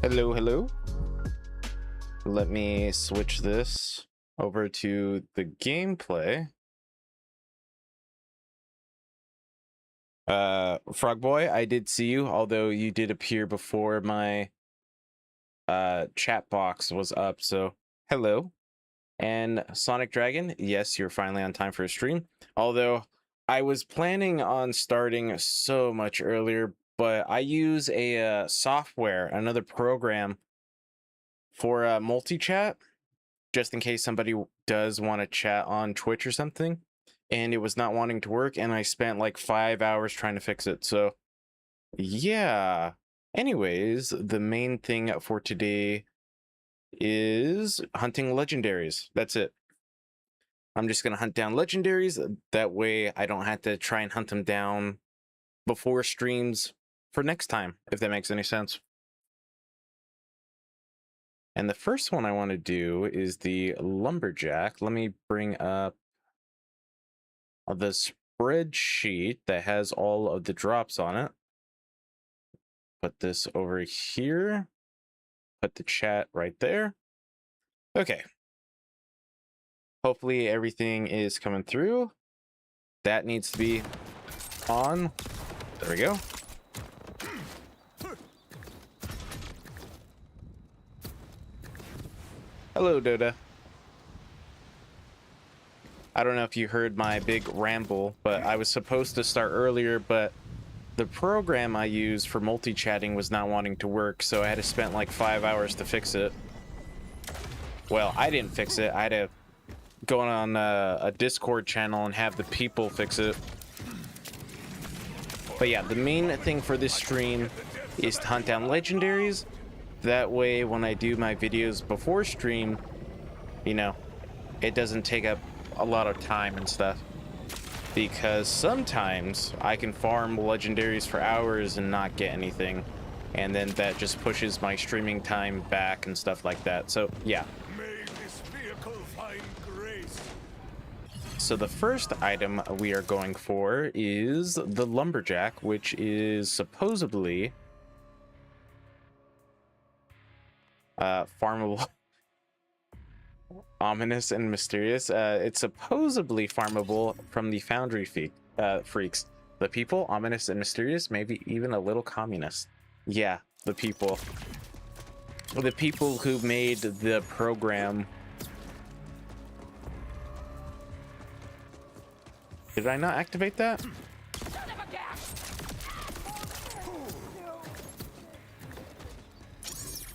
Hello, hello. Let me switch this over to the gameplay. Frog Boy, I did see you, although you did appear before my chat box was up, so hello. And Sonic Dragon, yes, you're finally on time for a stream. Although I was planning on starting so much earlier, but I use a software, another program for multi-chat, just in case somebody does want to chat on Twitch or something, and it was not wanting to work, and I spent like 5 hours trying to fix it. So yeah, anyways, the main thing for today is hunting legendaries. That's it. I'm just gonna hunt down legendaries, that way I don't have to try and hunt them down before streams for next time, if that makes any sense. And the first one I want to do is the lumberjack. Let me bring up the spreadsheet that has all of the drops on it. Put this over here. Put the chat right there. Okay. Hopefully everything is coming through. That needs to be on. There we go. Hello, Doda. I don't know if you heard my big ramble, but I was supposed to start earlier, but the program I use for multi-chatting was not wanting to work, so I had to spend like 5 hours to fix it. Well, I didn't fix it. I had to go on a Discord channel and have the people fix it. But yeah, the main thing for this stream is to hunt down legendaries. That way, when I do my videos before stream, you know, it doesn't take up a lot of time and stuff. Because sometimes I can farm legendaries for hours and not get anything, and then that just pushes my streaming time back and stuff like that. So yeah. May this vehicle find grace. So the first item we are going for is the lumberjack, which is supposedly farmable. Ominous and mysterious. It's supposedly farmable from the foundry freaks. The people, ominous and mysterious, maybe even a little communist. Yeah, the people. The people who made the program. Did I not activate that?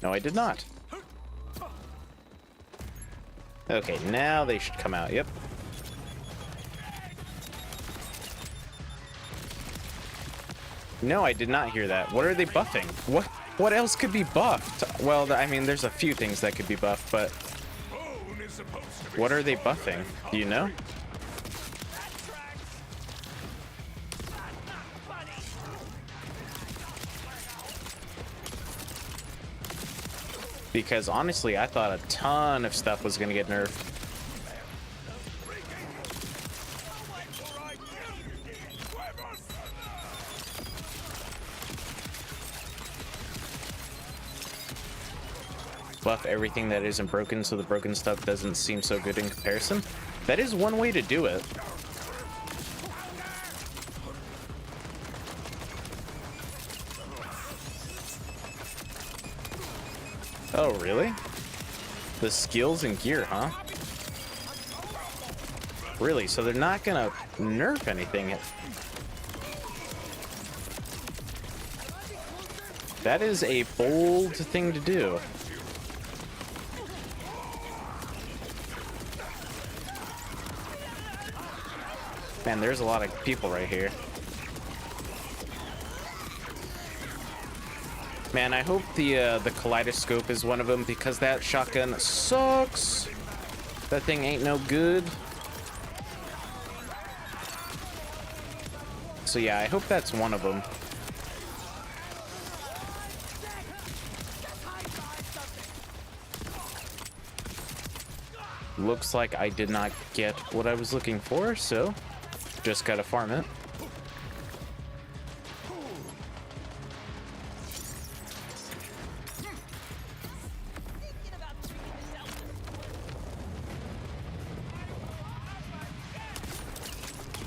No, I did not. Okay, now they should come out. Yep. No, I did not hear that. What are they buffing? What else could be buffed? Well, I mean, there's a few things that could be buffed, but what are they buffing? Do you know? Because honestly, I thought a ton of stuff was going to get nerfed. Buff everything that isn't broken so the broken stuff doesn't seem so good in comparison. That is one way to do it. Oh, really? The skills and gear, huh? Really? So they're not gonna nerf anything? That is a bold thing to do. Man, there's a lot of people right here. Man, I hope the kaleidoscope is one of them, because that shotgun sucks. That thing ain't no good. So yeah, I hope that's one of them. Looks like I did not get what I was looking for, so just gotta farm it.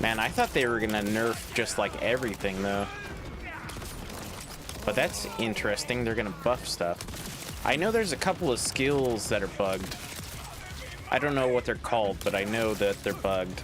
Man, I thought they were gonna nerf just like everything though. But that's interesting. They're gonna buff stuff. I know there's a couple of skills that are bugged. I don't know what they're called, but I know that they're bugged.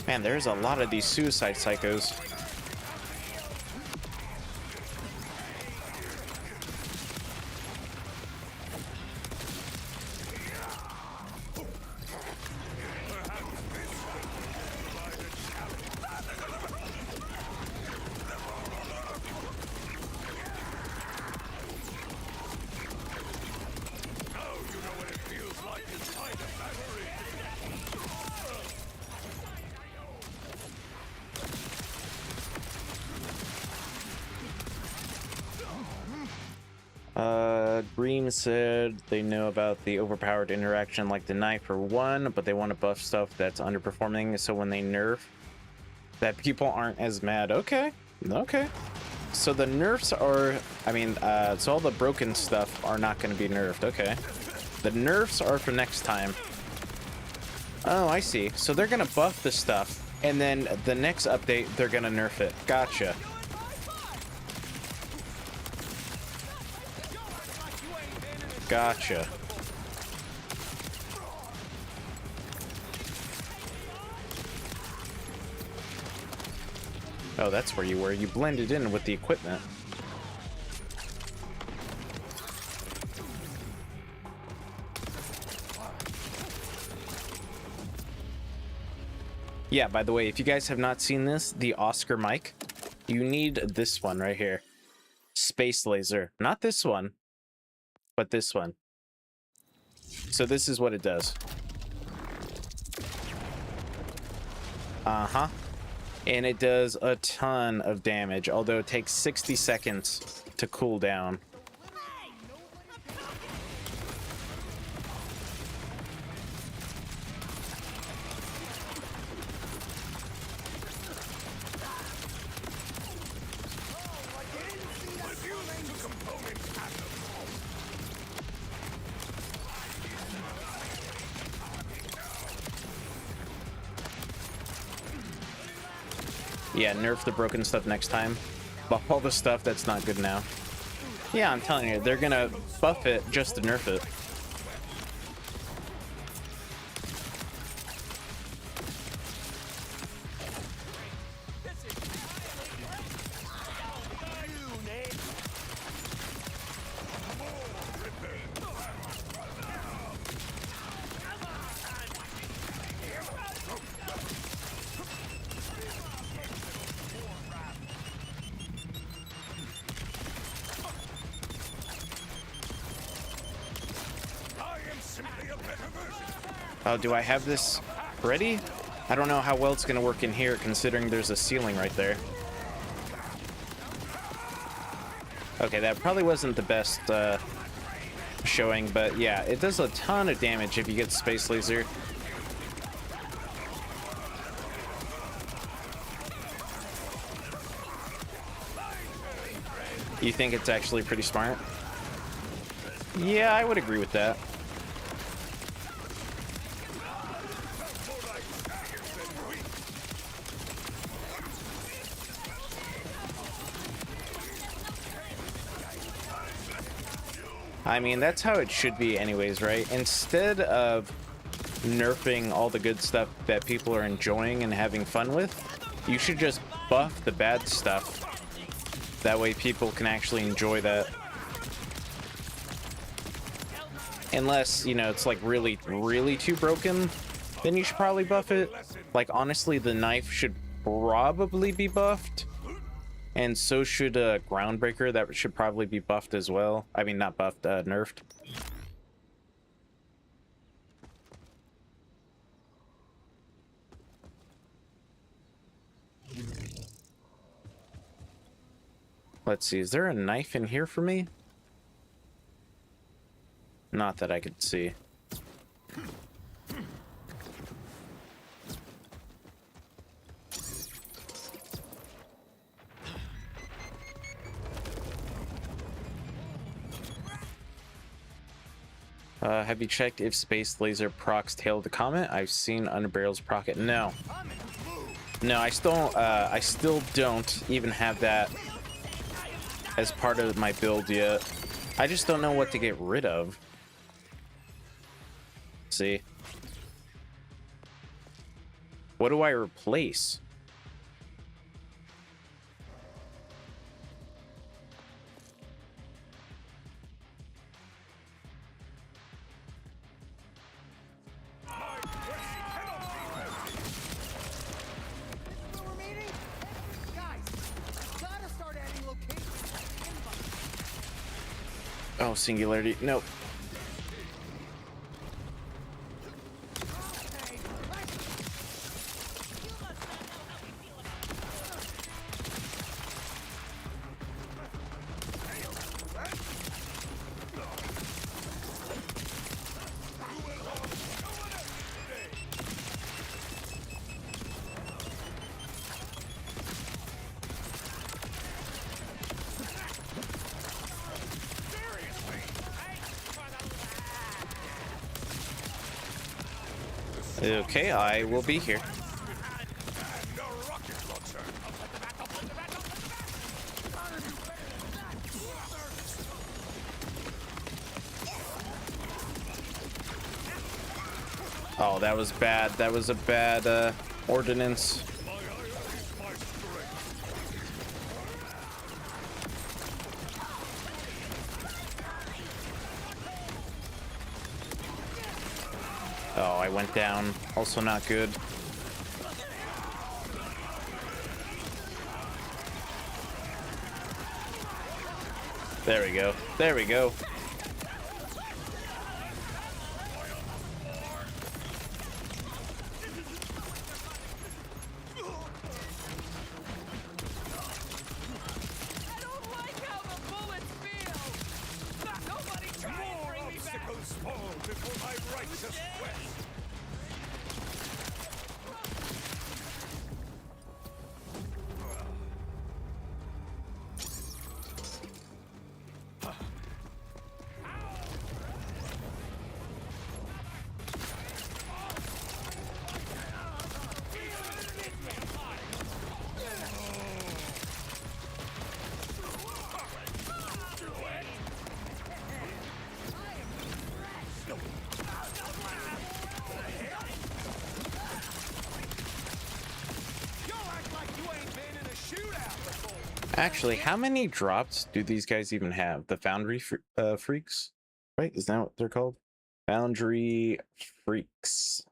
Man, there's a lot of these suicide psychos. Green said they know about the overpowered interaction like the knife for one, but they want to buff stuff that's underperforming so when they nerf, that people aren't as mad. Okay, okay. So the nerfs are, I mean, so all the broken stuff are not going to be nerfed. Okay. The nerfs are for next time. Oh, I see. So they're going to buff the stuff, and then the next update, they're going to nerf it. Gotcha. Gotcha. Oh, that's where you were. You blended in with the equipment. Yeah, by the way, if you guys have not seen this, the Oscar mic, you need this one right here. Space laser. Not this one, but this one. So this is what it does. Uh-huh. And it does a ton of damage, although it takes 60 seconds to cool down. Yeah, nerf the broken stuff next time. Buff all the stuff that's not good now. Yeah, I'm telling you, they're gonna buff it just to nerf it. Oh, do I have this ready? I don't know how well it's going to work in here, considering there's a ceiling right there. Okay, that probably wasn't the best showing, but yeah, it does a ton of damage if you get Space Laser. You think it's actually pretty smart? Yeah, I would agree with that. I mean, that's how it should be anyways, right? Instead of nerfing all the good stuff that people are enjoying and having fun with, you should just buff the bad stuff. That way people can actually enjoy that. Unless, you know, it's like really, really too broken, then you should probably buff it. Like, honestly, the knife should probably be buffed. And so should Groundbreaker. That should probably be buffed as well. I mean, not buffed, nerfed. Let's see, is there a knife in here for me? Not that I could see. Have you checked if Space Laser procs Tail of the Comet? I've seen Underbarrel's proc it. No. No, I still don't even have that as part of my build yet. I just don't know what to get rid of. See? What do I replace? Oh, singularity. Nope. Okay, I will be here. Oh, that was bad. That was a bad ordinance. Oh, I went down. Also not good. There we go. There we go. Actually, how many drops do these guys even have? The Foundry Freaks? Right? Is that what they're called? Foundry Freaks.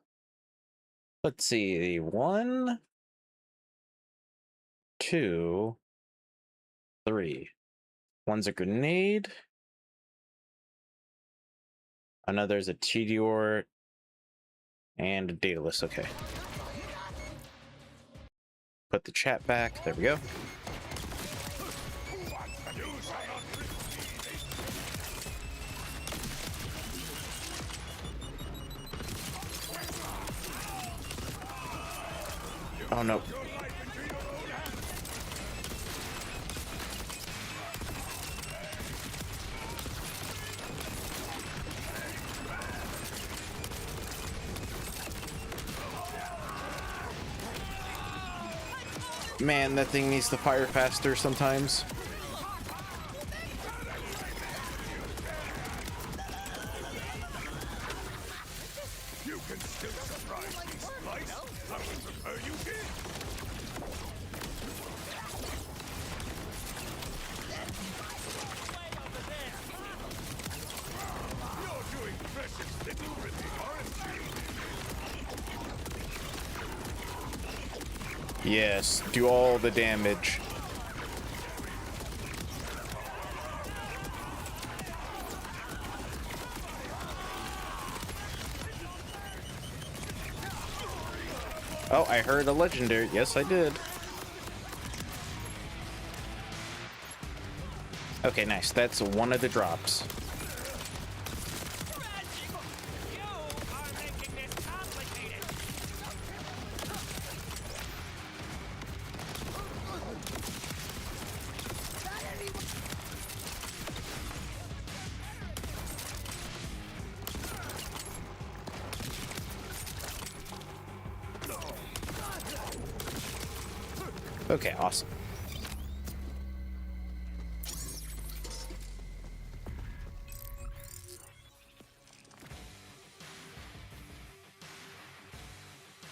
Let's see. 1, 2, 3. One's a grenade. Another's a Tedior. And a Daedalus. Okay. Put the chat back. There we go. Oh no. Man, that thing needs to fire faster sometimes. You can still surprise me, Slice. I would prefer you did. You're doing precious little with me, aren't you? Yes, do all the damage. Oh, I heard a legendary. Yes, I did. Okay, nice. That's one of the drops. You are making this complicated. Okay, awesome.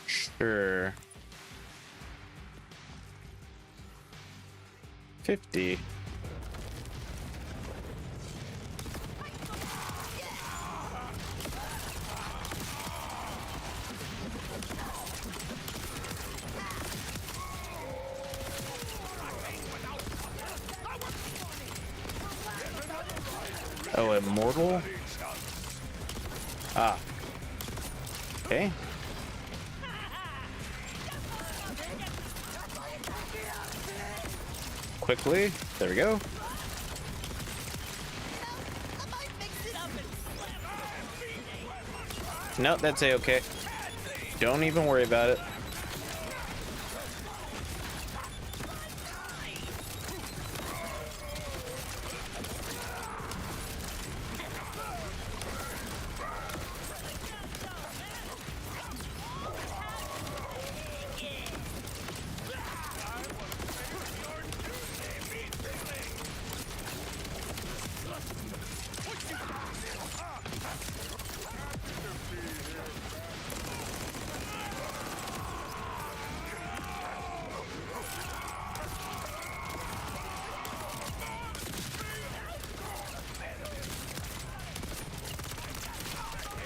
Sure. 50. Oh, immortal? Ah. Okay. Quickly. There we go. No, that's a-okay. Don't even worry about it.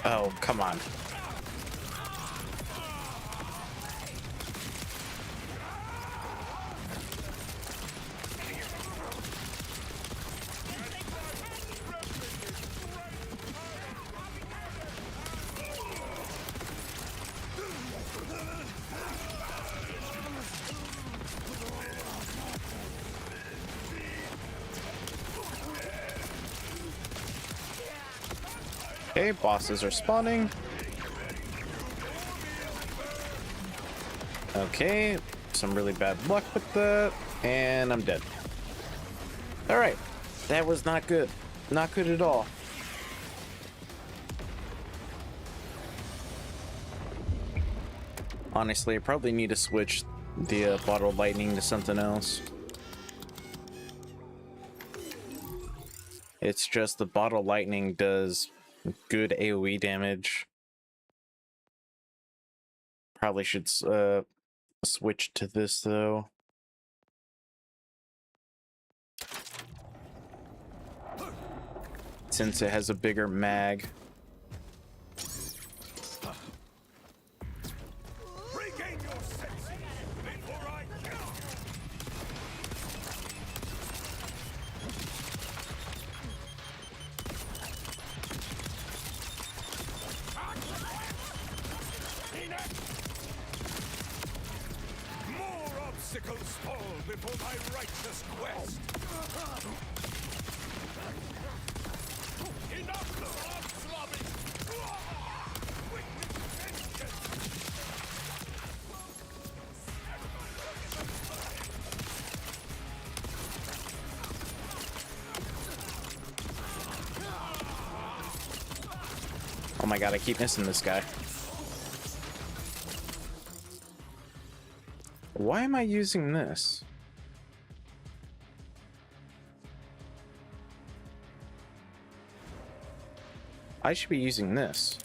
Oh, come on. Okay, bosses are spawning. Okay, some really bad luck with that, and I'm dead. All right, that was not good. Not good at all. Honestly, I probably need to switch the bottle of lightning to something else. It's just the bottle of lightning does good AoE damage. Probably should switch to this though. Since it has a bigger mag. Regain your senses before I kill you! More obstacles fall before my righteous quest! Enough of slobbing! Oh my god, I keep missing this guy. Why am I using this? I should be using this.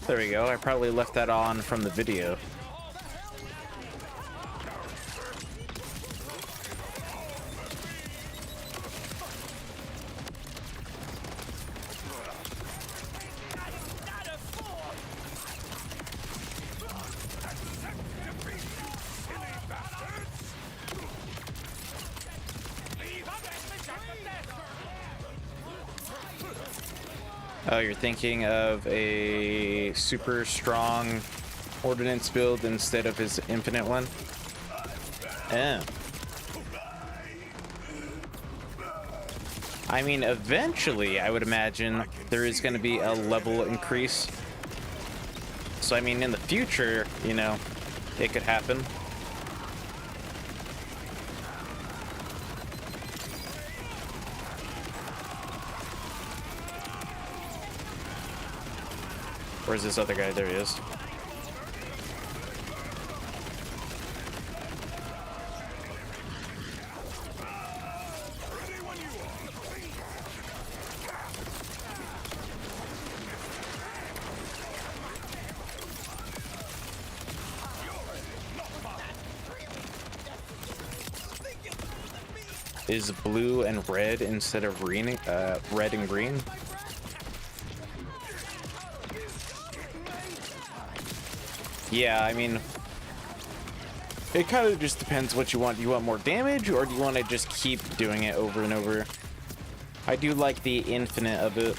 There we go. I probably left that on from the video. Oh, you're thinking of a super strong ordnance build instead of his infinite one? Oh. I mean, eventually, I would imagine there is going to be a level increase. So, I mean, in the future, you know, it could happen. Where's this other guy? There he is. Is blue and red instead of green, red and green? Yeah, I mean, it kind of just depends what you want. Do you want more damage, or do you want to just keep doing it over and over? I do like the infinite of it.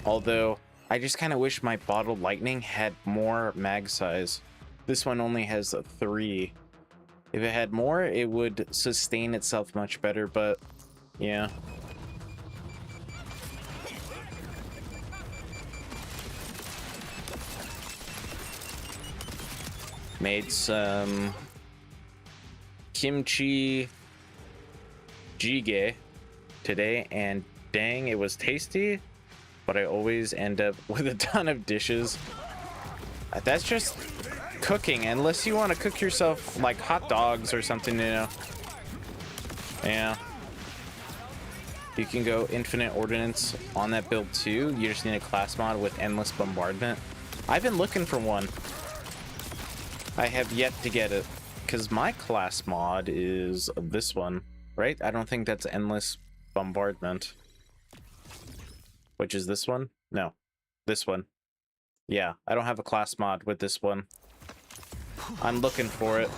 Although, I just kind of wish my bottled lightning had more mag size. This one only has 3. If it had more, it would sustain itself much better, but yeah. Made some kimchi jjigae today, and dang, it was tasty, but I always end up with a ton of dishes. That's just cooking, unless you want to cook yourself like hot dogs or something, you know. Yeah, you can go infinite ordnance on that build too. You just need a class mod with endless bombardment. I've been looking for one. I have yet to get it, because my class mod is this one, right? I don't think that's endless bombardment. Which is this one? No, this one. Yeah, I don't have a class mod with this one. I'm looking for it.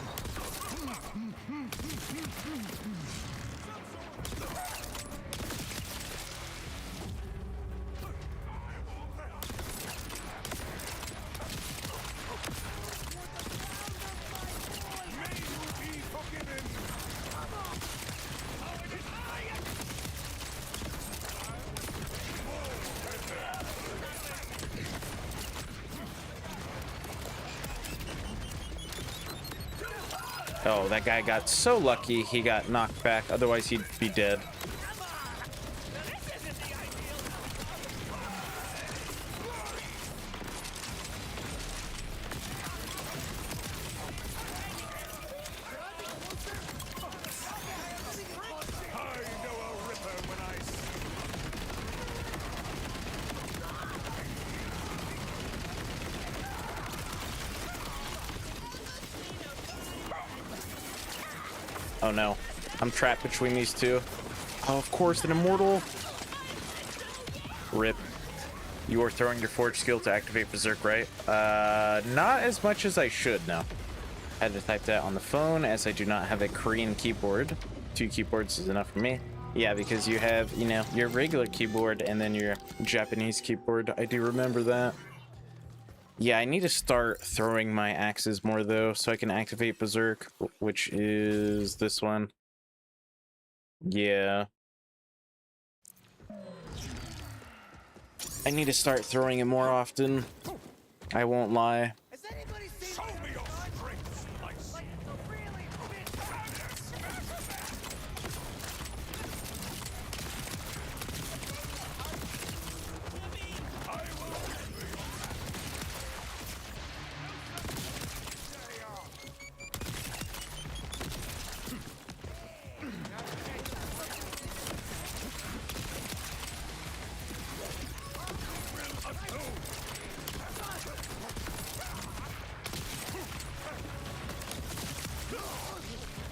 Oh, that guy got so lucky he got knocked back, otherwise he'd be dead. Oh no, I'm trapped between these two. Oh, of course, an immortal. Rip. You are throwing your forge skill to activate Berserk, right? Not as much as I should now. I had to type that on the phone, as I do not have a Korean keyboard. 2 keyboards is enough for me. Yeah, because you have, you know, your regular keyboard and then your Japanese keyboard. I do remember that. Yeah, I need to start throwing my axes more, though, so I can activate Berserk, which is this one. Yeah. I need to start throwing it more often. I won't lie. Show me your strength, Slice.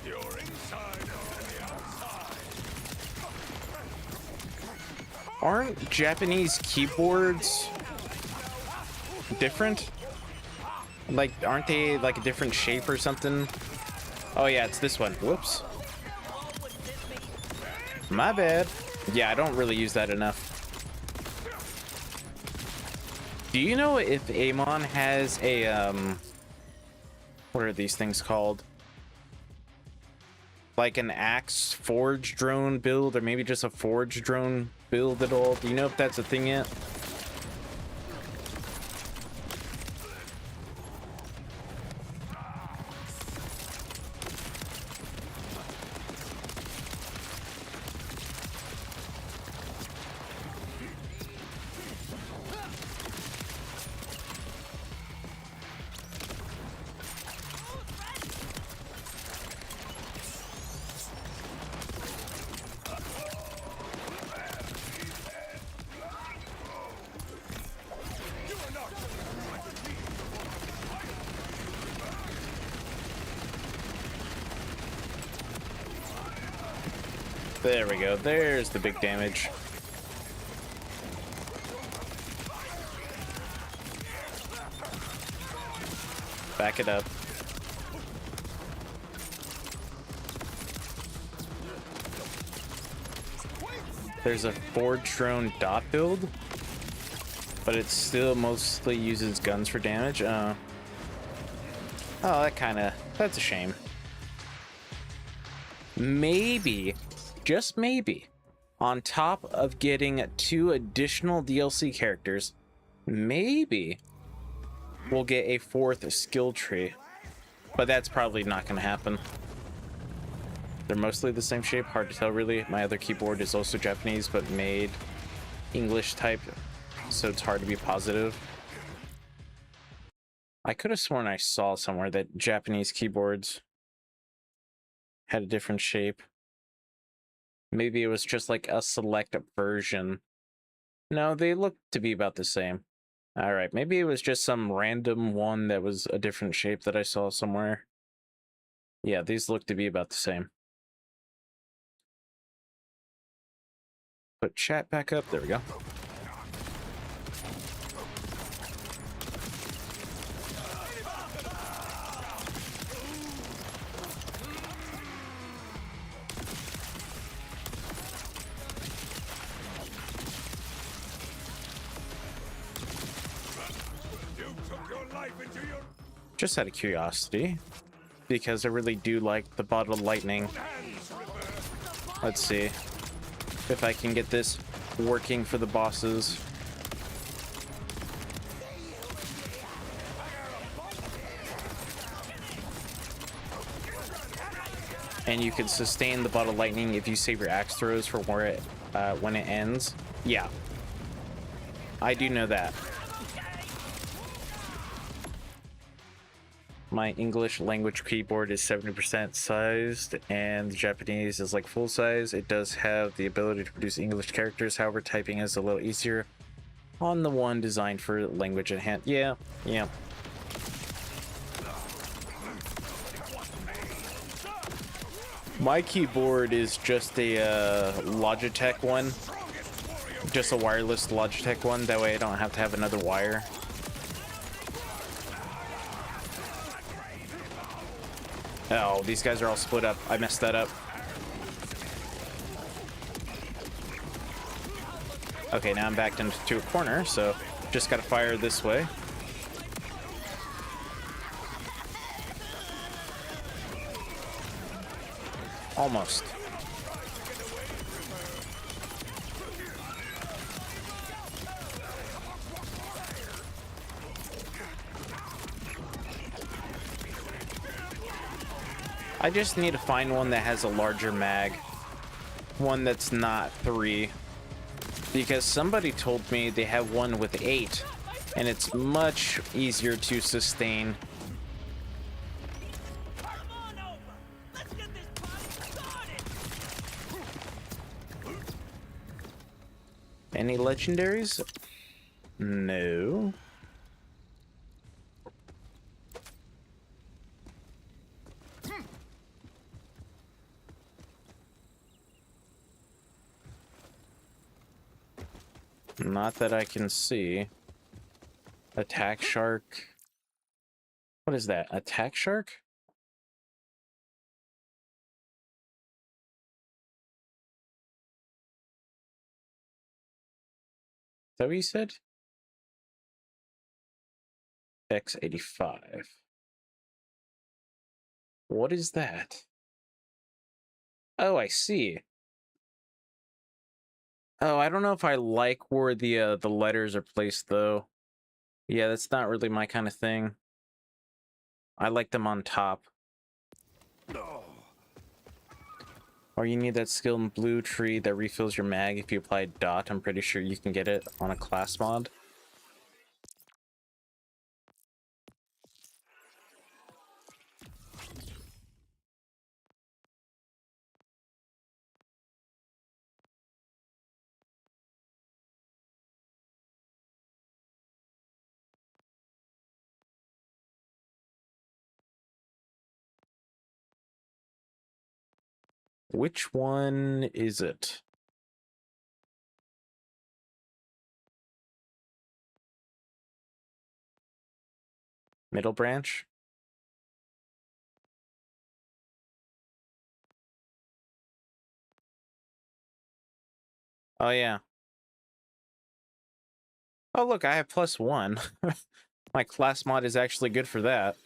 You're inside or the outside. Aren't Japanese keyboards different? Like, aren't they like a different shape or something? Oh yeah, it's this one. Whoops. My bad. Yeah, I don't really use that enough. Do you know if Amon has a what are these things called? Like an axe forge drone build, or maybe just a forge drone build at all? Do you know if that's a thing yet? There we go. There's the big damage. Back it up. There's a forge drone dot build, but it still mostly uses guns for damage. Oh, that's a shame. Maybe, just maybe, on top of getting 2 additional DLC characters, maybe we'll get a 4th skill tree, but that's probably not going to happen. They're mostly the same shape, hard to tell really. My other keyboard is also Japanese, but made English type, so it's hard to be positive. I could have sworn I saw somewhere that Japanese keyboards had a different shape. Maybe it was just like a select version. No, they look to be about the same. All right, maybe it was just some random one that was a different shape that I saw somewhere. Yeah, these look to be about the same. Put chat back up. There we go. Just out of curiosity, because I really do like the bottle of lightning. Let's see if I can get this working for the bosses. And you can sustain the bottle of lightning if you save your axe throws for where it when it ends. Yeah, I do know that. My English language keyboard is 70% sized and the Japanese is like full size. It does have the ability to produce English characters, however typing is a little easier on the one designed for language at hand. Yeah. My keyboard is just a Logitech one, just a wireless Logitech one, that way I don't have to have another wire. Oh, these guys are all split up. I messed that up. Okay, now I'm backed into a corner, so just gotta fire this way. Almost. I just need to find one that has a larger mag. One that's not 3. Because somebody told me they have one with 8. And it's much easier to sustain. Any legendaries? No. Not that I can see. Attack shark. What is that? Attack shark? Is that what you said? X85. What is that? Oh, I see. Oh, I don't know if I like where the letters are placed though. Yeah, that's not really my kind of thing. I like them on top. Or you need that skill in blue tree that refills your mag if you apply dot. I'm pretty sure you can get it on a class mod. Which one is it? Middle branch? Oh yeah. Oh look, I have +1. My class mod is actually good for that.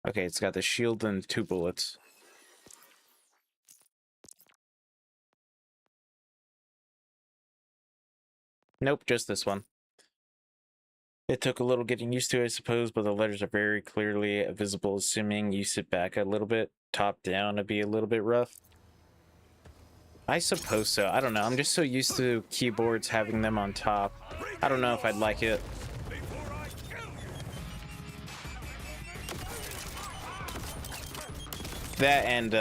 Okay, it's got the shield and 2 bullets. Nope, just this one. It took a little getting used to, I suppose, but the letters are very clearly visible, assuming you sit back a little bit. Top down would be a little bit rough. I suppose so. I don't know. I'm just so used to keyboards having them on top. I don't know if I'd like it. That and,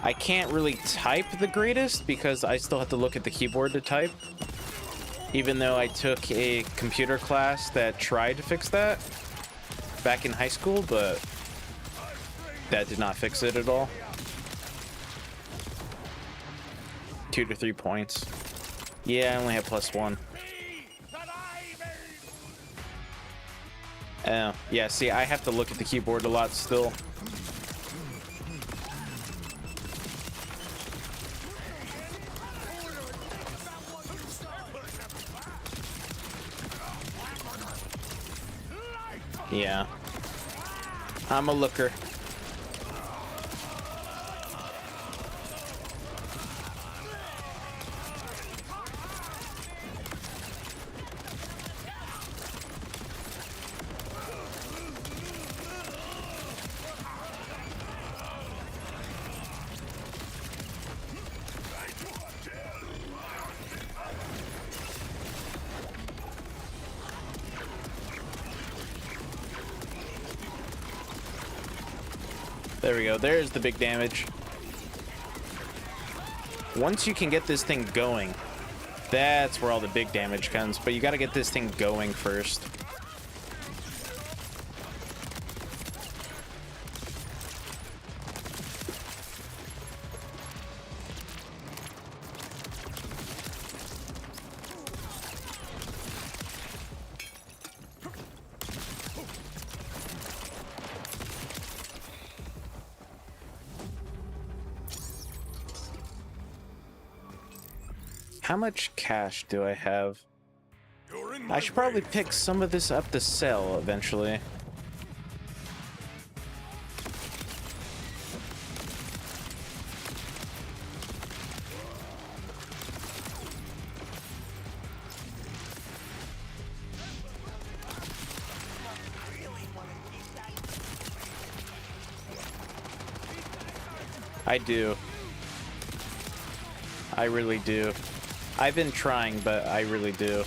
I can't really type the greatest because I still have to look at the keyboard to type. Even though I took a computer class that tried to fix that back in high school, but that did not fix it at all. 2 to 3 points. Yeah, I only have +1. Yeah, see, I have to look at the keyboard a lot still. Yeah. I'm a looker. There we go. There's the big damage. Once you can get this thing going, that's where all the big damage comes. But you got to get this thing going first. How much cash do I have? I should probably pick some of this up to sell eventually. I do. I really do. I've been trying, but I really do.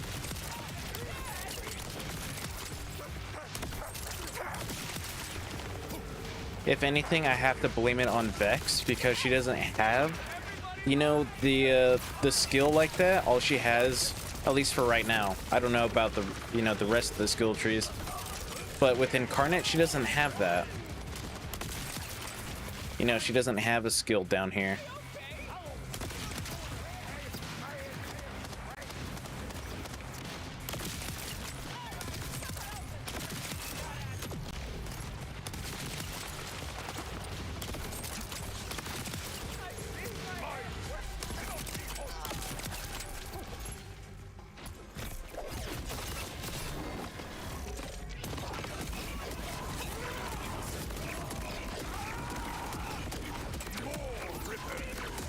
If anything, I have to blame it on Vex because she doesn't have, you know, the skill like that. All she has, at least for right now. I don't know about the, you know, the rest of the skill trees, but with Incarnate, she doesn't have that. You know, she doesn't have a skill down here.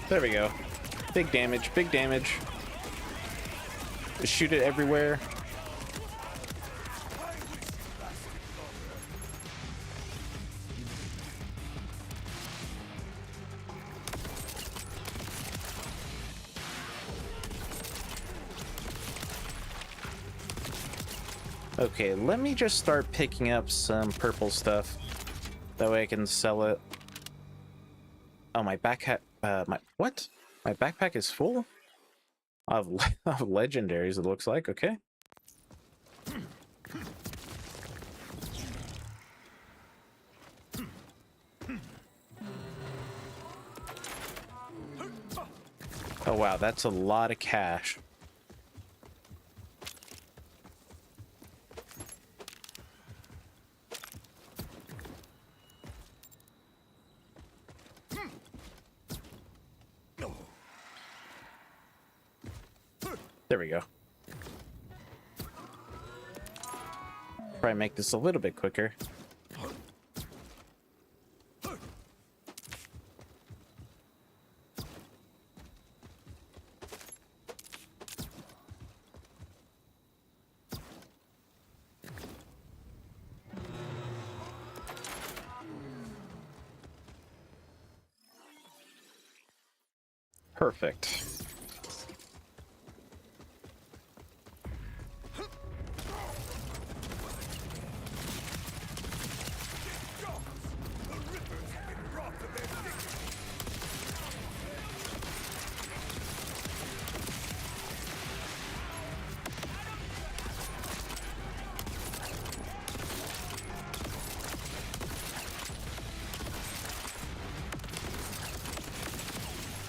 There we go. Big damage, big damage. Just shoot it everywhere. Okay, let me just start picking up some purple stuff. That way I can sell it. Oh, my backpack, what? My backpack is full of, of legendaries, it looks like. Okay. Oh, wow, that's a lot of cash. There we go. Probably make this a little bit quicker. Perfect.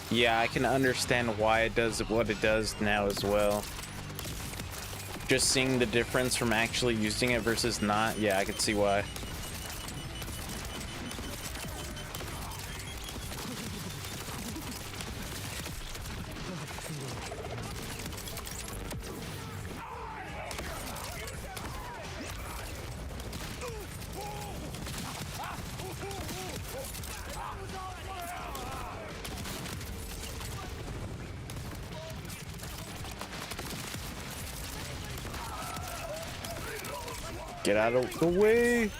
Yeah, I can understand why it does what it does now as well. Just seeing the difference from actually using it versus not, yeah, I can see why. Get out of the way!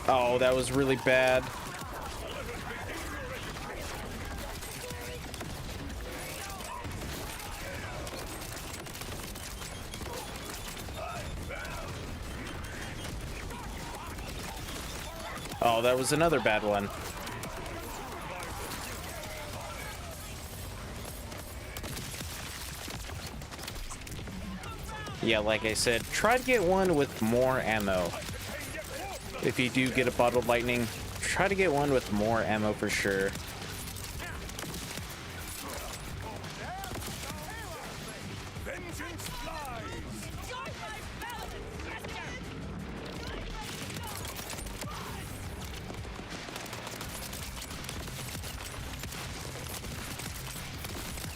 Oh, that was really bad. Oh, that was another bad one. Yeah, like I said, try to get one with more ammo. If you do get a bottled lightning, try to get one with more ammo for sure. Vengeance flies!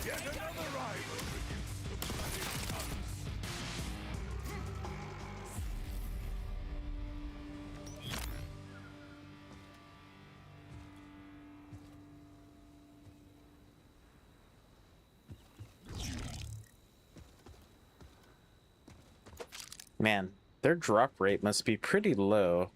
Yet another rival reduced to bloody tongues. Man, their drop rate must be pretty low.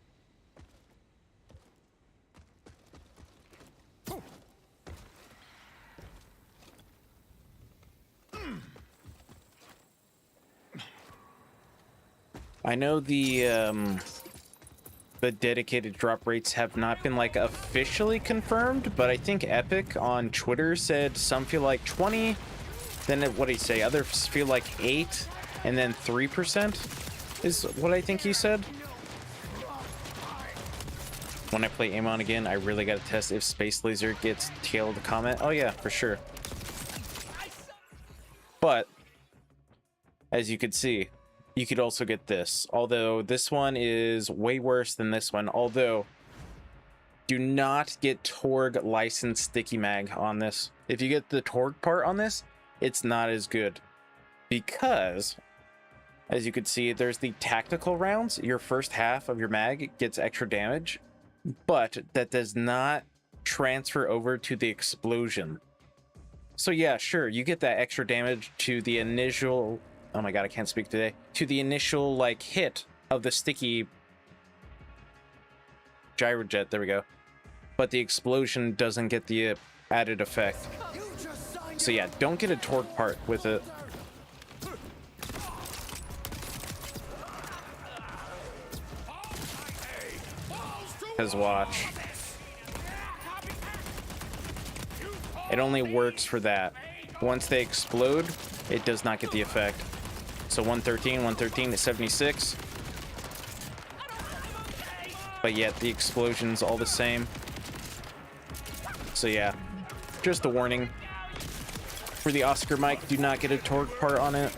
I know the dedicated drop rates have not been like officially confirmed, but I think Epic on Twitter said some feel like 20, then what did he say? Others feel like 8, and then 3% is what I think he said. When I play Amon again, I really gotta test if Space Laser gets tailed comment. Oh yeah, for sure. But as you could see, you could also get this, although this one is way worse than this one. Although, do not get Torg licensed sticky mag on this. If you get the Torg part on this, it's not as good, because As you can see, there's the tactical rounds. Your first half of your mag gets extra damage, but that does not transfer over to the explosion. So yeah, sure, you get that extra damage to the initial, oh my god, I can't speak today, to the initial like hit of the sticky gyrojet, there we go. But the explosion doesn't get the added effect. So yeah, don't get a torque part with it. Because watch. It only works for that. Once they explode, it does not get the effect. So 113 is 76. But yet the explosion's all the same. So yeah, just a warning. For the Oscar mic, do not get a torque part on it.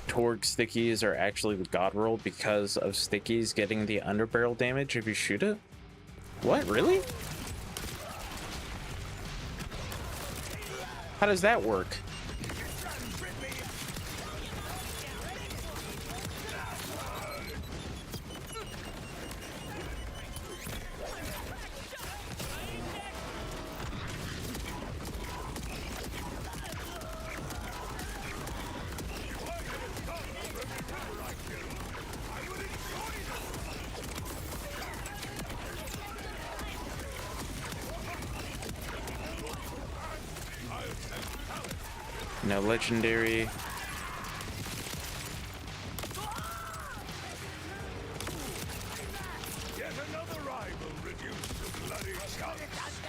Torgue stickies are actually the god roll because of stickies getting the underbarrel damage if you shoot it? What, really? How does that work? No legendary. Yet another rival reduced to bloody chunks.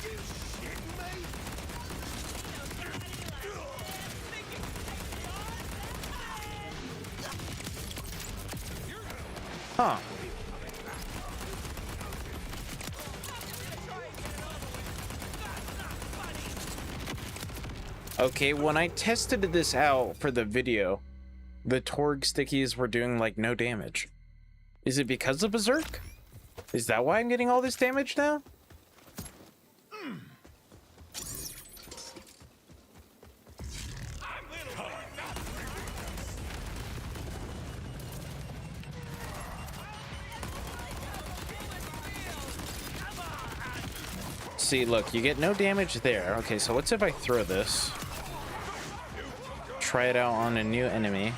You shitting me? Huh. Okay, when I tested this out for the video, the Torgue stickies were doing like no damage. Is it because of Berserk? Is that why I'm getting all this damage now? See, look, you get no damage there. Okay, so what's if I throw this? Try it out on a new enemy.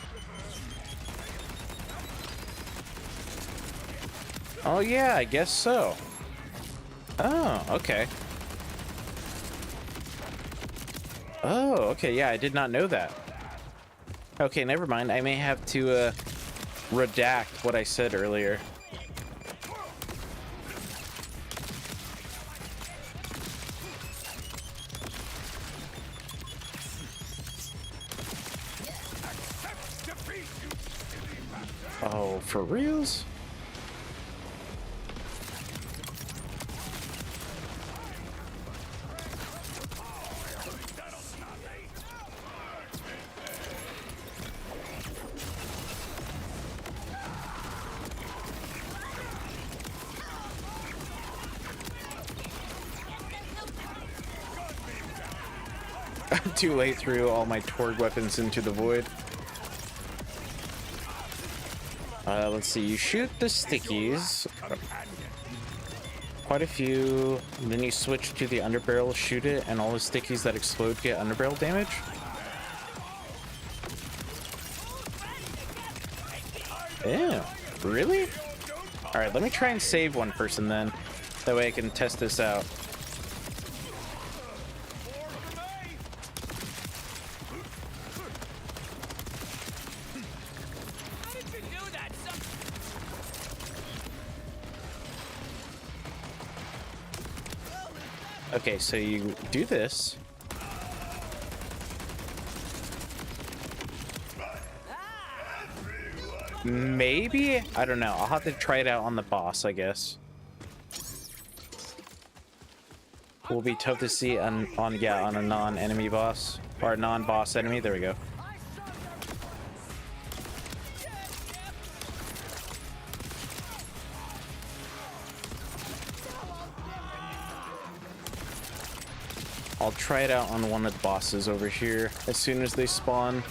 Oh yeah, I guess so. Oh, okay. Oh, okay, yeah, I did not know that. Okay, never mind. I may have to redact what I said earlier. Oh, for reals? Too late, threw all my Torgue weapons into the void. Let's see, you shoot the stickies. Quite a few. Then you switch to the underbarrel, shoot it, and all the stickies that explode get underbarrel damage. Yeah, really? Alright, let me try and save one person then. That way I can test this out. Okay, so you do this. Maybe? I don't know. I'll have to try it out on the boss, I guess. Will be tough to see on a non-enemy boss. Or a non-boss enemy. There we go. I'll try it out on one of the bosses over here as soon as they spawn.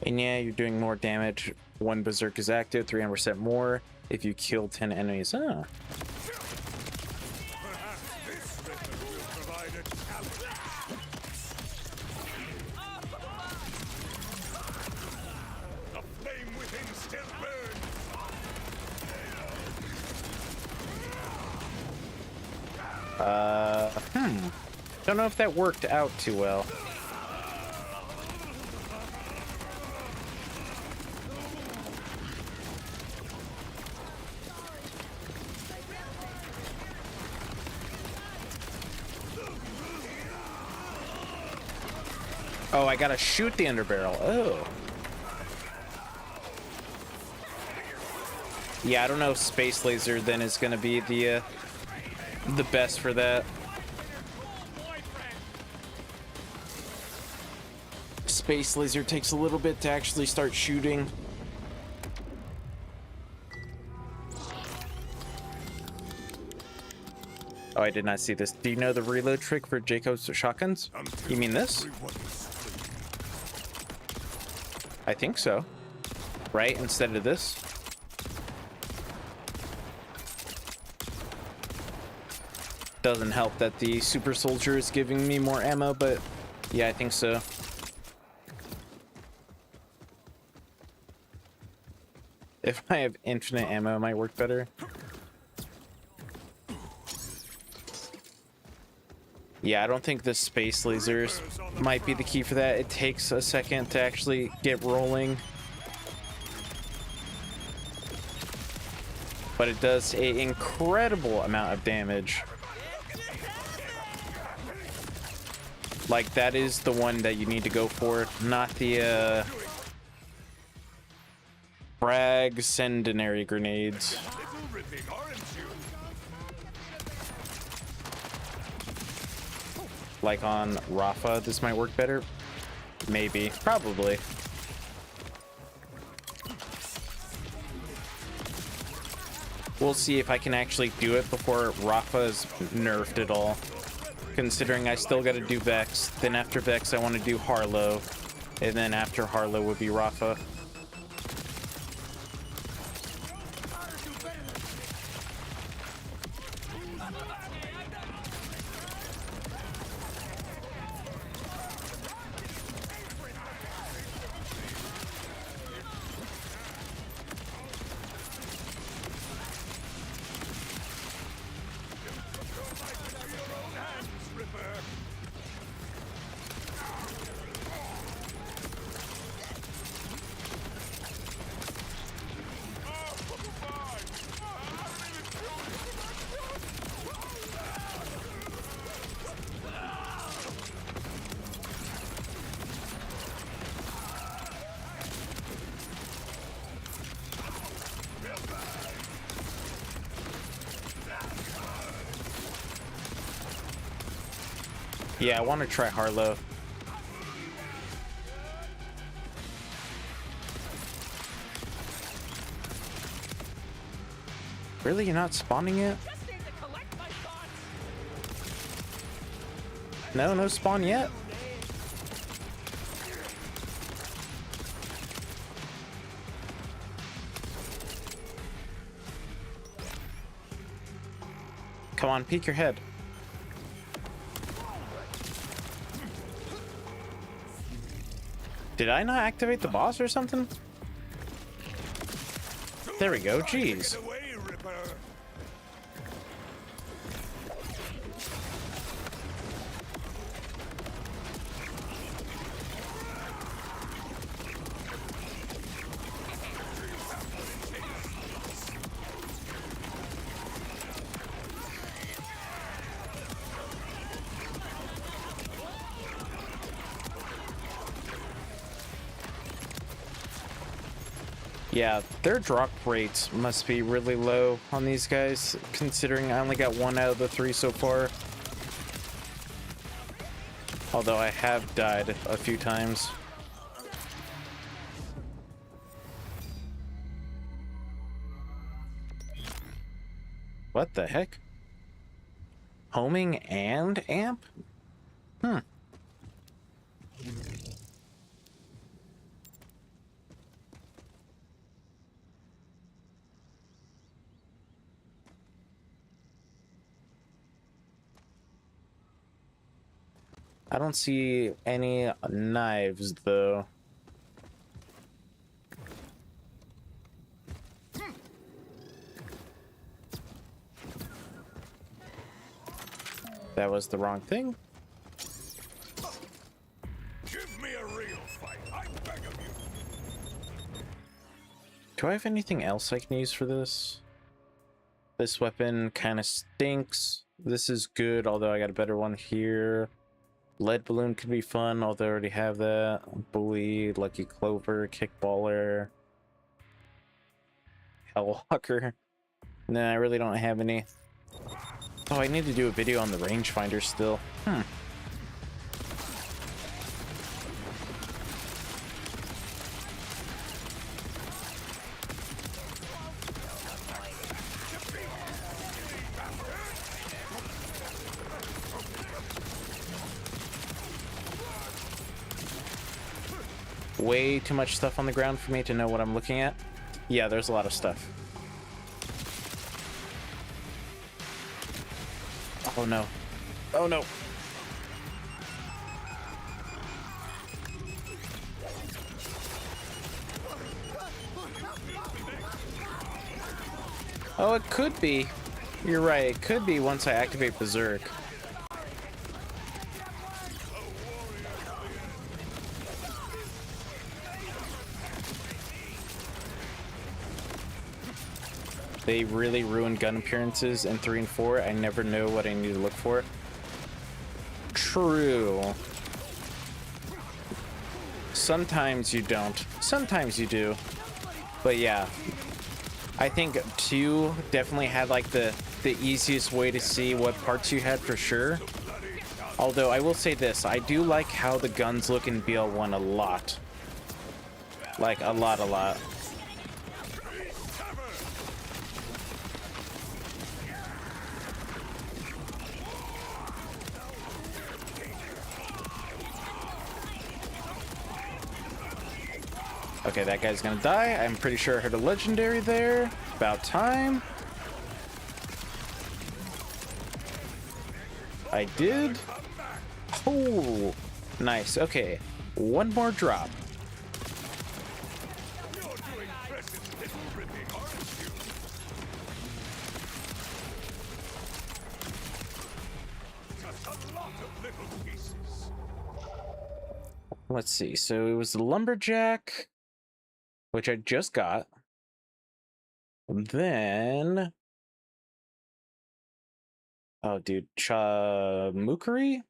And yeah, you're doing more damage. One berserk is active, 300% more if you kill 10 enemies. Oh. Don't know if that worked out too well. Oh, I gotta shoot the underbarrel. Oh. Yeah, I don't know if Space Laser then is gonna be the best for that. Space Laser takes a little bit to actually start shooting. Oh, I did not see this. Do you know the reload trick for Jacob's shotguns? You mean this? I think so. Right? Instead of this? Doesn't help that the super soldier is giving me more ammo, but yeah, I think so. If I have infinite ammo, it might work better. Yeah, I don't think the space lasers might be the key for that. It takes a second to actually get rolling. But it does an incredible amount of damage. Like, that is the one that you need to go for, not the frag incendiary grenades. Like on Rafa, this might work better. Maybe. Probably. We'll see if I can actually do it before Rafa is nerfed at all. Considering I still gotta do Vex. Then after Vex, I want to do Harlow. And then after Harlow would be Rafa. Yeah, I want to try Harlow. Really? You're not spawning yet? No, no spawn yet? Come on, peek your head. Did I not activate the boss or something? There we go, jeez. Get away, Ripper. Yeah, their drop rates must be really low on these guys, considering I only got 1 out of the 3 so far. Although I have died a few times. What the heck? Homing and amp? Hmm. I don't see any knives, though. That was the wrong thing. Give me a real fight, I beg of you. Do I have anything else I can use for this? This weapon kind of stinks. This is good, although I got a better one here. Lead balloon could be fun, although I already have that. Bully, Lucky Clover, Kickballer, Hellwalker. Nah, I really don't have any. Oh, I need to do a video on the rangefinder still. Way too much stuff on the ground for me to know what I'm looking at. Yeah, there's a lot of stuff. Oh no. Oh no. Oh, it could be. You're right, it could be once I activate Berserk. They really ruined gun appearances in 3 and 4. I never know what I need to look for. True. Sometimes you don't. Sometimes you do. But yeah. I think 2 definitely had like the easiest way to see what parts you had for sure. Although I will say this, I do like how the guns look in BL1 a lot. Like a lot. Okay, that guy's gonna die. I'm pretty sure I heard a legendary there. About time. I did. Oh, nice. Okay, 1 more drop. You're doing precious little ripping, aren't you? Just a lot of little pieces. Let's see. So it was the lumberjack, which I just got. Then, oh, dude, Chamukari?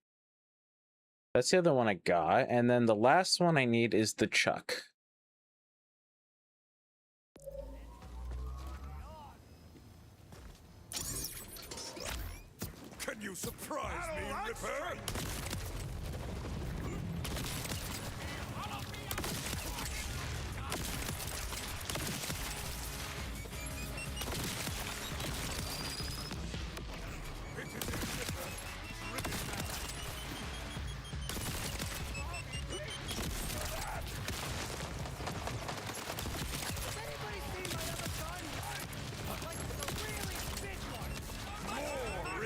That's the other one I got. And then the last one I need is the Chuck. Can you surprise me, Ripper? More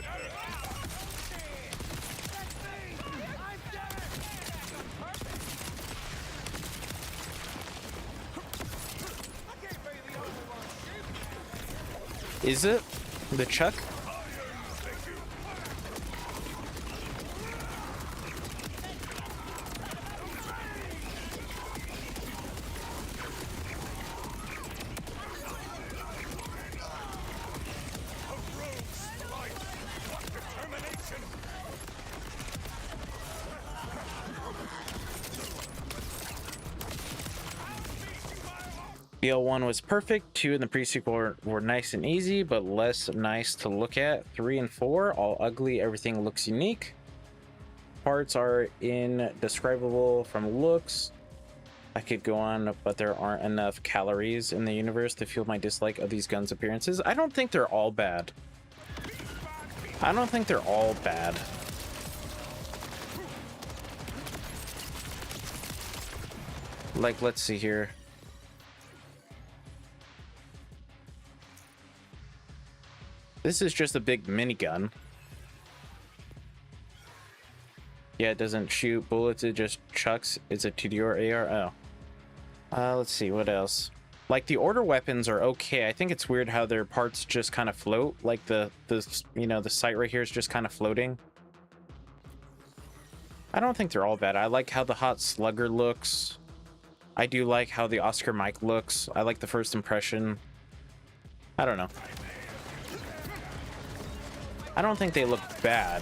Is it the Chuck? BL1 was perfect. 2 in the pre-sequel were nice and easy, but less nice to look at. 3 and 4, all ugly. Everything looks unique. Parts are indescribable from looks. I could go on, but there aren't enough calories in the universe to fuel my dislike of these guns' appearances. I don't think they're all bad. I don't think they're all bad. Like, let's see here. This is just a big minigun. Yeah, it doesn't shoot bullets, it just chucks. It's a 2D AR. Oh. Let's see, what else? Like, the order weapons are okay. I think it's weird how their parts just kind of float. Like, the you know, the sight right here is just kind of floating. I don't think they're all bad. I like how the Hot Slugger looks. I do like how the Oscar Mike looks. I like the first impression. I don't know. I don't think they look bad.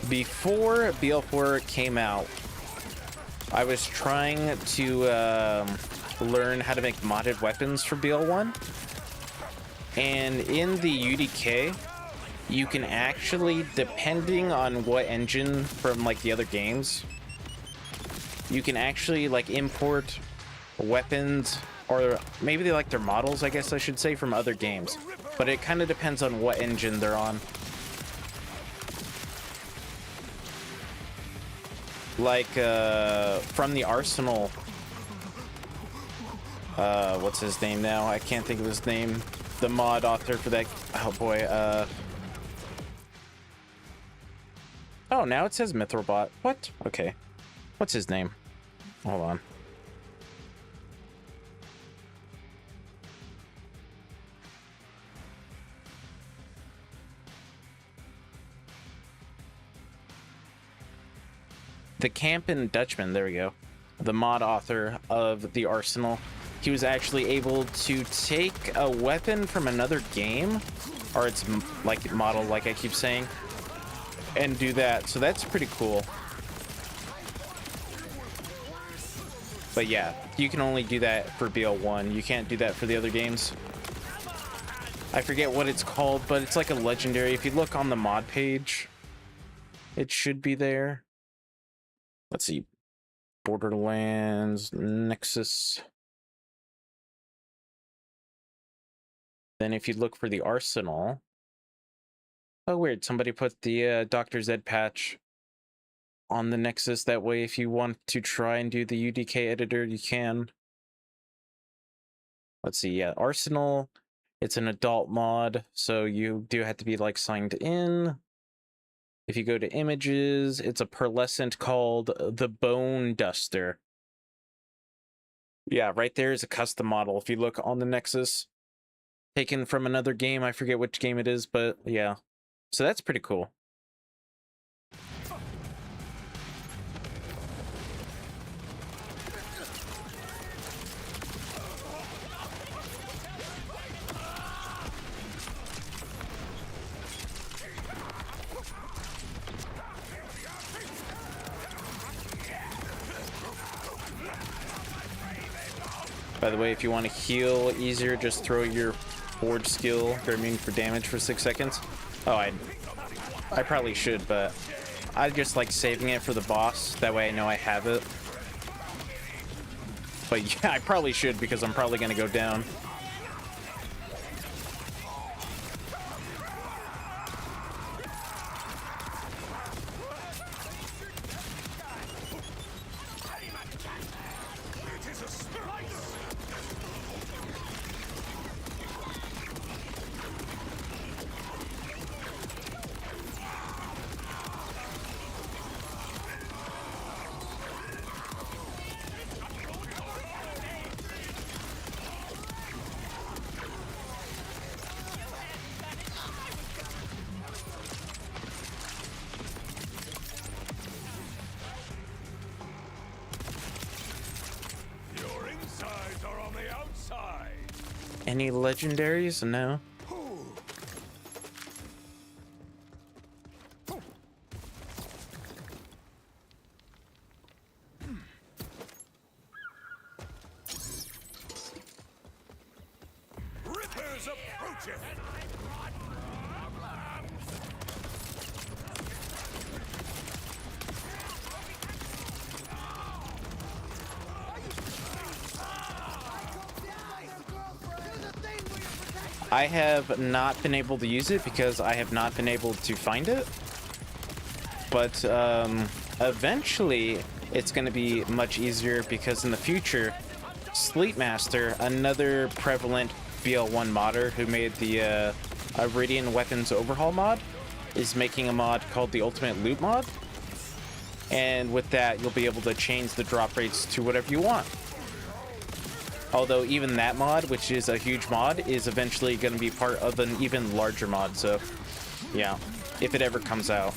Before BL4 came out, I was trying to learn how to make modded weapons for BL1, and in the UDK you can actually, depending on what engine from like the other games, you can actually like import weapons, or maybe they like their models, I guess I should say, from other games, but it kind of depends on what engine they're on. Like from the Arsenal, what's his name now? I can't think of his name. The mod author for that. Oh boy. Oh, now it says Mithrobot. What? Okay. What's his name? Hold on. The Campen Dutchman, there we go. The mod author of the Arsenal. He was actually able to take a weapon from another game, or its like model, like I keep saying, and do that. So that's pretty cool. But yeah, you can only do that for BL1. You can't do that for the other games. I forget what it's called, but it's like a legendary. If you look on the mod page, it should be there. Let's see. Borderlands, Nexus. Then if you look for the Arsenal. Oh, weird. Somebody put the Dr. Zed patch on the Nexus. That way, if you want to try and do the UDK editor, you can. Let's see. Yeah, Arsenal. It's an adult mod, so you do have to be like signed in. If you go to images, it's a pearlescent called the Bone Duster. Yeah, right there is a custom model. If you look on the Nexus, taken from another game. I forget which game it is, but yeah. So that's pretty cool. By the way, if you want to heal easier, just throw your forge skill, or immune for damage, for 6 seconds. Oh, I probably should, but I just like saving it for the boss. That way I know I have it. But yeah, I probably should, because I'm probably going to go down. Any legendaries? No. Rippers approaching! I have not been able to use it because I have not been able to find it. But eventually it's going to be much easier because in the future, Sleepmaster, another prevalent BL1 modder who made the Iridian Weapons Overhaul mod, is making a mod called the Ultimate Loot mod. And with that, you'll be able to change the drop rates to whatever you want. Although even that mod, which is a huge mod, is eventually going to be part of an even larger mod. So, yeah, if it ever comes out.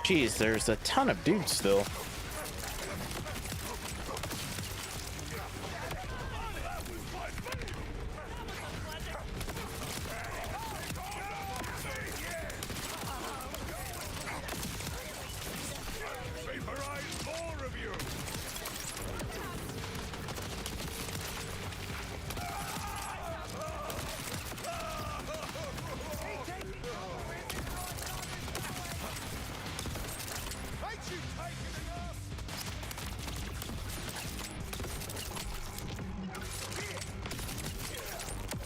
Jeez, there's a ton of dudes still. Vaporize more of you! Ain't you taking enough?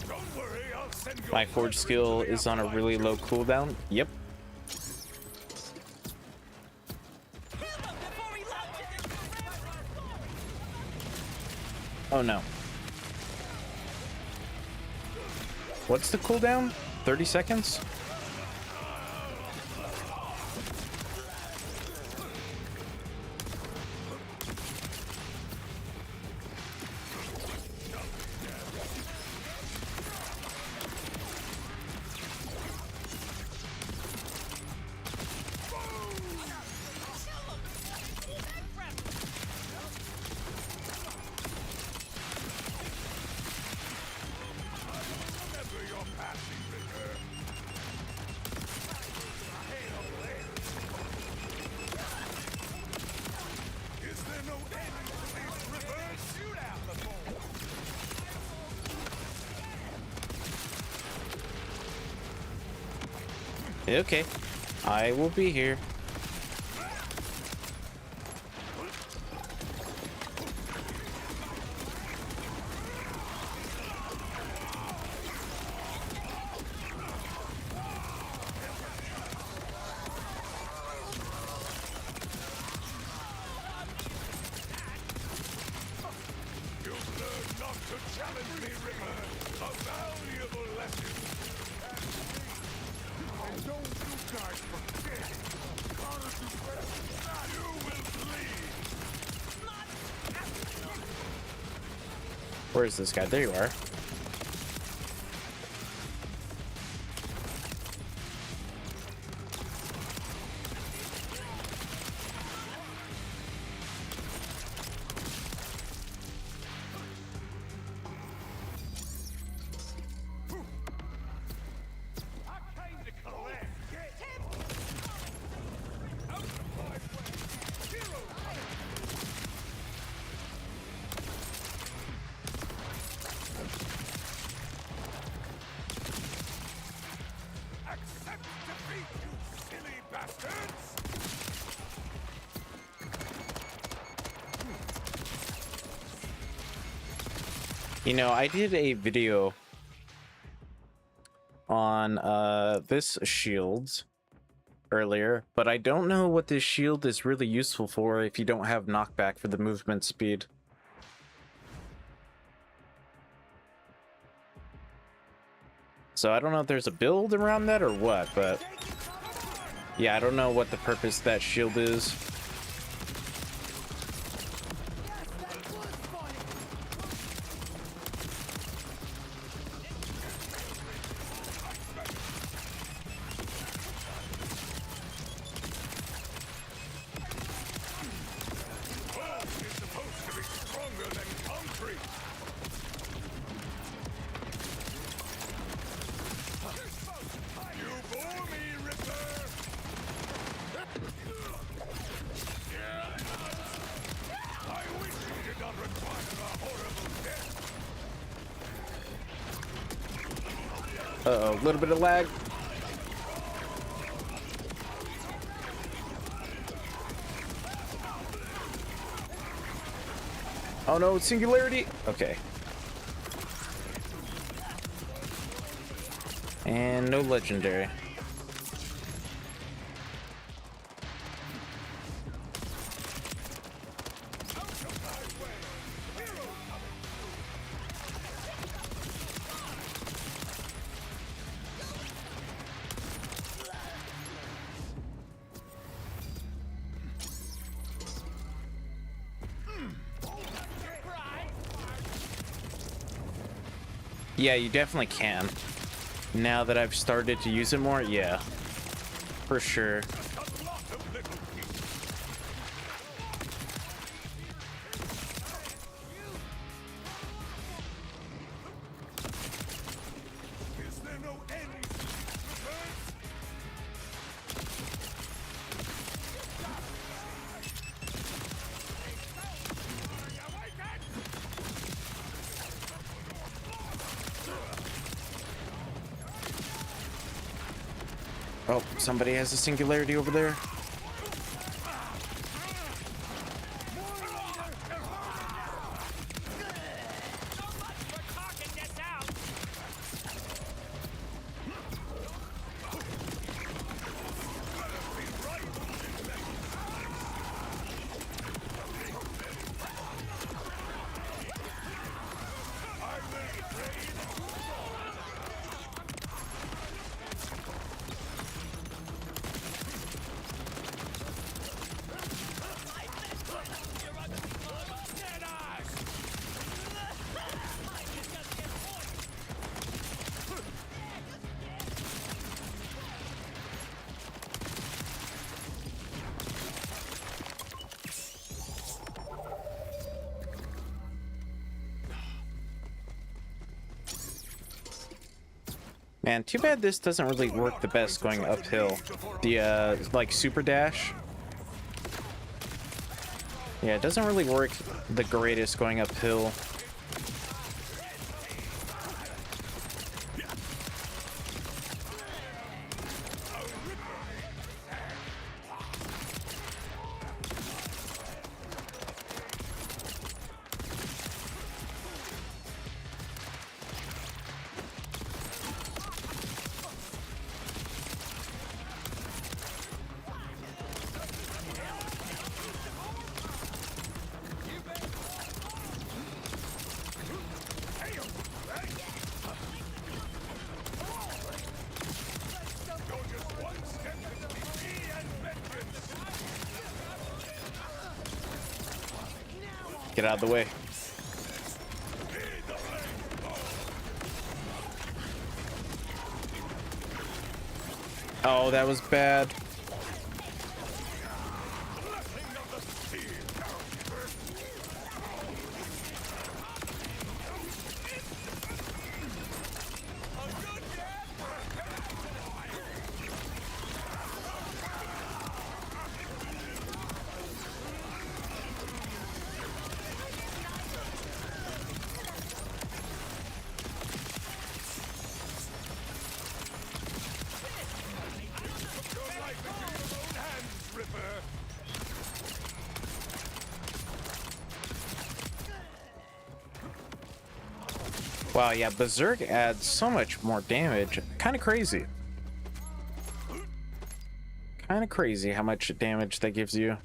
Don't worry, I'll send you. My forge skill is on a really low cooldown. Yep. Oh no. What's the cooldown? 30 seconds? Remember your passing, Ricker. Is there no end to these rippers? Shoot out the ball. Okay. I will be here. You've learned not to challenge me, Ripper. A valuable lesson. And don't you guys forget. Honor to better. You will bleed. Where is this guy? There you are. I came to collect. Get him. Out of my way. Hero. Accept defeat, you silly bastards! You know, I did a video on this shield earlier, but I don't know what this shield is really useful for if you don't have knockback for the movement speed. So I don't know if there's a build around that or what, but yeah, I don't know what the purpose of that shield is. It's supposed to be stronger than concrete. You bore me, Ripper. I wish you did not require a horrible death. Uh-oh, a little bit of lag. Oh no, singularity. Okay. And no legendary. Yeah, you definitely can. Now that I've started to use it more, yeah. For sure. A lot of little pieces. Is there no end to these returns? Oh, somebody has a singularity over there. So much for talking this out. Dead eyes. Man, too bad this doesn't really work the best going uphill. The, like, super dash. Yeah, it doesn't really work the greatest going uphill. You're just one step between me and vengeance. Get out of the way. Oh, that was bad. Blessing of the steel. Your life into your own hands, Ripper. Wow, yeah, Berserk adds so much more damage. Kind of crazy. Kind of crazy how much damage that gives you.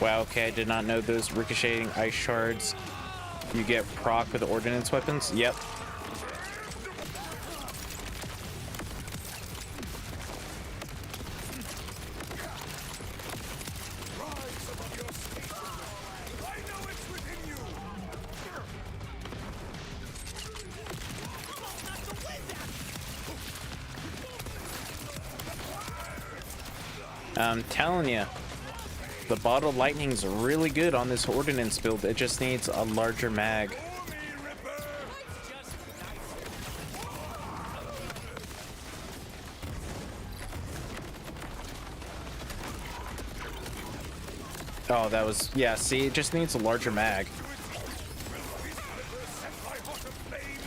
Wow, okay, I did not know those ricocheting ice shards. You get proc with ordnance weapons? Yep. Rise above your state. I know it's within you. I'm telling you, the bottled lightning's really good on this ordnance build. It just needs a larger mag. For me, Ripper. Oh, that was, yeah, see, it just needs a larger mag. Set my heart aflame.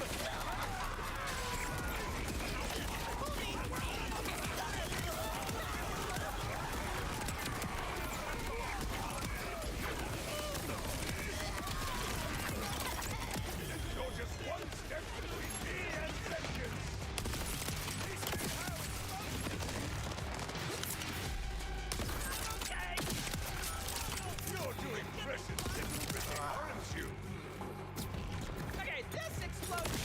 You're just one step between me and vengeance. You're doing precious little, Ripper, aren't you? Okay, this explosion.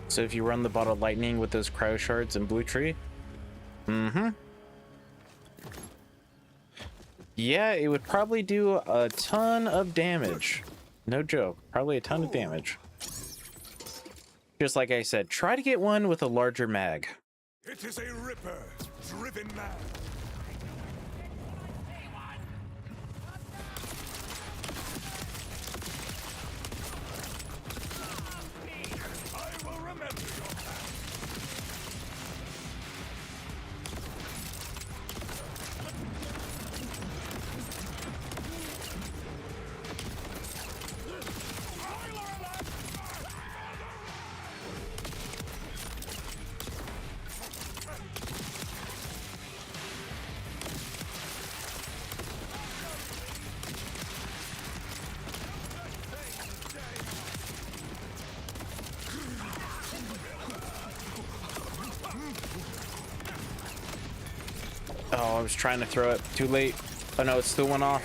So if you run the bottled lightning with those cryo shards and blue tree, yeah, it would probably do a ton of damage. No joke, probably a ton of damage. Just like I said, try to get one with a larger mag. It is a Ripper, driven man. I will remember your path. Oh, I was trying to throw it. Too late. Oh no, it still went off.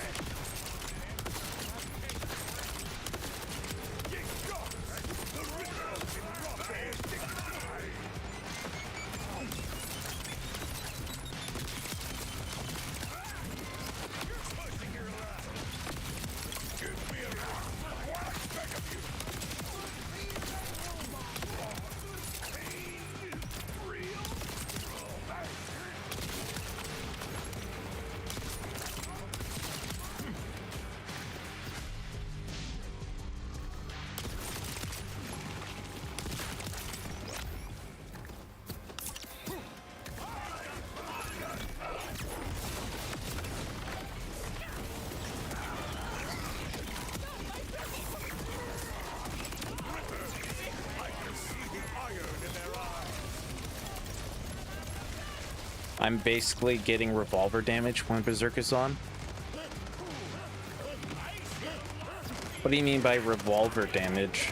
I'm basically getting revolver damage when Berserk is on. What do you mean by revolver damage?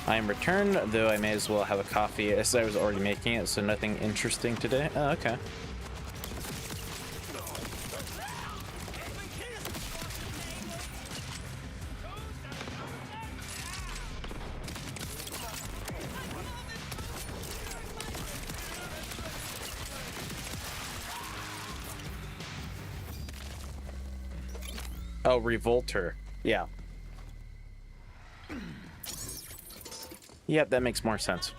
I am returned, though I may as well have a coffee as I was already making it, so nothing interesting today. Oh, okay. Oh, Revolter. Yeah. Yep, that makes more sense.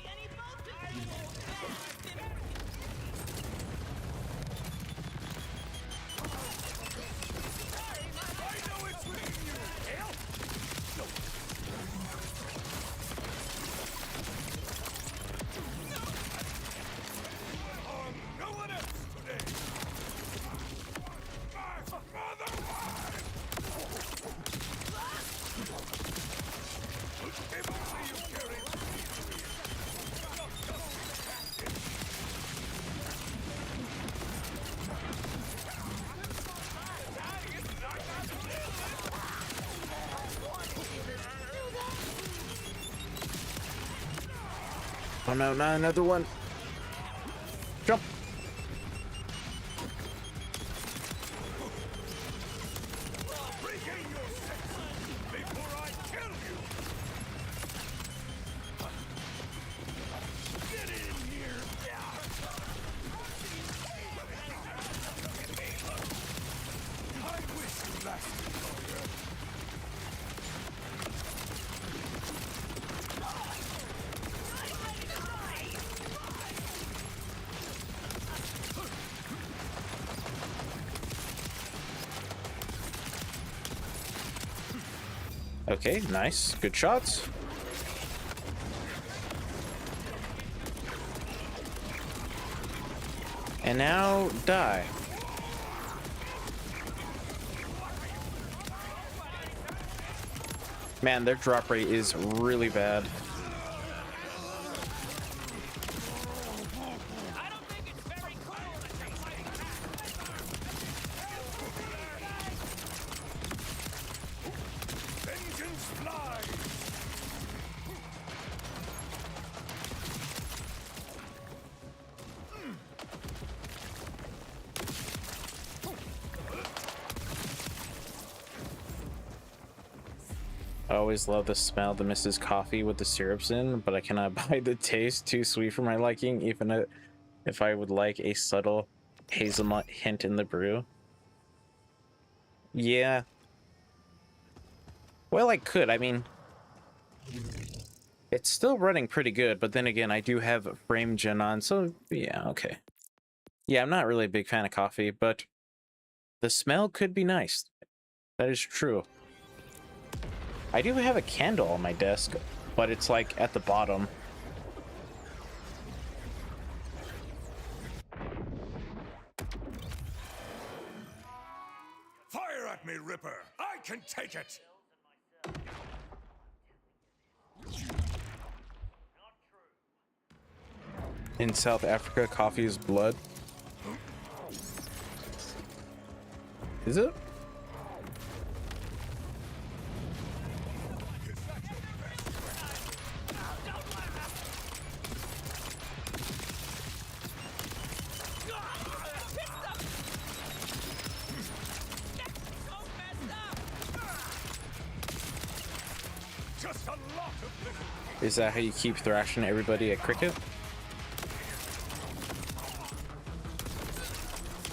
Oh no, not another one. Okay, nice. Good shots. And now die. Man, their drop rate is really bad. I don't think it's very cool that you're fighting Vengeance flies! I always love the smell that misses coffee with the syrups in, but I cannot buy the taste. Too sweet for my liking, even if I would like a subtle hazelnut hint in the brew. Yeah. Well, I could. I mean, it's still running pretty good, but then again, I do have frame gen on, so yeah, okay. Yeah, I'm not really a big fan of coffee, but the smell could be nice. That is true. I do have a candle on my desk, but it's like at the bottom. Fire at me, Ripper! I can take it! In South Africa, coffee is blood. Is it? Just a lot of little... Is that how you keep thrashing everybody at cricket?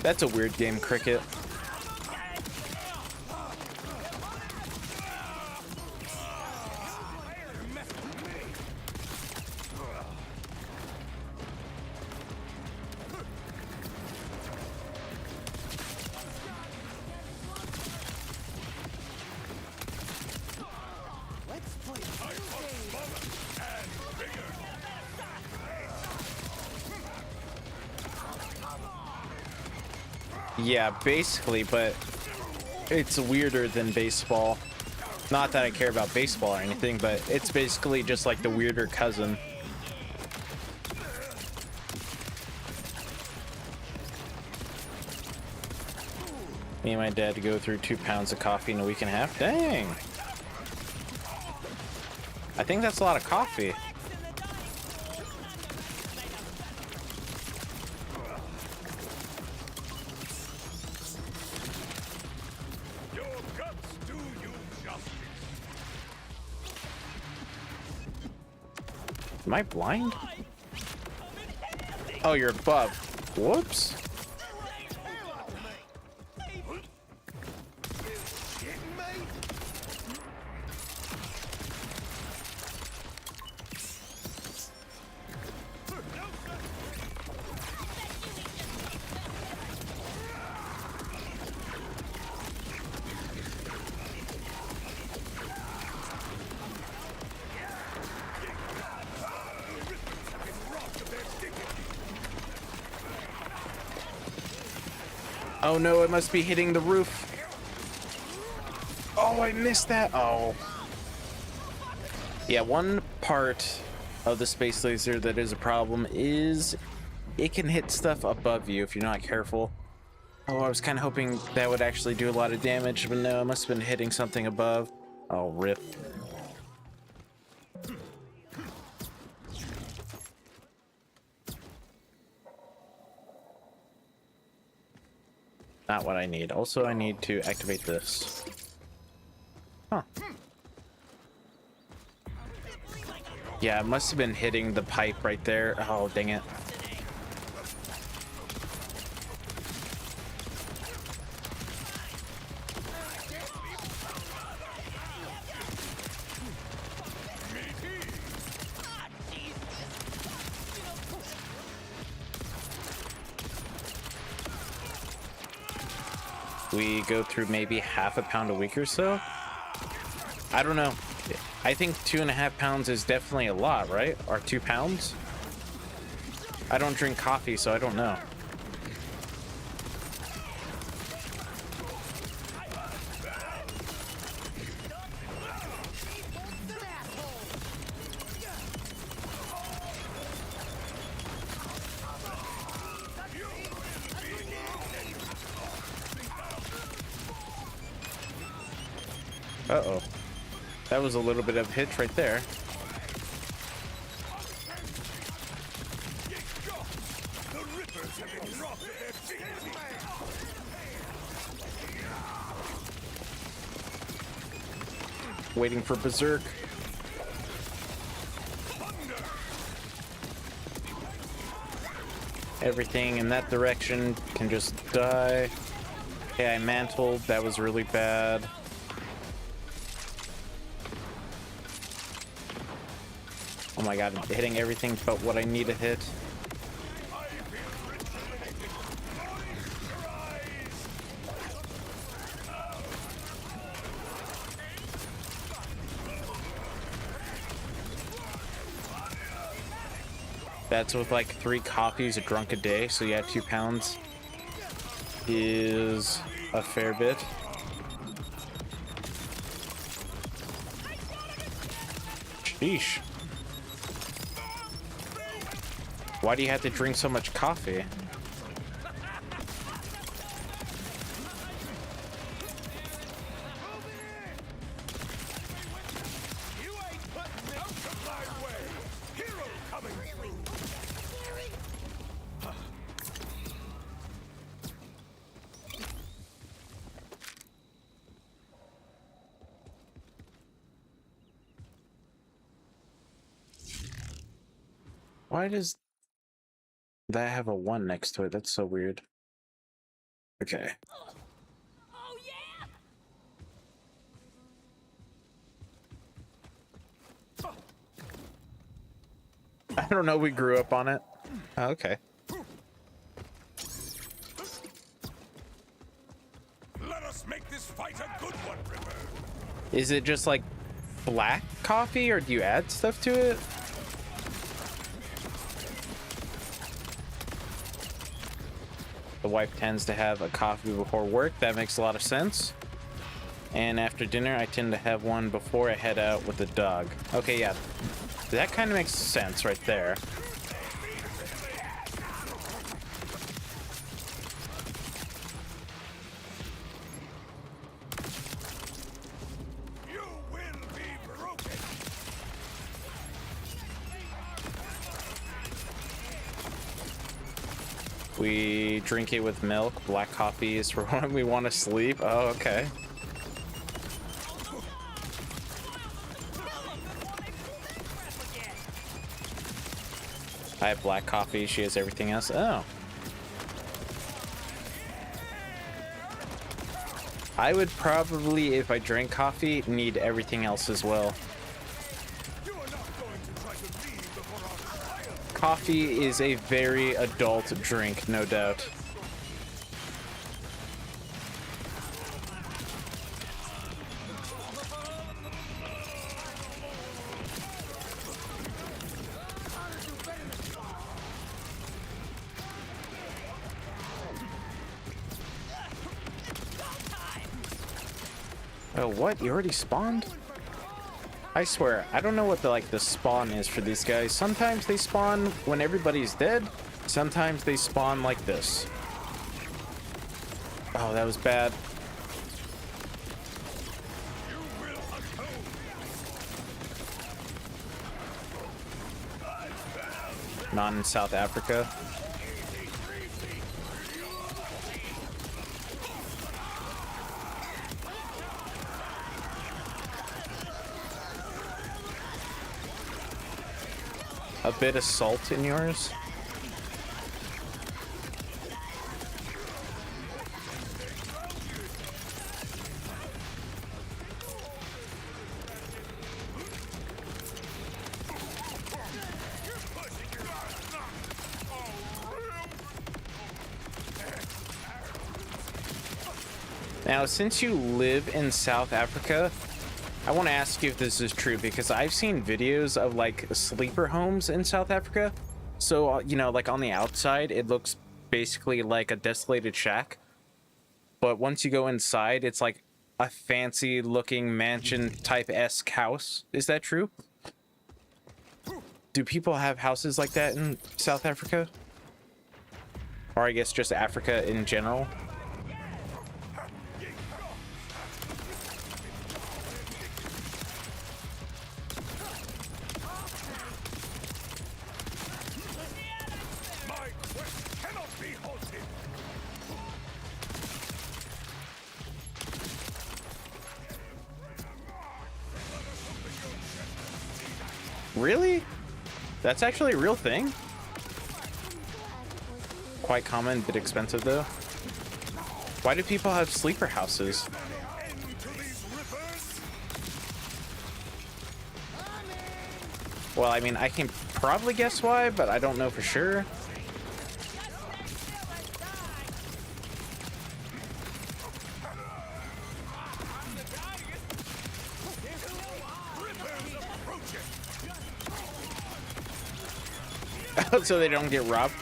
That's a weird game, cricket. Yeah, basically, but it's weirder than baseball. Not that I care about baseball or anything, but it's basically just like the weirder cousin. Me and my dad go through 2 pounds of coffee in a week and a half. Dang! I think that's a lot of coffee. Your guts do you justice! Am I blind? Oh, you're above. Whoops. Oh no, it must be hitting the roof. Oh, I missed that. Oh. Yeah, one part of the space laser that is a problem is it can hit stuff above you if you're not careful. Oh, I was kind of hoping that would actually do a lot of damage, but no, it must have been hitting something above. Oh, rip. Not what I need. Also, I need to activate this. Huh. Yeah, it must have been hitting the pipe right there. Oh, dang it. We go through maybe half a pound a week or so. I don't know. I think 2.5 pounds is definitely a lot, right? Or 2 pounds? I don't drink coffee, so I don't know. Uh-oh. That was a little bit of hitch right there. The Rippers have been robbed of their dignity. Waiting for Berserk. Everything in that direction can just die. Okay, I mantled. That was really bad. Oh my god, I'm hitting everything but what I need to hit. That's with like 3 coffees drunk a day, so yeah, 2 pounds is a fair bit. Sheesh. Why do you have to drink so much coffee? You ain't putting me out of my way. Hero coming through. Why does that have a 1 next to it? That's so weird. Okay. Oh yeah! I don't know, we grew up on it. Oh, okay. Let us make this fight a good one, Ripper. Is it just like black coffee, or do you add stuff to it? The wife tends to have a coffee before work. That makes a lot of sense. And after dinner, I tend to have one before I head out with the dog. Okay, yeah. That kind of makes sense right there. You will be broken. We drink it with milk. Black coffee is for when we want to sleep. Oh, okay. I have black coffee. She has everything else. Oh. I would probably, if I drank coffee, need everything else as well. You are not going to try to leave before our trial. Coffee is a very adult drink, no doubt. Oh, what? You already spawned? I swear, I don't know what the spawn is for these guys. Sometimes they spawn when everybody's dead. Sometimes they spawn like this. Oh, that was bad. Not in South Africa. A bit of salt in yours? Now, since you live in South Africa, I want to ask you if this is true because I've seen videos of like sleeper homes in South Africa. So, you know, like on the outside, it looks basically like a desolated shack. But once you go inside, it's like a fancy looking mansion type-esque house. Is that true? Do people have houses like that in South Africa? Or I guess just Africa in general? My quest cannot be halted. Really? That's actually a real thing? Quite common, bit expensive though. Why do people have sleeper houses? End to these rippers. Well, I mean, I can probably guess why, but I don't know for sure. So they don't get robbed.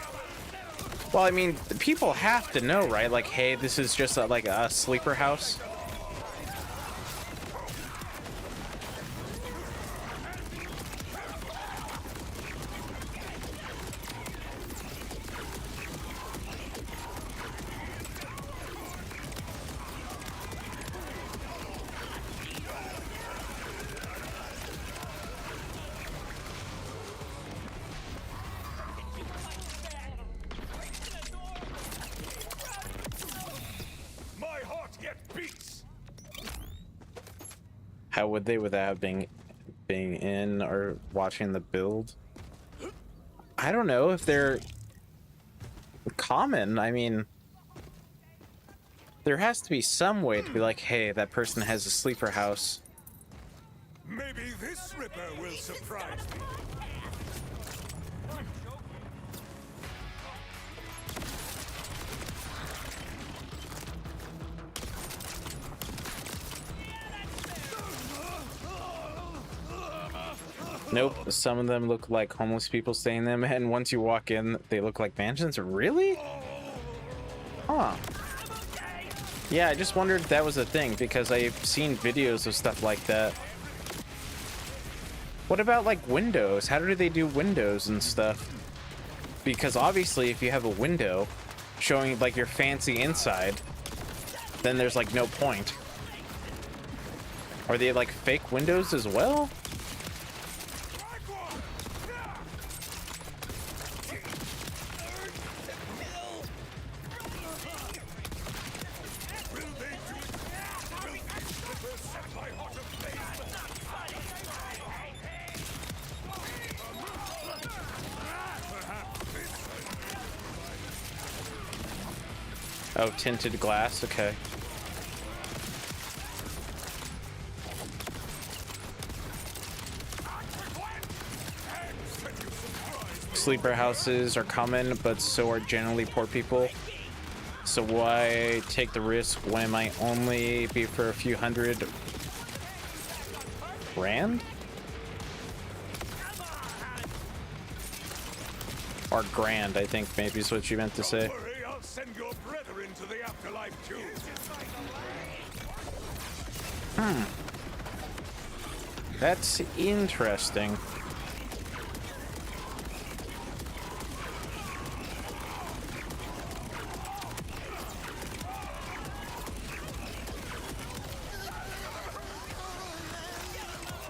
Well, I mean, people have to know, right? Like, hey, this is just like a sleeper house. My heart yet beats. How would they without being in or watching the build? I don't know if they're common. I mean, there has to be some way to be like, hey, that person has a sleeper house. Maybe this ripper will surprise me. Nope, some of them look like homeless people staying in them, and once you walk in, they look like mansions. Really? Huh. Yeah, I just wondered if that was a thing, because I've seen videos of stuff like that. What about, like, windows? How do they do windows and stuff? Because obviously, if you have a window showing, like, your fancy inside, then there's, like, no point. Are they, like, fake windows as well? Oh, tinted glass, okay. Sleeper houses are common, but so are generally poor people. So why take the risk when it might only be for a few hundred rand? Or grand, I think maybe is what you meant to say. Don't worry, I'll send your brethren to the afterlife too. That's interesting.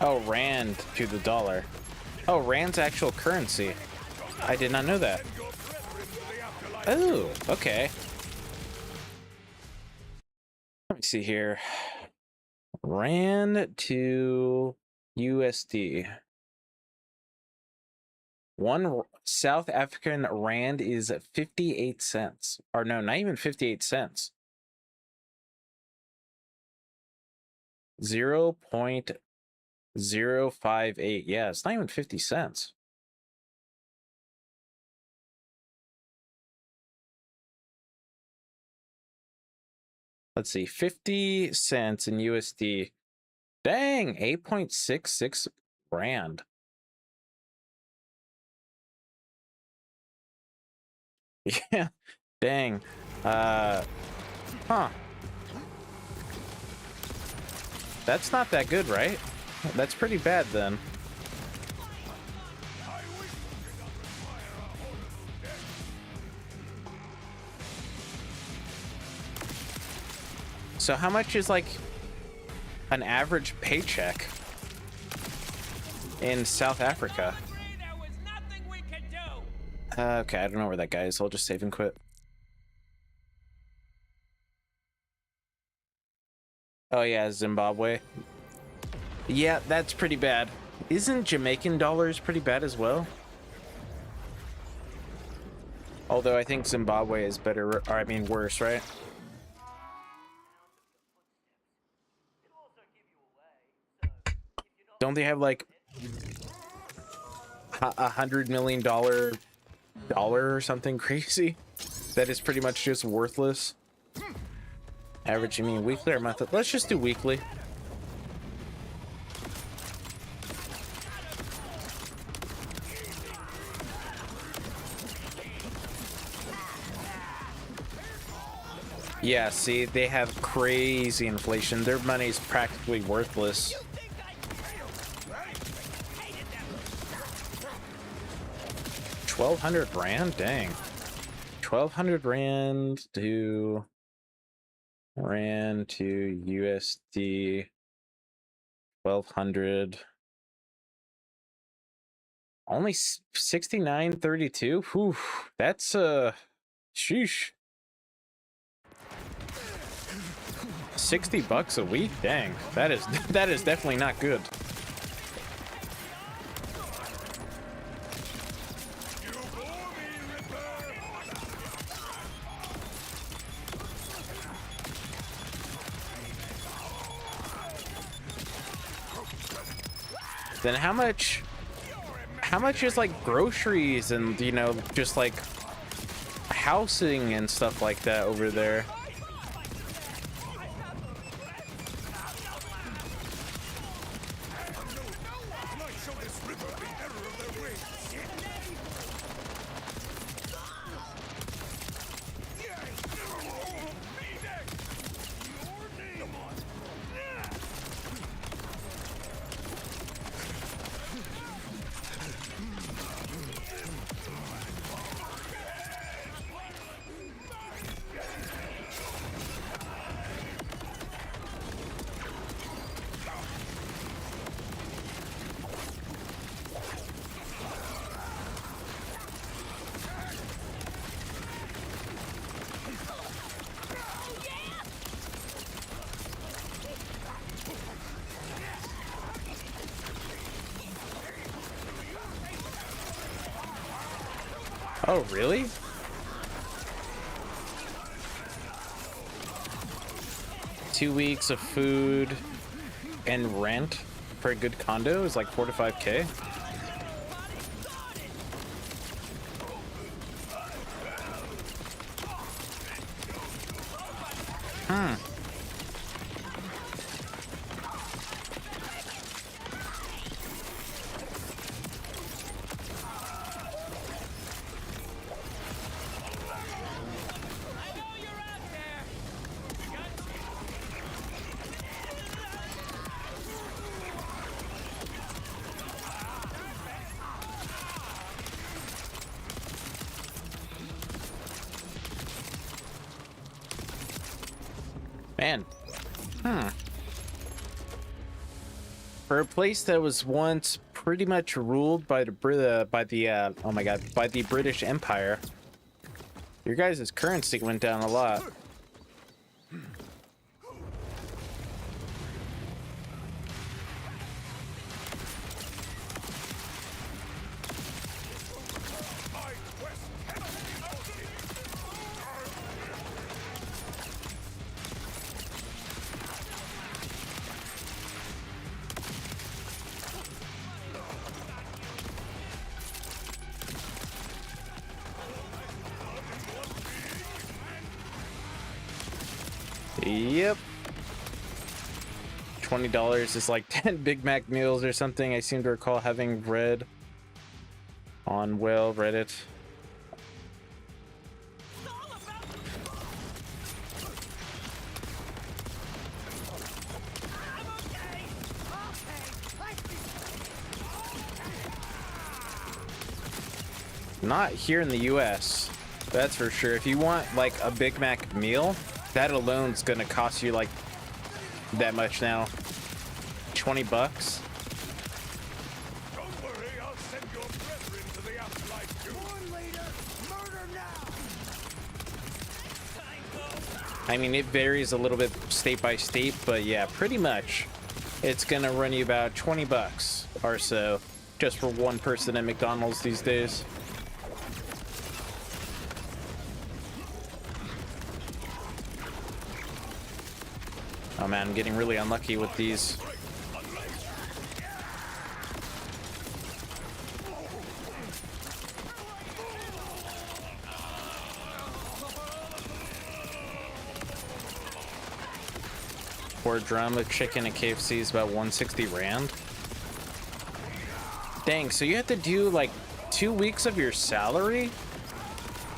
Oh, rand to the dollar. Oh, rand's actual currency. I did not know that. Oh, okay. Let me see here. Rand to USD. One South African rand is 58 cents. Or no, not even 58 cents. 0.058. Yeah, it's not even 50 cents. Let's see, 50 cents in USD Dang, 8.66 grand. Yeah, dang. Huh. That's not that good, right? That's pretty bad then. So how much is like an average paycheck in South Africa? There was nothing we could do. Okay, I don't know where that guy is. I'll just save and quit. Oh yeah, Zimbabwe. Yeah, that's pretty bad. Isn't Jamaican dollars pretty bad as well? Although I think Zimbabwe is better, or I mean worse, right? Don't they have like $100 million or something crazy that is pretty much just worthless? Average, you mean weekly or monthly? Let's just do weekly. Yeah, see, they have crazy inflation. Their money's practically worthless. 1,200 rand? Dang. 1,200 rand to USD. 1,200. Only 69.32. Whew, that's sheesh. $60 a week? Dang, that is definitely not good. Then how much is like groceries and, you know, just like housing and stuff like that over there? Oh, really? Two weeks of food and rent for a good condo is like 4 to 5K. Man. For a place that was once pretty much ruled by the oh my god, by the British Empire, your guys' currency went down a lot. Yep. $20 is like 10 Big Mac meals or something. I seem to recall having read on Reddit. It's all about the I'm okay. Not here in the US, that's for sure. If you want like a Big Mac meal, that alone is gonna cost you like that much now. 20 bucks. Don't worry, I'll send your brethren to the afterlife too. One leader, murder now. I mean, it varies a little bit state by state, but yeah, pretty much it's gonna run you about 20 bucks or so just for one person at McDonald's these days. Oh man, I'm getting really unlucky with these. For a drum of chicken at KFC is about 160 rand. Dang, so you have to do like 2 weeks of your salary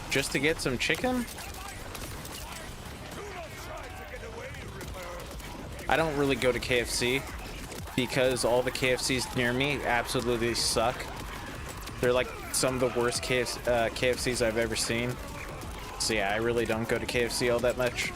just to get some chicken? I don't really go to KFC because all the KFCs near me absolutely suck. They're like some of the worst KFCs I've ever seen. So yeah, I really don't go to KFC all that much.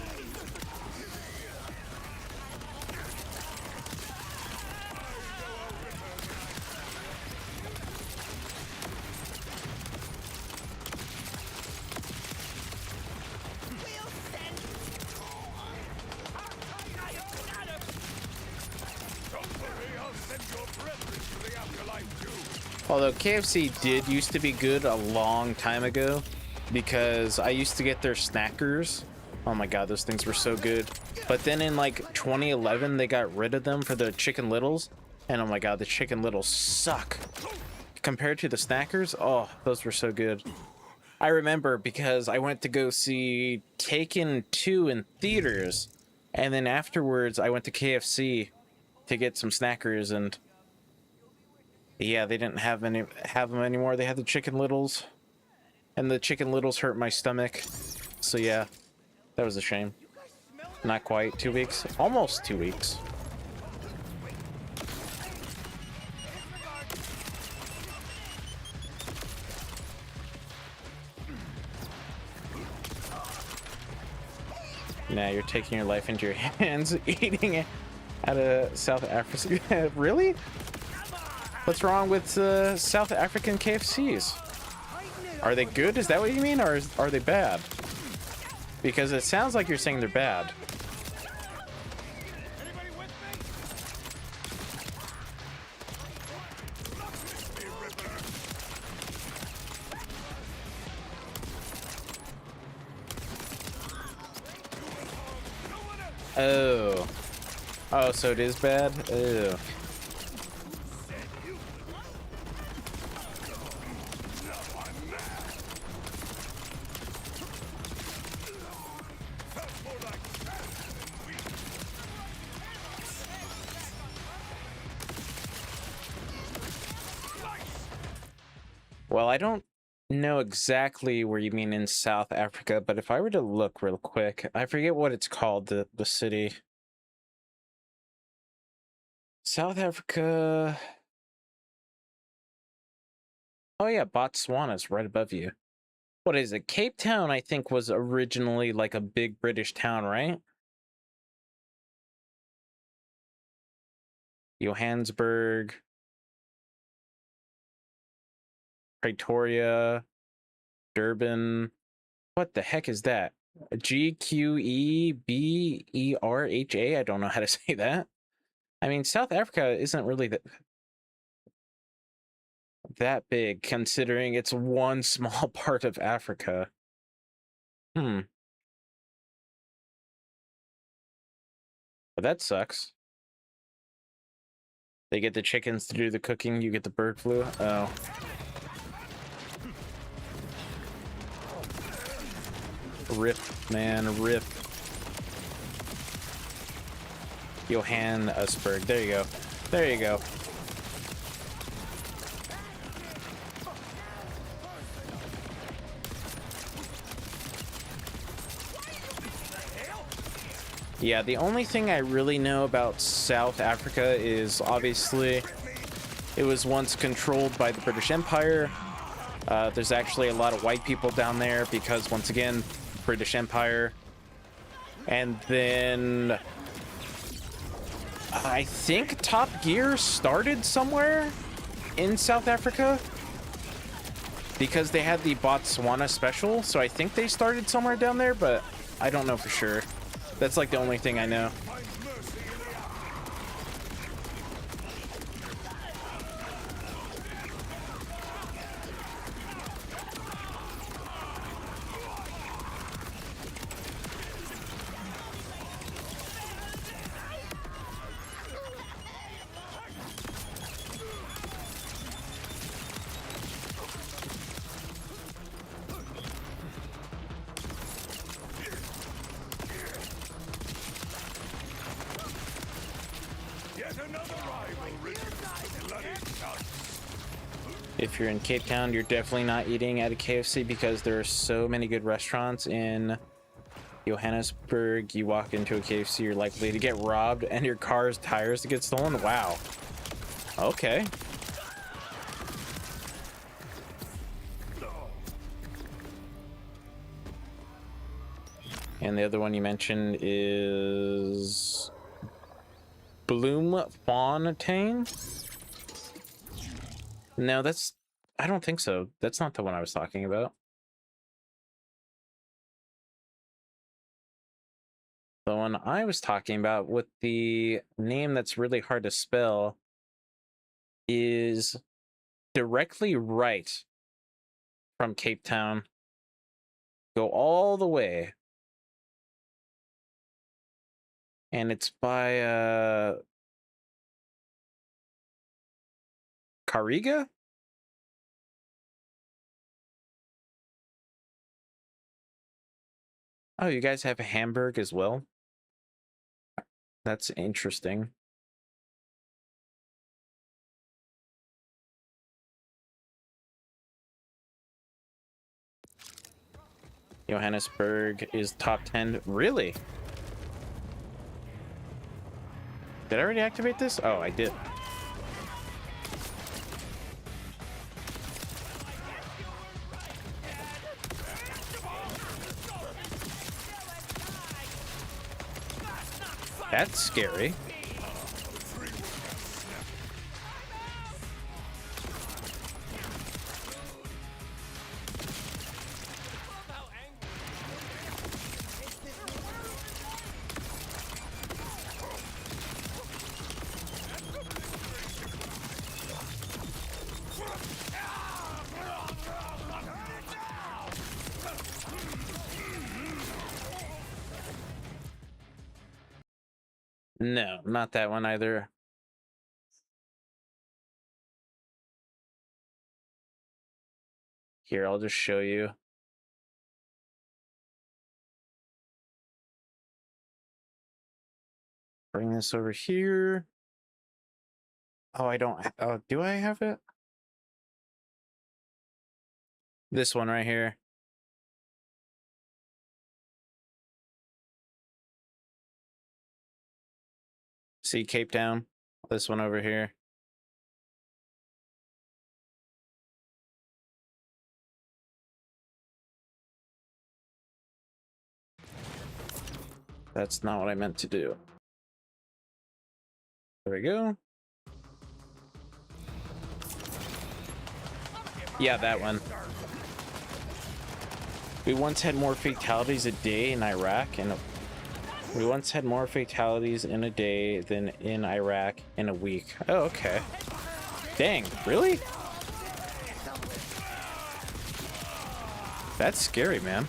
Although KFC did used to be good a long time ago because I used to get their snackers. Oh my god, those things were so good. But then in like 2011, they got rid of them for the Chicken Littles. And oh my god, the Chicken Littles suck. Compared to the snackers, oh, those were so good. I remember because I went to go see Taken 2 in theaters. And then afterwards, I went to KFC to get some snackers, and yeah, they didn't have them anymore. They had the Chicken Littles, and the Chicken Littles hurt my stomach. So yeah, that was a shame. Not quite 2 weeks, almost 2 weeks. Now you're taking your life into your hands, eating it out of South Africa. Really? What's wrong with South African KFCs? Are they good? Is that what you mean? Or are they bad? Because it sounds like you're saying they're bad. Oh. Oh, so it is bad? Ew. Well, I don't know exactly where you mean in South Africa, but if I were to look real quick, I forget what it's called, the city. South Africa. Oh yeah, Botswana's right above you. What is it? Cape Town, I think, was originally like a big British town, right? Johannesburg, Pretoria, Durban. What the heck is that? GQEBERHA? I don't know how to say that. I mean, South Africa isn't really that big, considering it's one small part of Africa. But that sucks. They get the chickens to do the cooking, you get the bird flu. Oh. Rip, man, rip. Johannesburg. There you go. There you go. Yeah, the only thing I really know about South Africa is obviously it was once controlled by the British Empire. There's actually a lot of white people down there because, once again, British Empire. And then I think Top Gear started somewhere in South Africa because they had the Botswana special. So I think they started somewhere down there, but I don't know for sure. That's like the only thing I know. If you're in Cape Town, you're definitely not eating at a KFC because there are so many good restaurants in Johannesburg. You walk into a KFC, you're likely to get robbed and your car's tires to get stolen. Wow. Okay. And the other one you mentioned is Bloemfontein. No, that's... I don't think so. That's not the one I was talking about. The one I was talking about with the name that's really hard to spell is directly right from Cape Town. Go all the way. And it's by Kariga? Oh, you guys have Hamburg as well? That's interesting. Johannesburg is top 10. Really? Did I already activate this? Oh, I did. That's scary. No, not that one either. Here, I'll just show you. Bring this over here. Oh, I don't. Oh, do I have it? This one right here. See Cape Town? This one over here. That's not what I meant to do. There we go. Yeah, that one. We once had more fatalities a day in Iraq, and we once had more fatalities in a day than in Iraq in a week. Oh, okay. Dang, really? That's scary, man.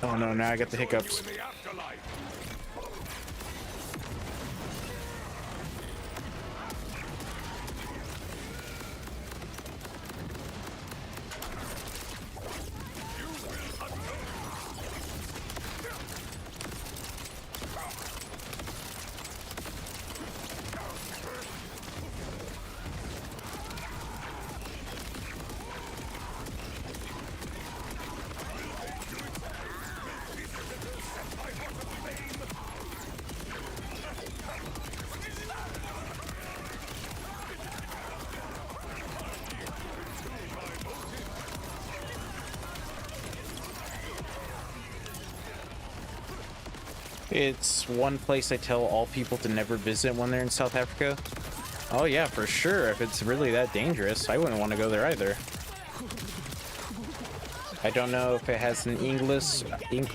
Oh no, now I got the hiccups. It's one place I tell all people to never visit when they're in South Africa. Oh yeah, for sure. If it's really that dangerous, I wouldn't want to go there either. I don't know if it has an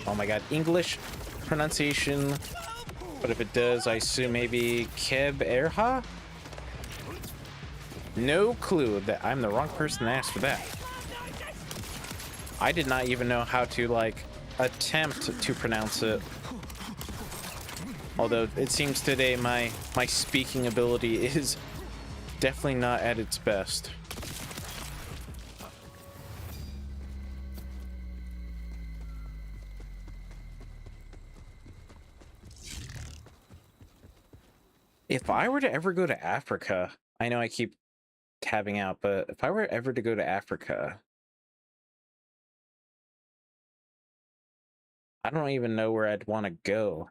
oh my god, English pronunciation, but if it does, I assume maybe Keb Erha? No clue. That I'm the wrong person to ask for that. I did not even know how to, like, attempt to pronounce it. Although it seems today my speaking ability is definitely not at its best. If I were to ever go to Africa, I know I keep tabbing out, but if I were ever to go to Africa, I don't even know where I'd want to go.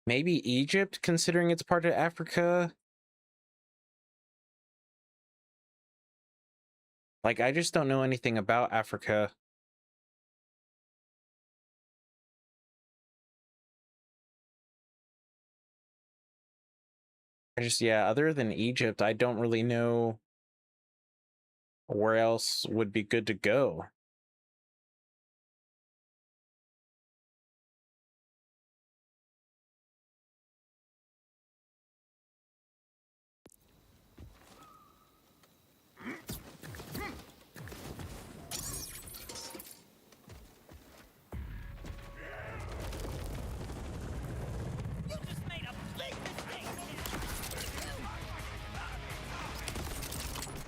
Maybe Egypt, considering it's part of Africa. Like, I just don't know anything about Africa. Yeah, other than Egypt, I don't really know where else would be good to go. You just made a big mistake.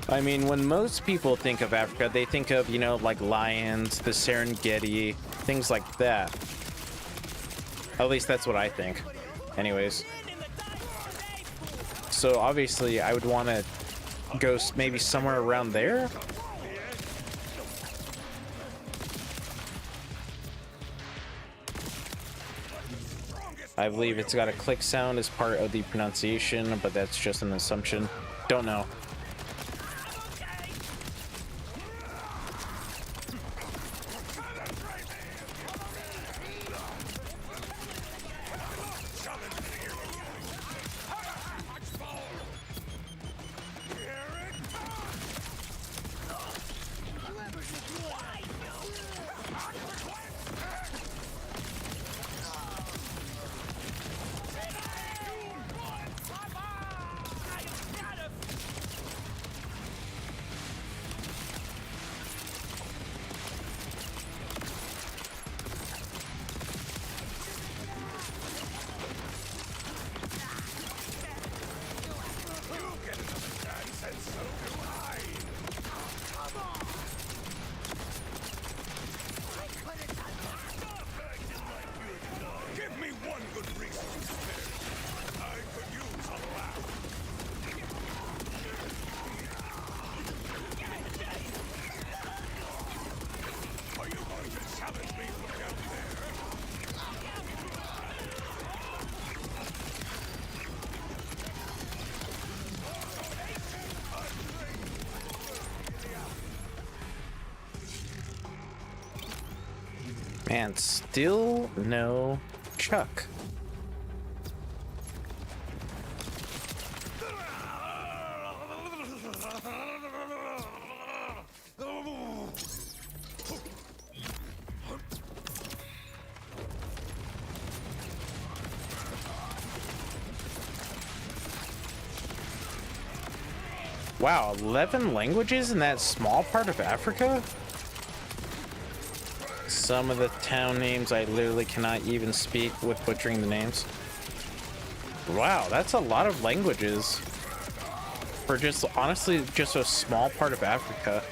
I mean, when most people think of Africa, they think of, you know, like lions, the Serengeti, things like that. At least that's what I think. Anyways. So obviously I would want to go maybe somewhere around there. I believe it's got a click sound as part of the pronunciation, but that's just an assumption. Don't know. Give me one good reason to spare. I could use a laugh. Are you going to challenge me from down there? Man, still no Chuck. Wow, 11 languages in that small part of Africa? Some of the town names I literally cannot even speak with butchering the names. Wow, that's a lot of languages for just, honestly, just a small part of Africa.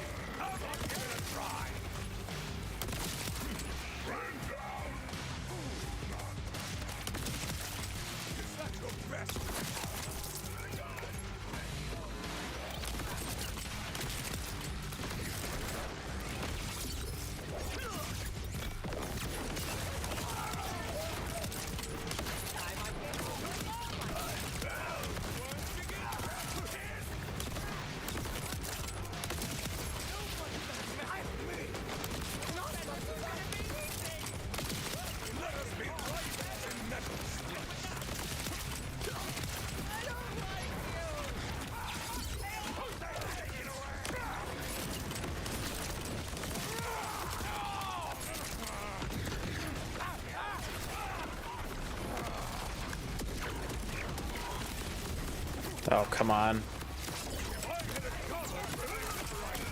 Oh, come on. If I had a dollar for this right,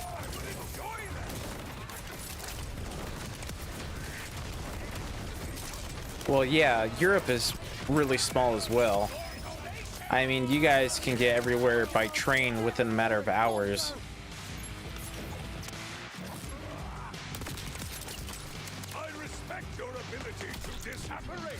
I would enjoy that. Well, yeah, Europe is really small as well. I mean, you guys can get everywhere by train within a matter of hours. I respect your ability to disapparate.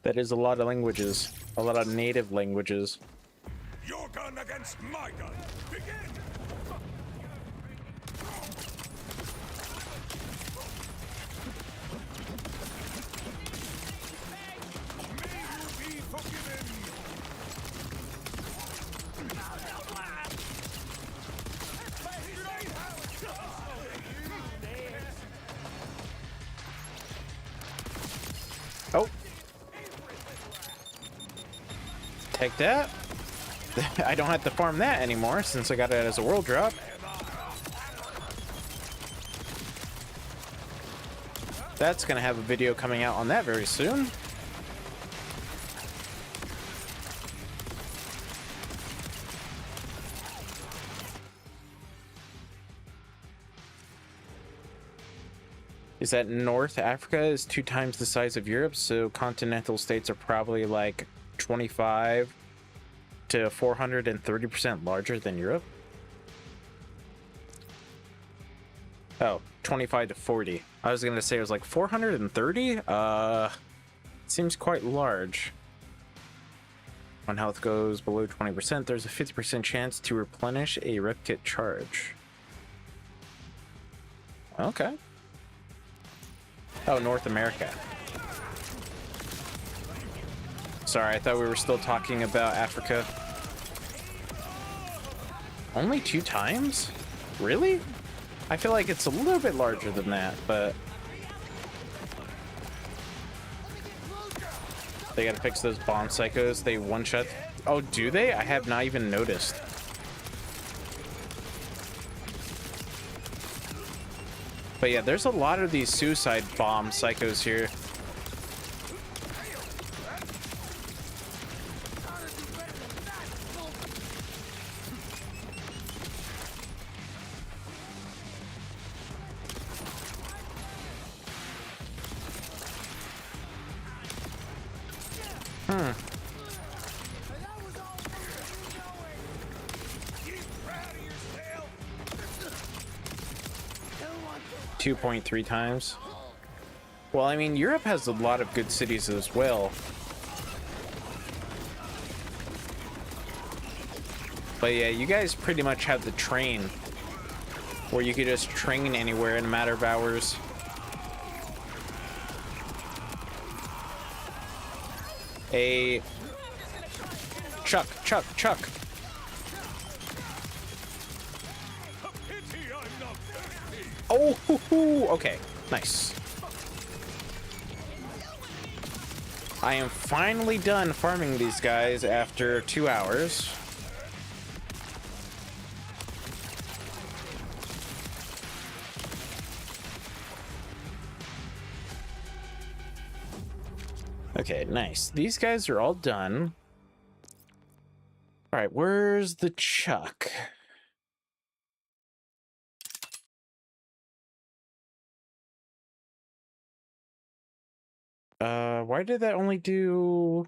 That is a lot of languages, a lot of native languages. Your gun against my gun. Begin. May you be forgiven. Oh. Take that. I don't have to farm that anymore since I got it as a world drop. That's gonna have a video coming out on that very soon. Is that North Africa is 2 times the size of Europe, so continental states are probably like 25 to 430% larger than Europe. Oh, 25 to 40. I was gonna say it was like 430. Seems quite large. When health goes below 20%, there's a 50% chance to replenish a rep kit charge. Okay. Oh, North America. Sorry, I thought we were still talking about Africa. Only 2 times? Really? I feel like it's a little bit larger than that, but they gotta fix those bomb psychos. They one-shot. Oh, do they? I have not even noticed. But yeah, there's a lot of these suicide bomb psychos here. Hmm. 2.3 times. Well, I mean, Europe has a lot of good cities as well. But yeah, you guys pretty much have the train where you could just train anywhere in a matter of hours. A Chuck. Oh, hoo, hoo. Okay, nice. I am finally done farming these guys after 2 hours. Okay, nice. These guys are all done. All right, where's the Chuck? Why did that only do...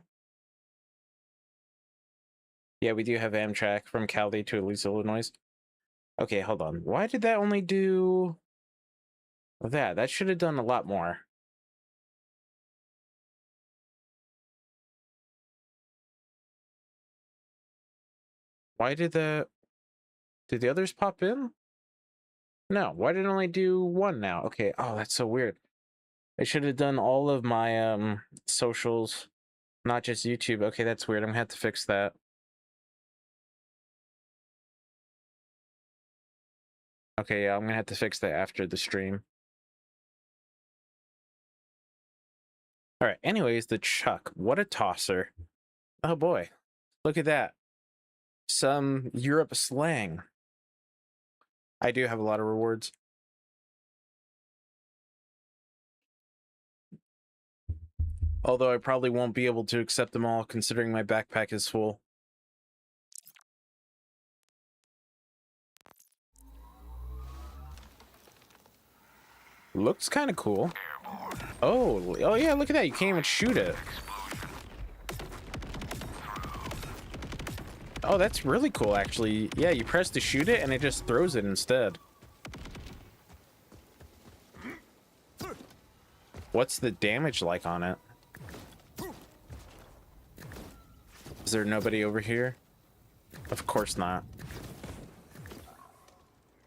Yeah, we do have Amtrak from Cali to Elisa, Illinois. Okay, hold on. Why did that only do that? That should have done a lot more. Why did the... Did the others pop in? No, why did it only do 1 now? Okay, oh, that's so weird. I should have done all of my socials, not just YouTube. Okay, that's weird. I'm gonna have to fix that. Okay, yeah, I'm gonna have to fix that after the stream. All right, anyways, the Chuck. What a tosser. Oh boy, look at that. Some Europe slang. I do have a lot of rewards. Although I probably won't be able to accept them all considering my backpack is full. Looks kind of cool. Oh yeah, look at that. You can't even shoot it. Oh, that's really cool, actually. Yeah, you press to shoot it, and it just throws it instead. What's the damage like on it? Is there nobody over here? Of course not.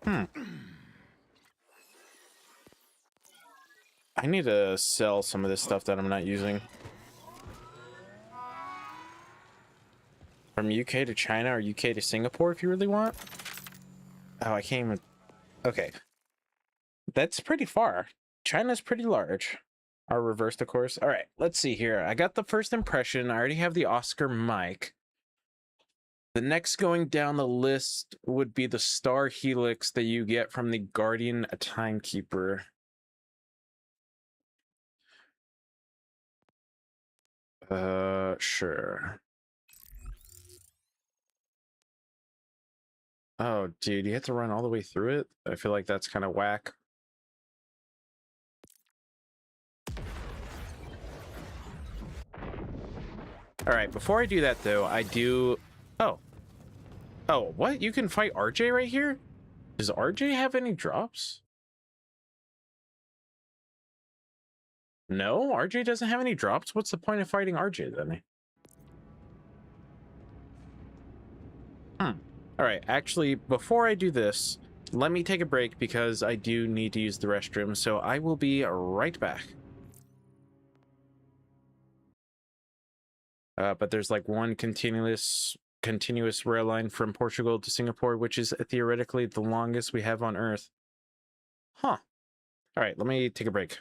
I need to sell some of this stuff that I'm not using. From UK to China or UK to Singapore if you really want. Oh, I can't even... Okay. That's pretty far. China's pretty large. Our reversed, of course. All right, let's see here. I got the first impression. I already have the Oscar mic. The next going down the list would be the Star Helix that you get from the Guardian Timekeeper. Sure. Oh, dude, you have to run all the way through it? I feel like that's kind of whack. All right, before I do that, though, I do... Oh. Oh, what? You can fight RJ right here? Does RJ have any drops? No, RJ doesn't have any drops? What's the point of fighting RJ, then? All right, actually, before I do this, let me take a break because I do need to use the restroom, so I will be right back. But there's like one continuous rail line from Portugal to Singapore, which is theoretically the longest we have on Earth. Huh. All right, let me take a break.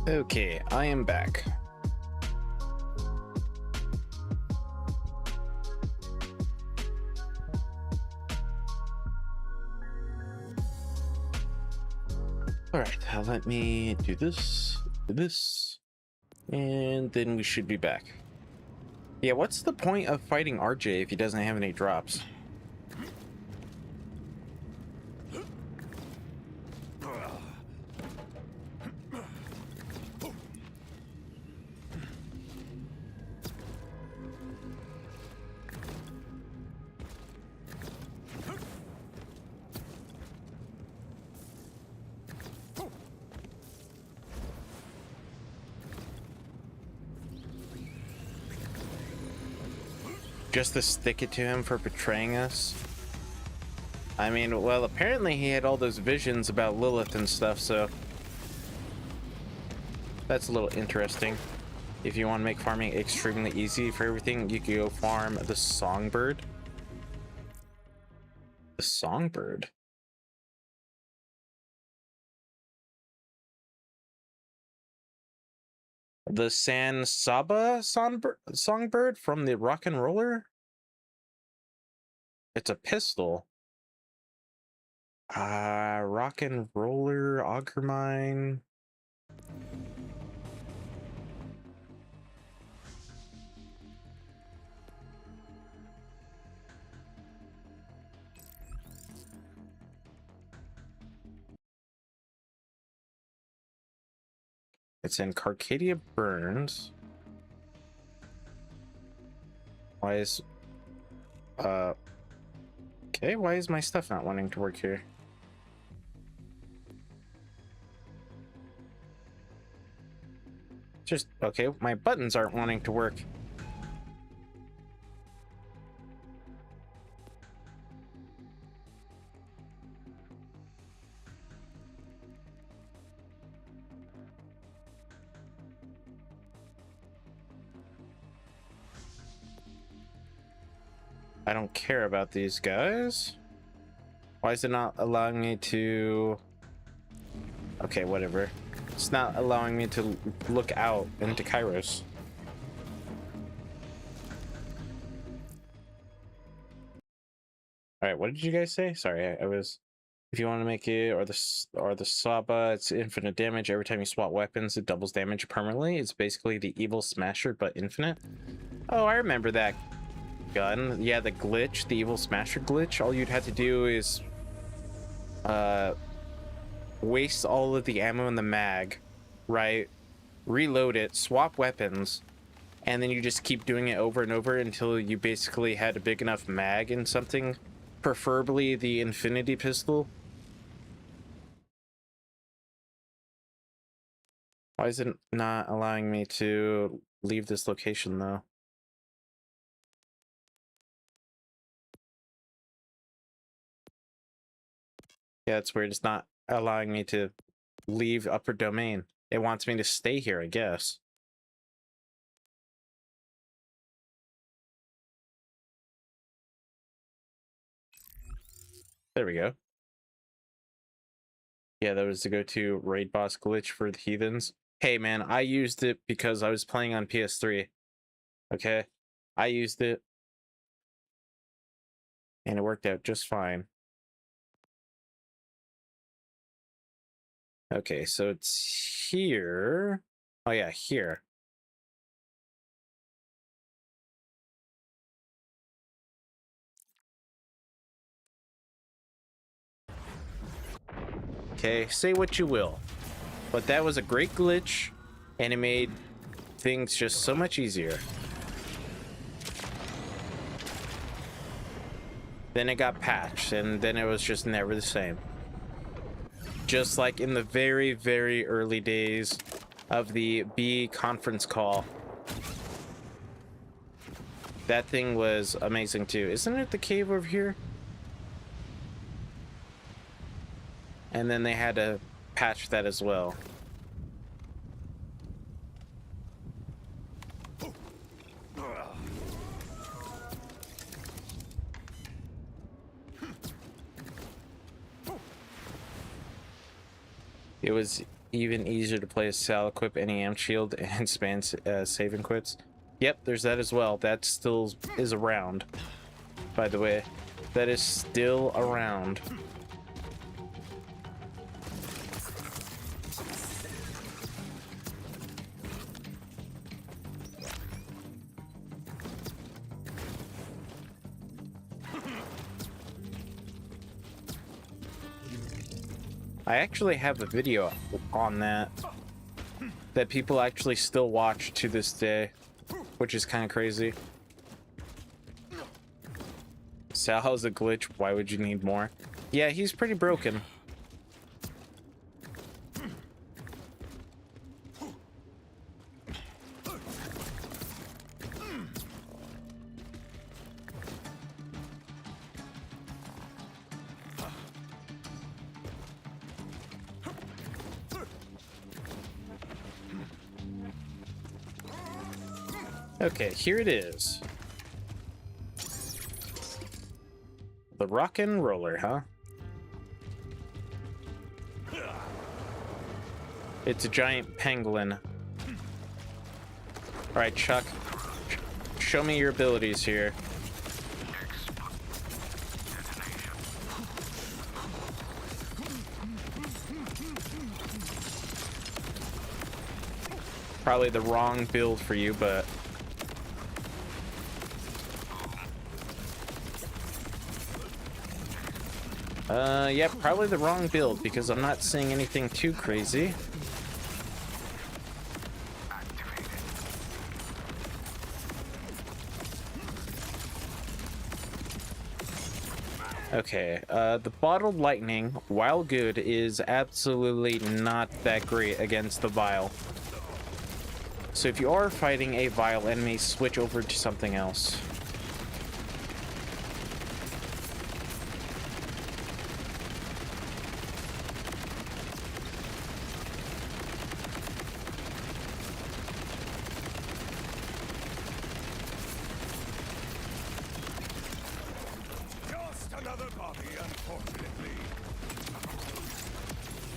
Okay, I am back. All right, let me do this, and then we should be back. Yeah, what's the point of fighting RJ if he doesn't have any drops? Just to stick it to him for betraying us? I mean, well, apparently he had all those visions about Lilith and stuff, so that's a little interesting. If you want to make farming extremely easy for everything, you can go farm the Songbird. The Songbird? The San Saba Songbird from the Rock and Roller? It's a pistol. Rock and Roller, Auger Mine. It's in Carcadia Burns. Why is okay, why is my stuff not wanting to work here? Just okay, my buttons aren't wanting to work. I don't care about these guys. Why is it not allowing me to... Okay, whatever. It's not allowing me to look out into Kairos. All right, what did you guys say? Sorry, I was... If you want to make it, or the Saba, it's infinite damage. Every time you swap weapons, it doubles damage permanently. It's basically the Evil Smasher, but infinite. Oh, I remember that gun. Yeah, the glitch, the Evil Smasher glitch. All you'd have to do is waste all of the ammo in the mag, right? Reload it, swap weapons, and then you just keep doing it over and over until you basically had a big enough mag in something, preferably the Infinity Pistol. Why is it not allowing me to leave this location though? Yeah, it's weird. It's not allowing me to leave upper domain. It wants me to stay here, I guess. There we go. Yeah, that was the go-to raid boss glitch for the heathens. Hey man, I used it because I was playing on PS3. Okay? I used it and it worked out just fine. Okay, so it's here. Oh yeah, here. Okay, say what you will, but that was a great glitch and it made things just so much easier. Then it got patched and then it was just never the same. Just like in the very, very early days of the B conference call. That thing was amazing too. Isn't it the cave over here? And then they had to patch that as well. It was even easier to play as Sal, equip any amp shield, and span save and quits. Yep, there's that as well. That still is around, by the way. That is still around. I actually have a video on that people actually still watch to this day, which is kind of crazy. Sal's a glitch. Why would you need more? Yeah, he's pretty broken. Okay, here it is. The rock and roller, huh? It's a giant penguin. Alright, Chuck. Show me your abilities here. Probably the wrong build for you, but... yeah, probably the wrong build, because I'm not seeing anything too crazy. Okay, the bottled lightning, while good, is absolutely not that great against the vial. So if you are fighting a vial enemy, switch over to something else.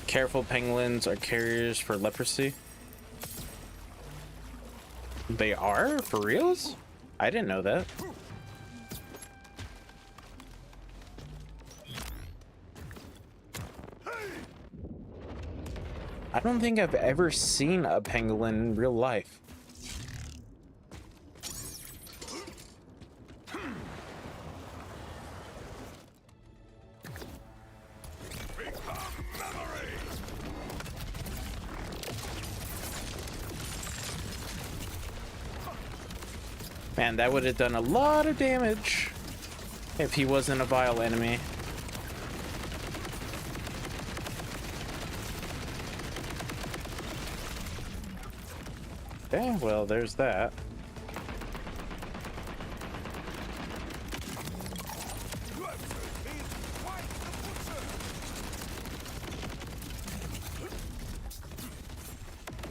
Careful, penguins are carriers for leprosy. They are? For reals? I didn't know that. I don't think I've ever seen a penguin in real life. Man, that would have done a lot of damage if he wasn't a vile enemy. Okay, well, there's that.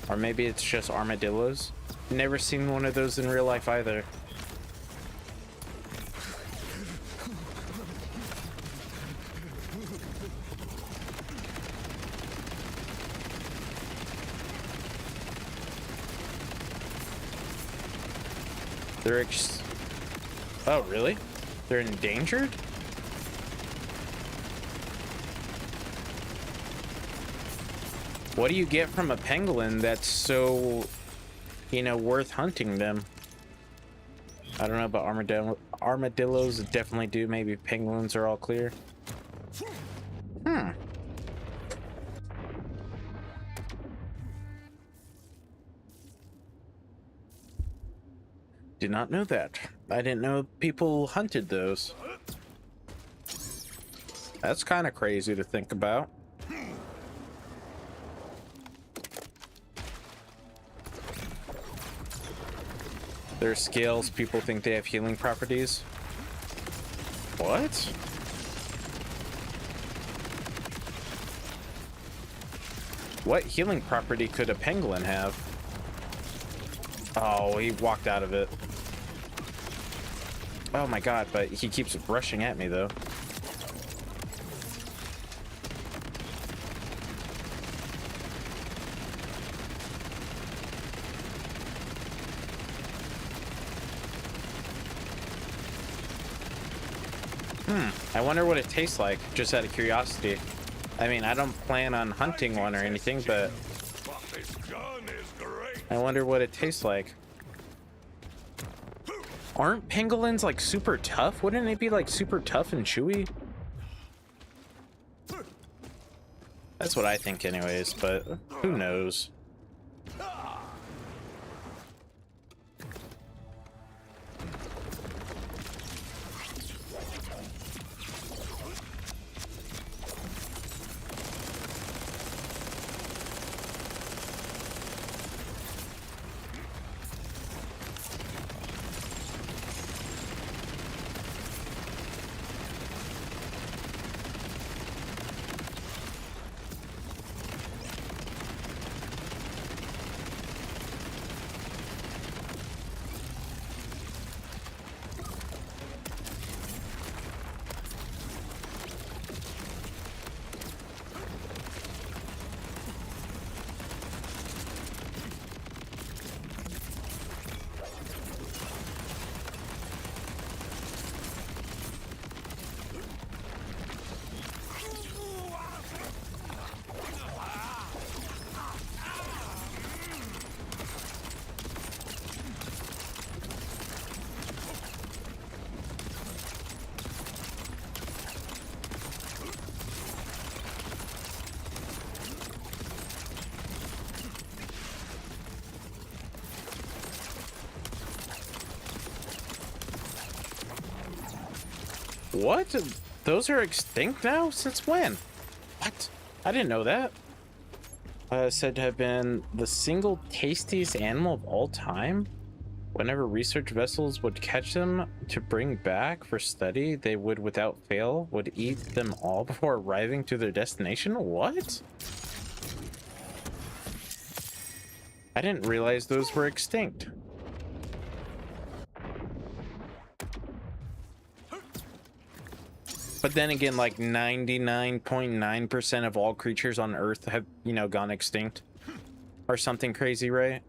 Or maybe it's just armadillos. Never seen one of those in real life either. They're oh, really? They're endangered? What do you get from a pangolin that's so, you know, worth hunting them? I don't know about armadillos definitely do. Maybe penguins are all clear. Did not know that. I didn't know people hunted those. That's kind of crazy to think about. Their scales, people think they have healing properties. What? What healing property could a pangolin have? Oh, he walked out of it. Oh my god, but he keeps rushing at me though. I wonder what it tastes like, just out of curiosity. I mean, I don't plan on hunting one or anything, but This gun is great. I wonder what it tastes like. Aren't pangolins like super tough? Wouldn't it be like super tough and chewy? That's what I think anyways, but who knows? What? Those are extinct now? Since when? What? I didn't know that. Said to have been the single tastiest animal of all time. Whenever research vessels would catch them to bring back for study, they would, without fail, would eat them all before arriving to their destination. What? I didn't realize those were extinct. But then again, like 99.9% of all creatures on Earth have, you know, gone extinct. Or something crazy, right?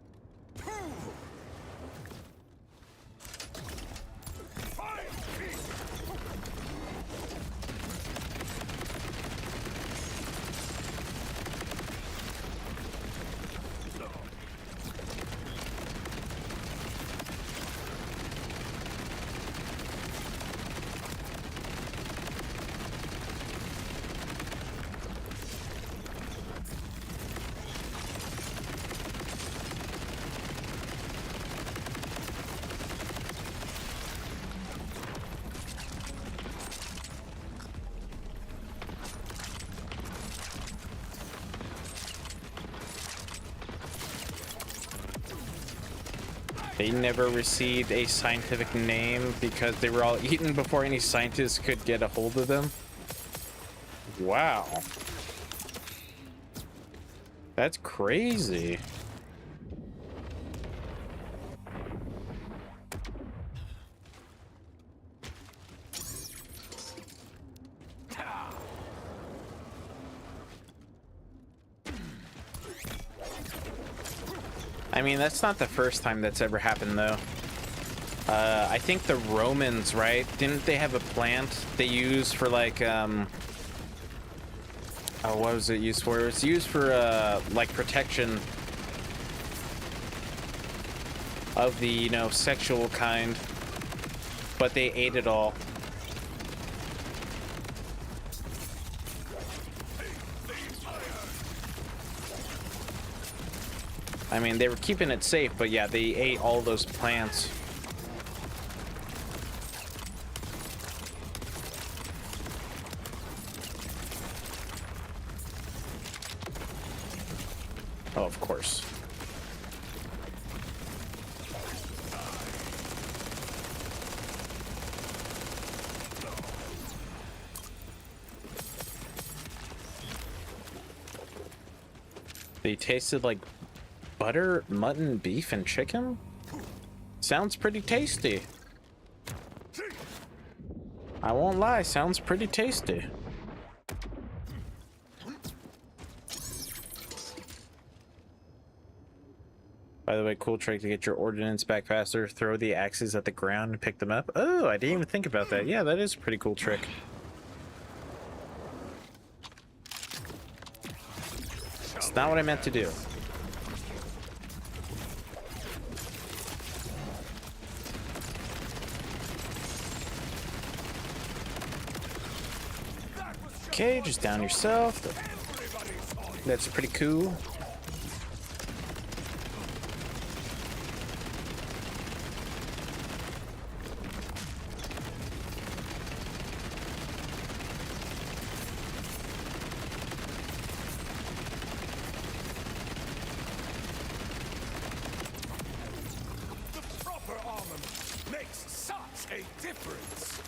They never received a scientific name because they were all eaten before any scientists could get a hold of them. Wow. That's crazy. I mean, that's not the first time that's ever happened, though. I think the Romans, right? Didn't they have a plant they used for, like, oh, what was it used for? It was used for, like, protection of the, you know, sexual kind. But they ate it all. I mean, they were keeping it safe, but yeah, they ate all those plants. Oh, of course. They tasted like butter, mutton, beef, and chicken? Sounds pretty tasty. I won't lie, sounds pretty tasty. By the way, cool trick to get your ordnance back faster. Throw the axes at the ground and pick them up. Oh, I didn't even think about that. Yeah, that is a pretty cool trick. It's not what I meant to do. Okay, just down yourself. That's pretty cool. The proper armament makes such a difference.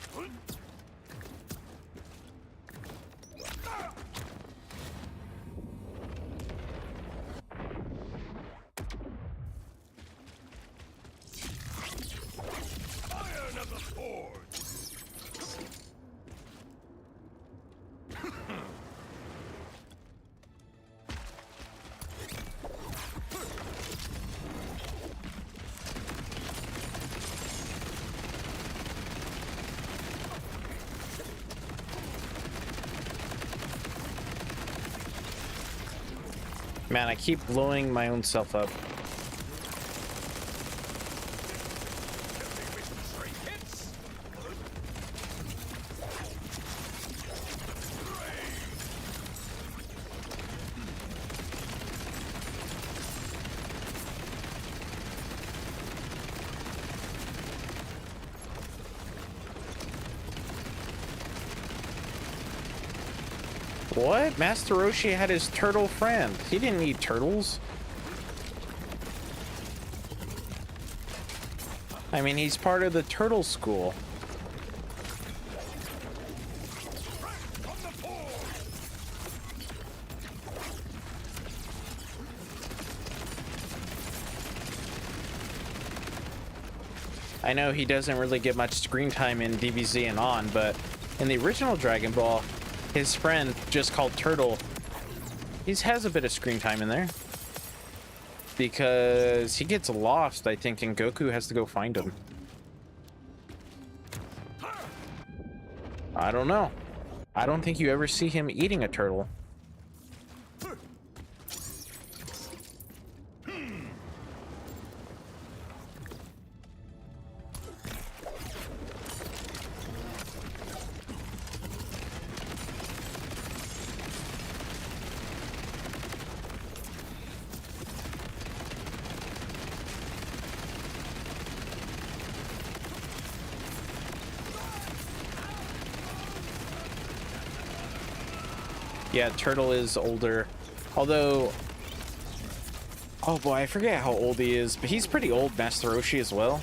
Iron of the forge. Man, I keep blowing my own self up. Trinkets. What? Master Roshi had his turtle friend. He didn't eat turtles. I mean, he's part of the turtle school. From the forge. I know he doesn't really get much screen time in DBZ and on, but in the original Dragon Ball, his friend, just called Turtle, he has a bit of screen time in there. Because he gets lost, I think, and Goku has to go find him. I don't know. I don't think you ever see him eating a turtle. Yeah, Turtle is older. Although, oh boy, I forget how old he is, but he's pretty old, Master Roshi as well.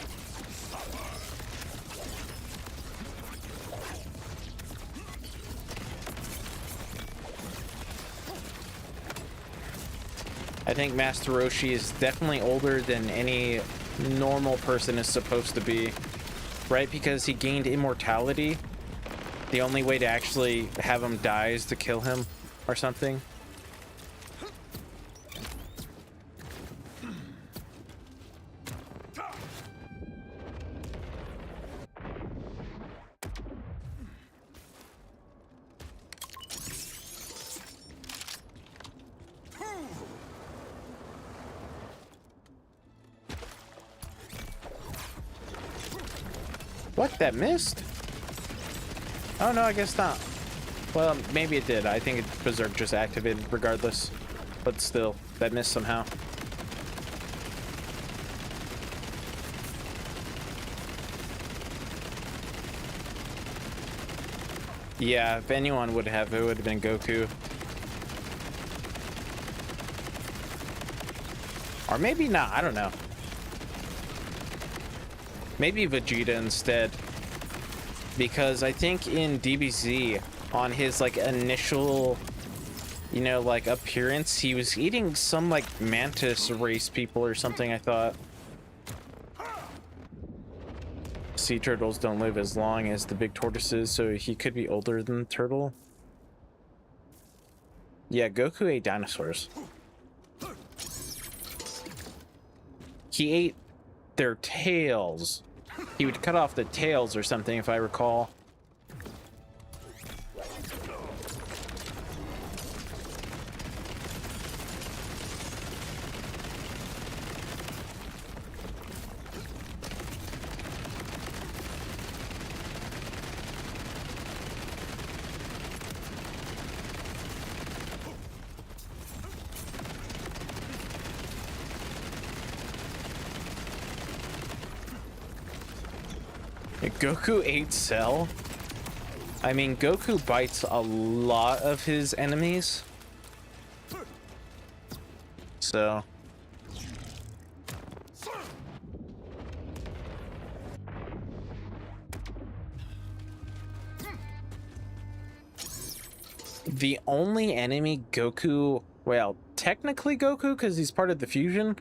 I think Master Roshi is definitely older than any normal person is supposed to be, right? Because he gained immortality. The only way to actually have him die is to kill him or something. What? That missed? Oh no, I guess not. Well, maybe it did. I think Berserk just activated regardless. But still, that missed somehow. Yeah, if anyone would have, it would have been Goku. Or maybe not, I don't know. Maybe Vegeta instead. Because I think in DBZ, on his like initial, you know, like appearance, he was eating some like mantis race people or something, I thought. Sea turtles don't live as long as the big tortoises, so he could be older than the turtle. Yeah, Goku ate dinosaurs. he ate their tails. He would cut off the tails or something, if I recall. Goku ate Cell? I mean, Goku bites a lot of his enemies. So... the only enemy Goku... well, technically Goku, because he's part of the fusion,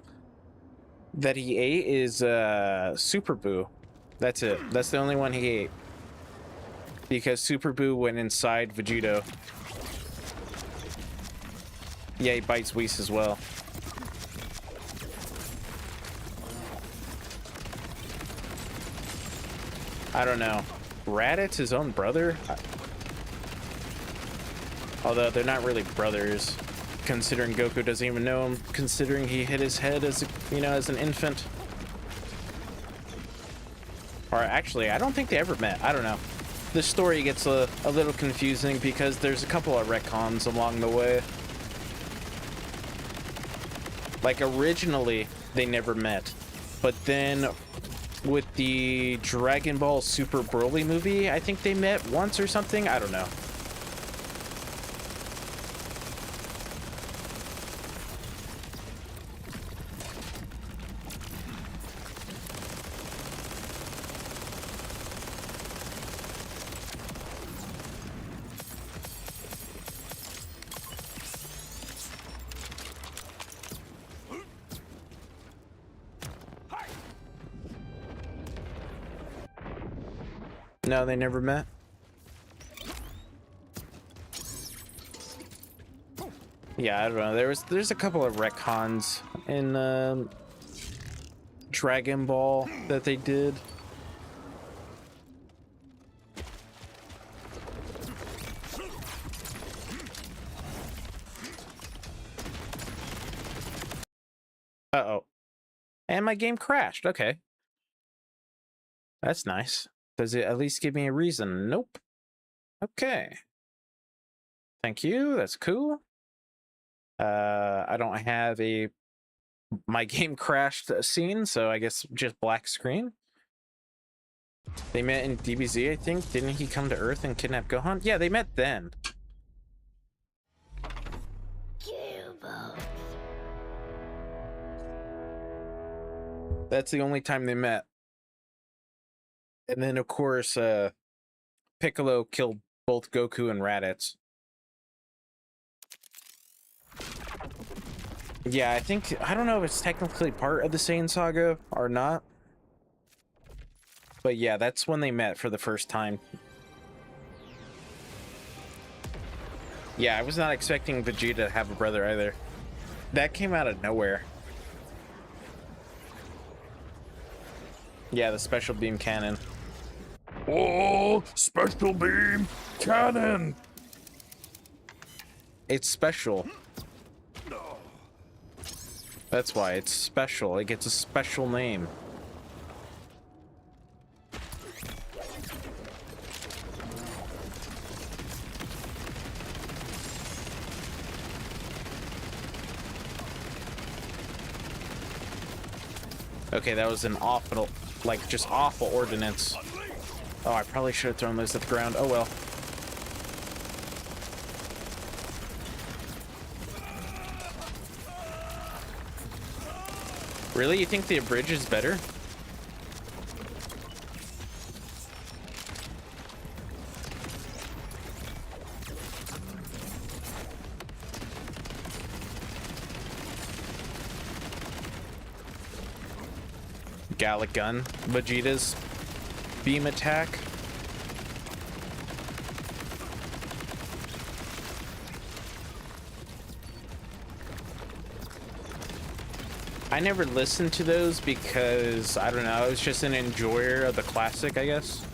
that he ate is Super Buu. That's it. That's the only one he ate. Because Super Buu went inside Vegito. Yeah, he bites Whis as well. I don't know. Raditz his own brother? Although they're not really brothers, considering Goku doesn't even know him, considering he hit his head as, you know, as an infant. Or actually, I don't think they ever met. I don't know. This story gets a little confusing because there's a couple of retcons along the way. Like, originally, they never met. But then, with the Dragon Ball Super Broly movie, I think they met once or something? I don't know. No, they never met. Yeah, I don't know. There's a couple of retcons in Dragon Ball that they did. Uh-oh. And my game crashed. Okay. That's nice. Does it at least give me a reason? Nope. Okay. Thank you. That's cool. I don't have a my game crashed scene, so I guess just black screen. They met in DBZ, I think. Didn't he come to Earth and kidnap Gohan? Yeah, they met then. That's the only time they met. And then, of course, Piccolo killed both Goku and Raditz. Yeah, I don't know if it's technically part of the Saiyan Saga or not. But yeah, that's when they met for the first time. Yeah, I was not expecting Vegeta to have a brother either. That came out of nowhere. Yeah, the special beam cannon. Oh, special beam cannon! It's special. That's why it's special. It gets a special name. Okay, that was an awful, like, just awful ordinance. Oh, I probably should have thrown those at the ground. Oh well. Really? You think the bridge is better? Gallic gun. Vegeta's beam attack. I never listened to those because, I don't know, I was just an enjoyer of the classic, I guess.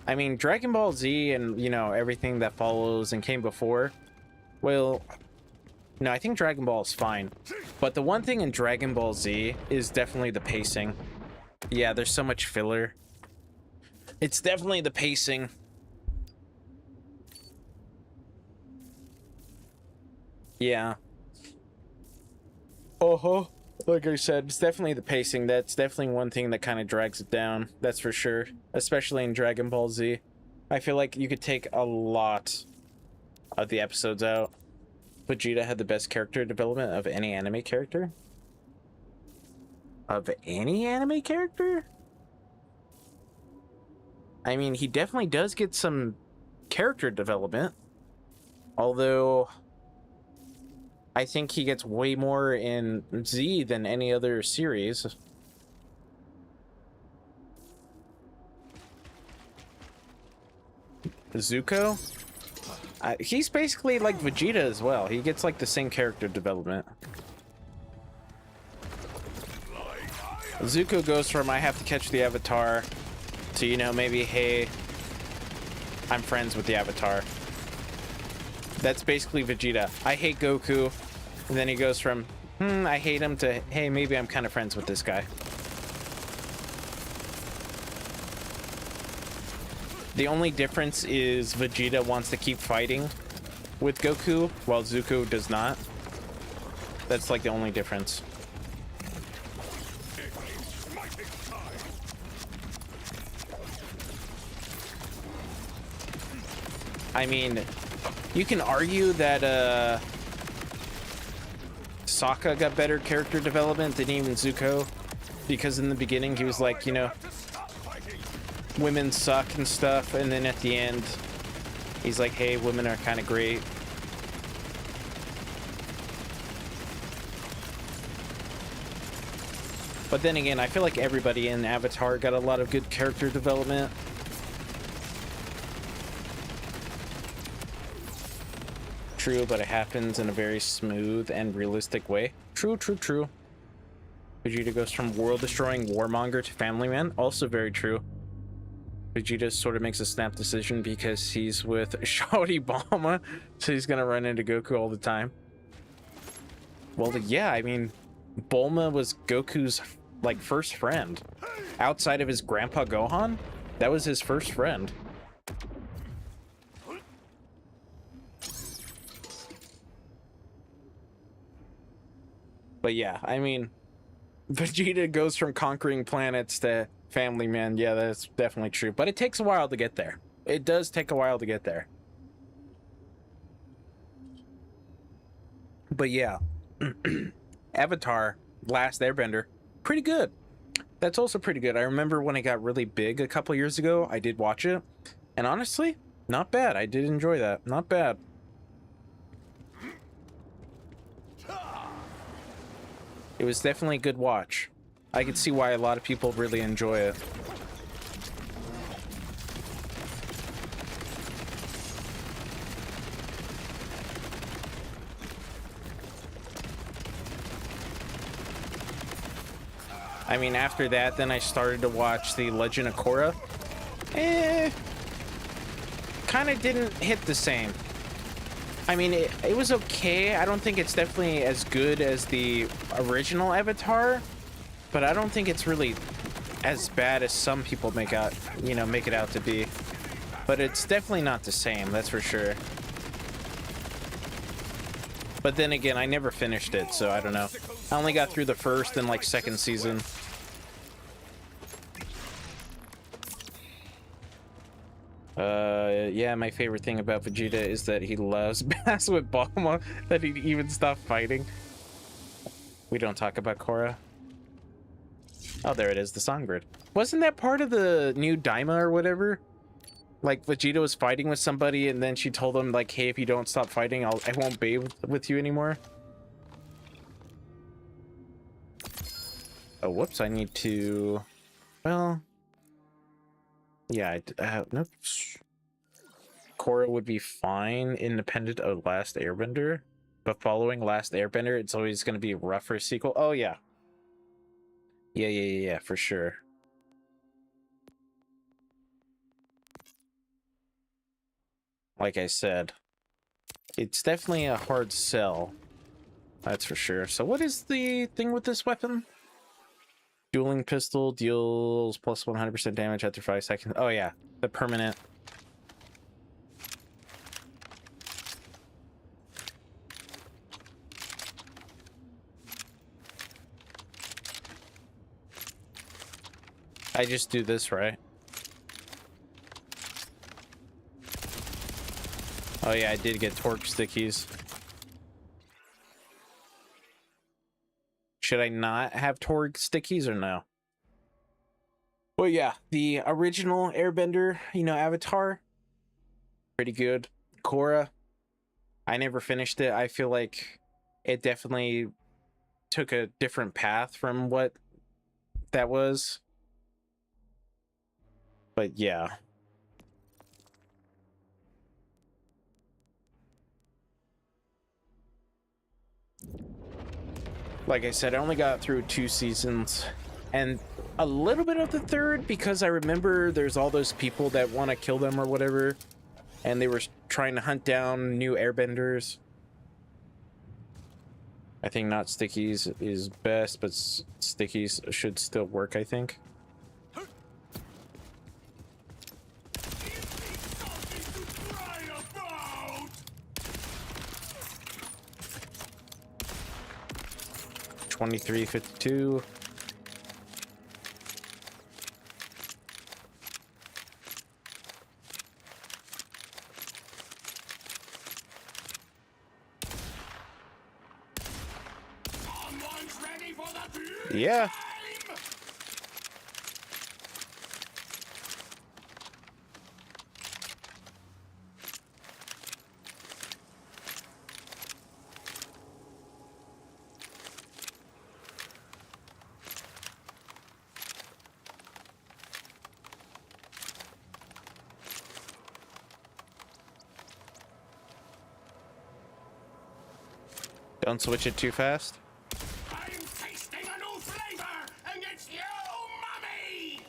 I mean, Dragon Ball Z and, you know, everything that follows and came before, well, no, I think Dragon Ball is fine. But the one thing in Dragon Ball Z is definitely the pacing. Yeah, there's so much filler. It's definitely the pacing. Yeah. Uh-huh. Like I said, it's definitely the pacing. That's definitely one thing that kind of drags it down. That's for sure. Especially in Dragon Ball Z. I feel like you could take a lot of the episodes out. Vegeta had the best character development of any anime character? Of any anime character? I mean, he definitely does get some character development. Although, I think he gets way more in Z than any other series. Zuko? He's basically like Vegeta as well. He gets like the same character development. Zuko goes from I have to catch the Avatar to, you know, maybe, hey, I'm friends with the Avatar. That's basically Vegeta. I hate Goku. And then he goes from, I hate him to, hey, maybe I'm kind of friends with this guy. The only difference is Vegeta wants to keep fighting with Goku, while Zuko does not. That's like the only difference. I mean, you can argue that Sokka got better character development than even Zuko, because in the beginning he was like, you know, women suck and stuff, and then at the end he's like, hey, women are kind of great. But then again, I feel like everybody in Avatar got a lot of good character development. True, but it happens in a very smooth and realistic way. True, true, true. Vegeta goes from world-destroying warmonger to family man. Also very true. Vegeta sort of makes a snap decision because he's with Shawty Bulma, so he's gonna run into Goku all the time. Well, yeah, I mean, Bulma was Goku's, like, first friend. Outside of his grandpa Gohan, that was his first friend. But yeah, I mean, Vegeta goes from conquering planets to family man. Yeah, that's definitely true. But it takes a while to get there. It does take a while to get there. But yeah, Avatar, Last Airbender, pretty good. That's also pretty good. I remember when it got really big a couple years ago, I did watch it. And honestly, not bad. I did enjoy that. Not bad. It was definitely a good watch. I could see why a lot of people really enjoy it. I mean, after that, then I started to watch the Legend of Korra. Kind of didn't hit the same. I mean, it was okay. I don't think it's definitely as good as the original Avatar, but I don't think it's really as bad as some people make out, you know, make it out to be. But it's definitely not the same, that's for sure. But then again, I never finished it, so I don't know. I only got through the first and like second season. Yeah, my favorite thing about Vegeta is that he loves bass with Bulma, that he'd even stop fighting. We don't talk about Korra. Oh, there it is, the songbird. Wasn't that part of the new Daima or whatever? Like, Vegeta was fighting with somebody, and then she told him, like, hey, if you don't stop fighting, I won't be with you anymore. Oh, whoops, I need to... Well... Yeah, nope. Korra would be fine independent of Last Airbender, but following Last Airbender, it's always going to be a rougher sequel. Oh, yeah. Yeah, for sure. Like I said, it's definitely a hard sell. That's for sure. So what is the thing with this weapon? Dueling pistol deals plus 100% damage after 5 seconds. Oh, yeah. The permanent. I just do this, right? Oh, yeah, I did get torque stickies. Should I not have torque stickies or no? Well, yeah, the original Airbender, you know, Avatar, pretty good. Korra, I never finished it. I feel like it definitely took a different path from what that was. But yeah. Like I said, I only got through 2 seasons and a little bit of the 3rd because I remember there's all those people that want to kill them or whatever, and they were trying to hunt down new airbenders. I think not stickies is best, but stickies should still work, I think. Something to cry about! 2352. Someone's ready for the big Yeah. time! Don't switch it too fast. I'm tasting a new flavor, and it's you, Mummy!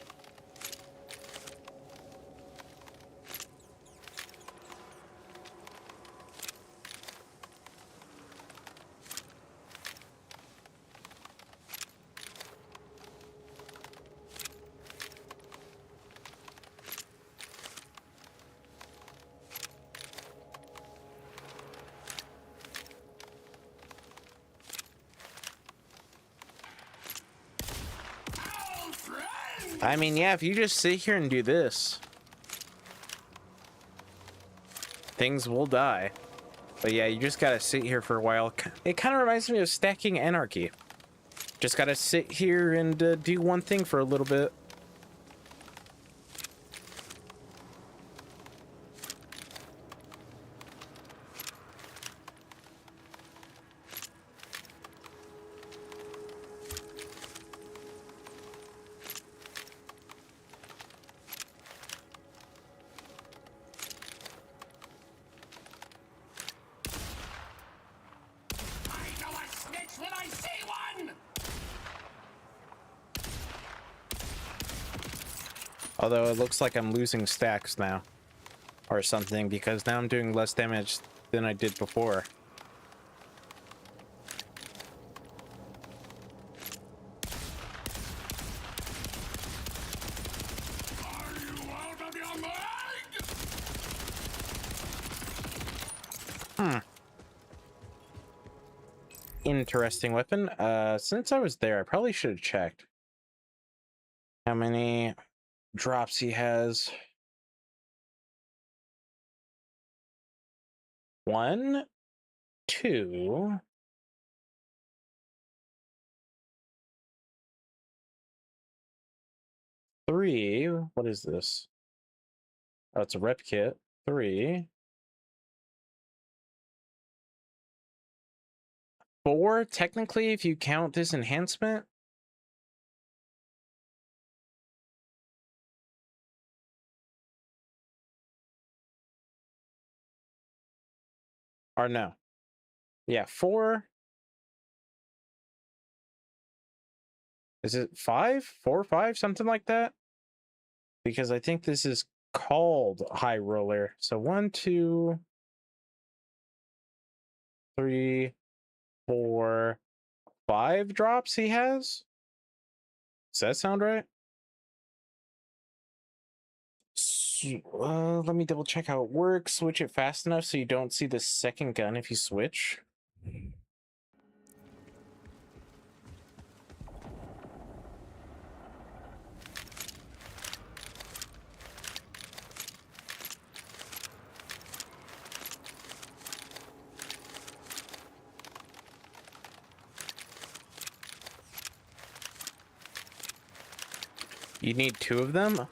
Old friend! I mean, yeah, if you just sit here and do this, things will die. But yeah, you just gotta sit here for a while. It kind of reminds me of Stacking Anarchy. Just gotta sit here and do one thing for a little bit. I know a snitch when I see one! Although it looks like I'm losing stacks now. Or something, because now I'm doing less damage than I did before. Are you out of your mind? Interesting weapon. Since I was there, I probably should have checked how many drops he has. 1, 2. 3. What is this? Oh, it's a rep kit. 3. 4, technically, if you count this enhancement. Or no. Yeah, 4. Is it 5? 4, 5, something like that? Because I think this is called high roller. So 1, 2, 3, 4, 5 drops he has? Does that sound right? Let me double check how it works. Switch it fast enough so you don't see the second gun if you switch. You need 2 of them?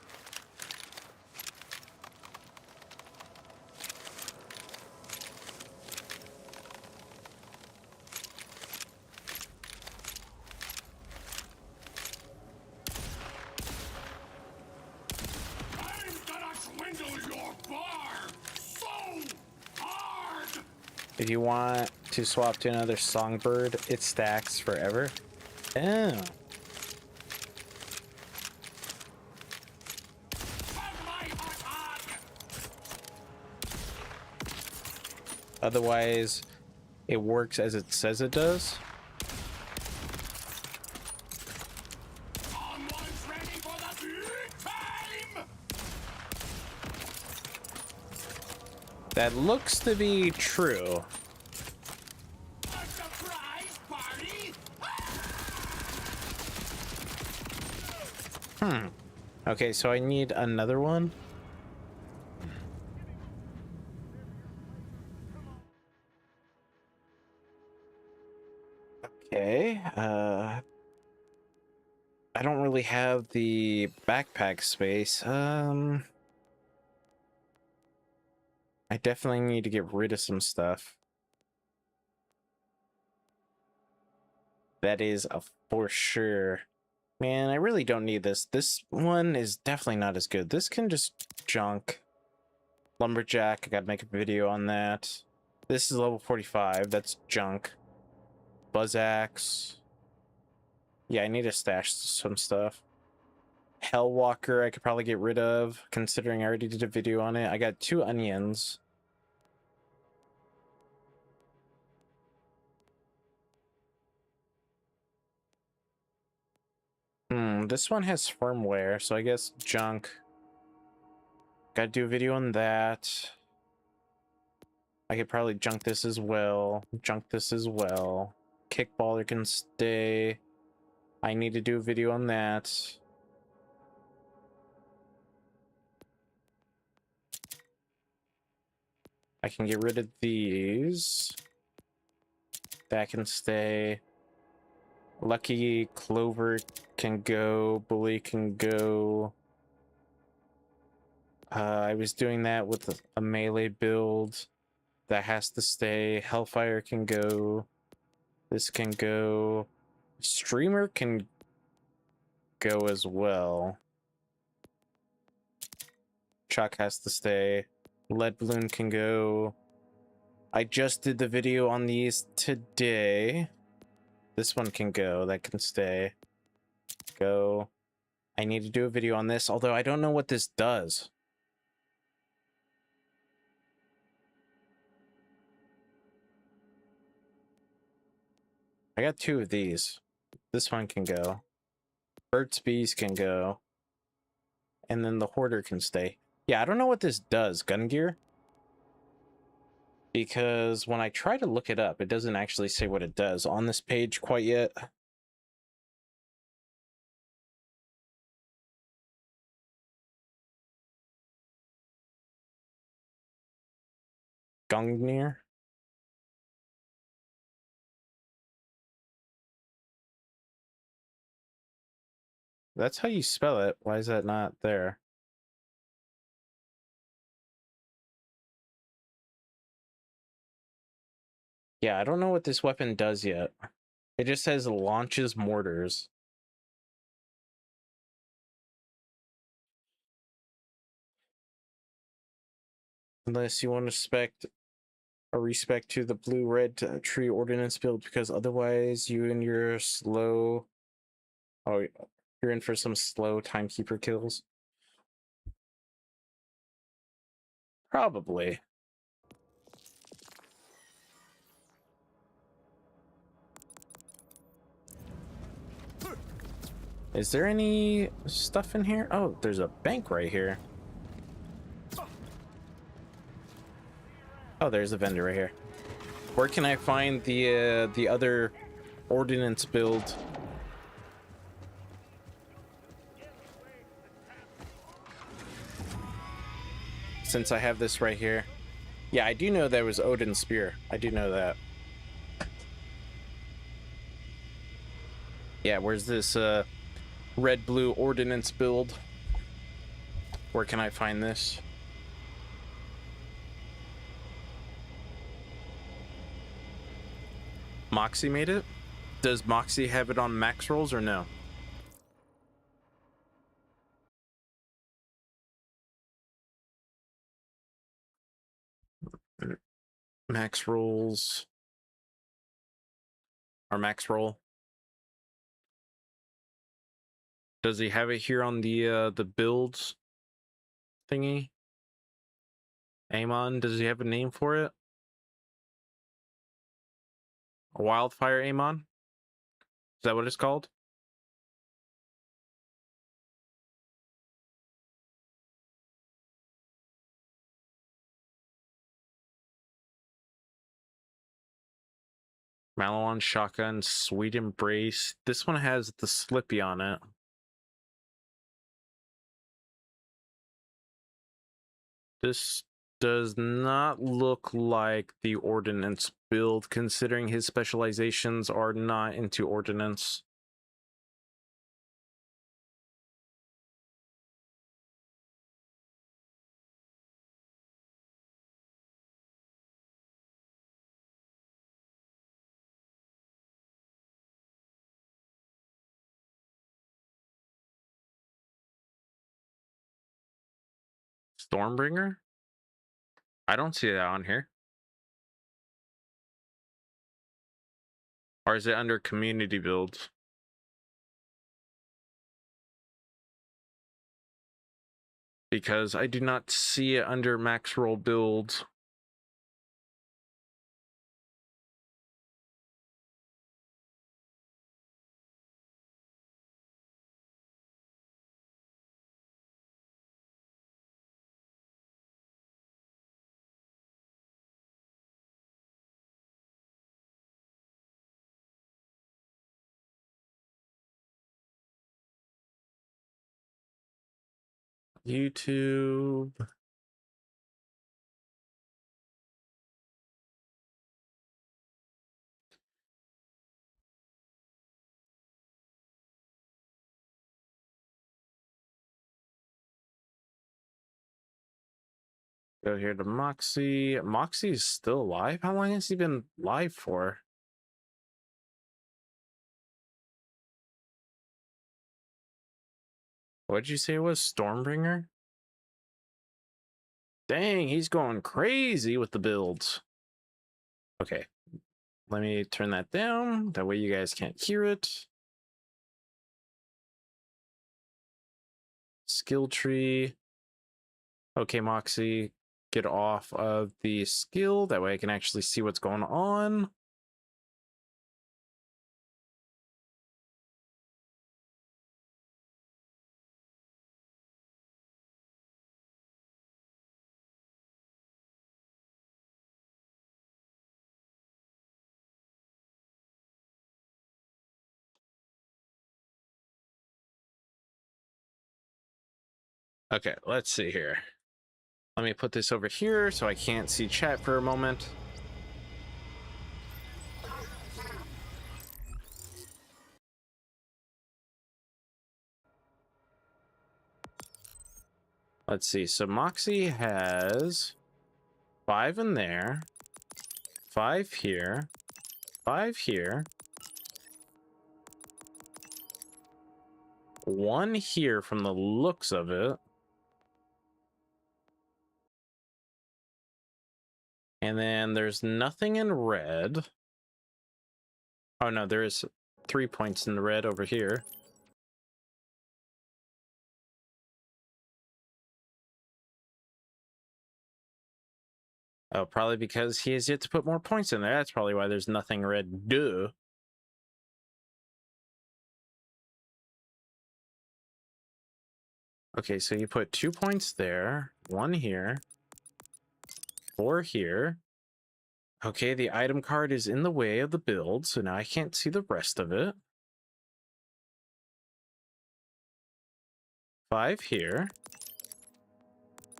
I'm gonna swindle your bar so hard! If you want to swap to another songbird, it stacks forever. Oh. Have my hot dog! Otherwise, it works as it says it does. Someone's ready for the big time! That looks to be true. A surprise party? Okay, so I need another one. Okay, I don't really have the backpack space. I definitely need to get rid of some stuff. That is a for sure. Man, I really don't need this. This one is definitely not as good. This can just junk. Lumberjack, I gotta make a video on that. This is level 45, that's junk. Buzz axe. Yeah, I need to stash some stuff. Hellwalker, I could probably get rid of, considering I already did a video on it. I got 2 onions. This one has firmware, so I guess junk. Gotta do a video on that. I could probably junk this as well. Junk this as well. Kickballer can stay. I need to do a video on that. I can get rid of these. That can stay. Lucky Clover can go. Bully can go. I was doing that with a melee build. That has to stay. Hellfire can go. This can go. Streamer can go as well. Chuck has to stay. Lead balloon can go. I just did the video on these today. This one can go. That can stay. Go. I need to do a video on this, although I don't know what this does. I got 2 of these. This one can go. Burt's Bees can go. And then the Hoarder can stay. Yeah, I don't know what this does, gun gear. Because when I try to look it up, it doesn't actually say what it does on this page quite yet. Gungnir. That's how you spell it. Why is that not there? Yeah, I don't know what this weapon does yet. It just says launches mortars. Unless you want to spec A respect to the blue-red tree ordinance build, because otherwise you and your slow... Oh, you're in for some slow timekeeper kills. Probably. Is there any stuff in here? Oh, there's a bank right here. Oh, there's a vendor right here. Where can I find the other ordinance build? Since I have this right here. Yeah, I do know there was Odin's spear. I do know that. Yeah, where's this red-blue ordinance build? Where can I find this? Moxie made it? Does Moxie have it on max rolls or no? Max rolls. Or max roll. Does he have it here on the builds thingy? Amon, does he have a name for it? A wildfire Amon? Is that what it's called? Malon shotgun, sweet embrace. This one has the Slippy on it. This does not look like the ordnance build, considering his specializations are not into ordnance. Stormbringer? I don't see that on here. Or is it under community builds? Because I do not see it under max roll builds. YouTube. Go here to Moxie. Moxie's still alive? How long has he been live for? What'd you say it was? Stormbringer? Dang, he's going crazy with the builds. Okay, let me turn that down. That way you guys can't hear it. Skill tree. Okay, Moxie, get off of the skill. That way I can actually see what's going on. Okay, let's see here. Let me put this over here so I can't see chat for a moment. Let's see. So Moxie has 5 in there, 5 here, 5 here, 1 here from the looks of it, And then there's nothing in red. Oh no, there is 3 points in the red over here. Oh, probably because he has yet to put more points in there. That's probably why there's nothing red. Duh. Okay, so you put 2 points there, 1 here, 4 here. Okay, the item card is in the way of the build, so now I can't see the rest of it. 5 here.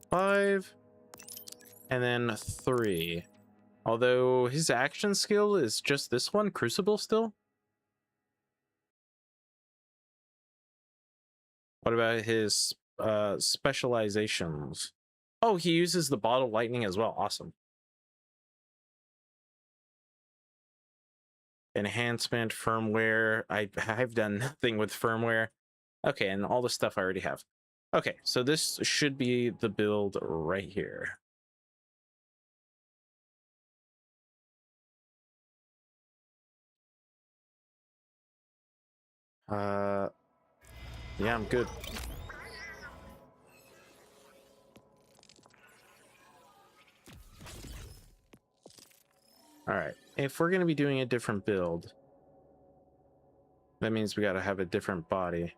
5. And then 3. Although his action skill is just this one, Crucible still? What about his specializations? Oh, he uses the bottle lightning as well. Awesome. Enhancement, firmware. I've done nothing with firmware. Okay, and all the stuff I already have. Okay, so this should be the build right here. Yeah, I'm good. All right, if we're gonna be doing a different build, that means we gotta have a different body.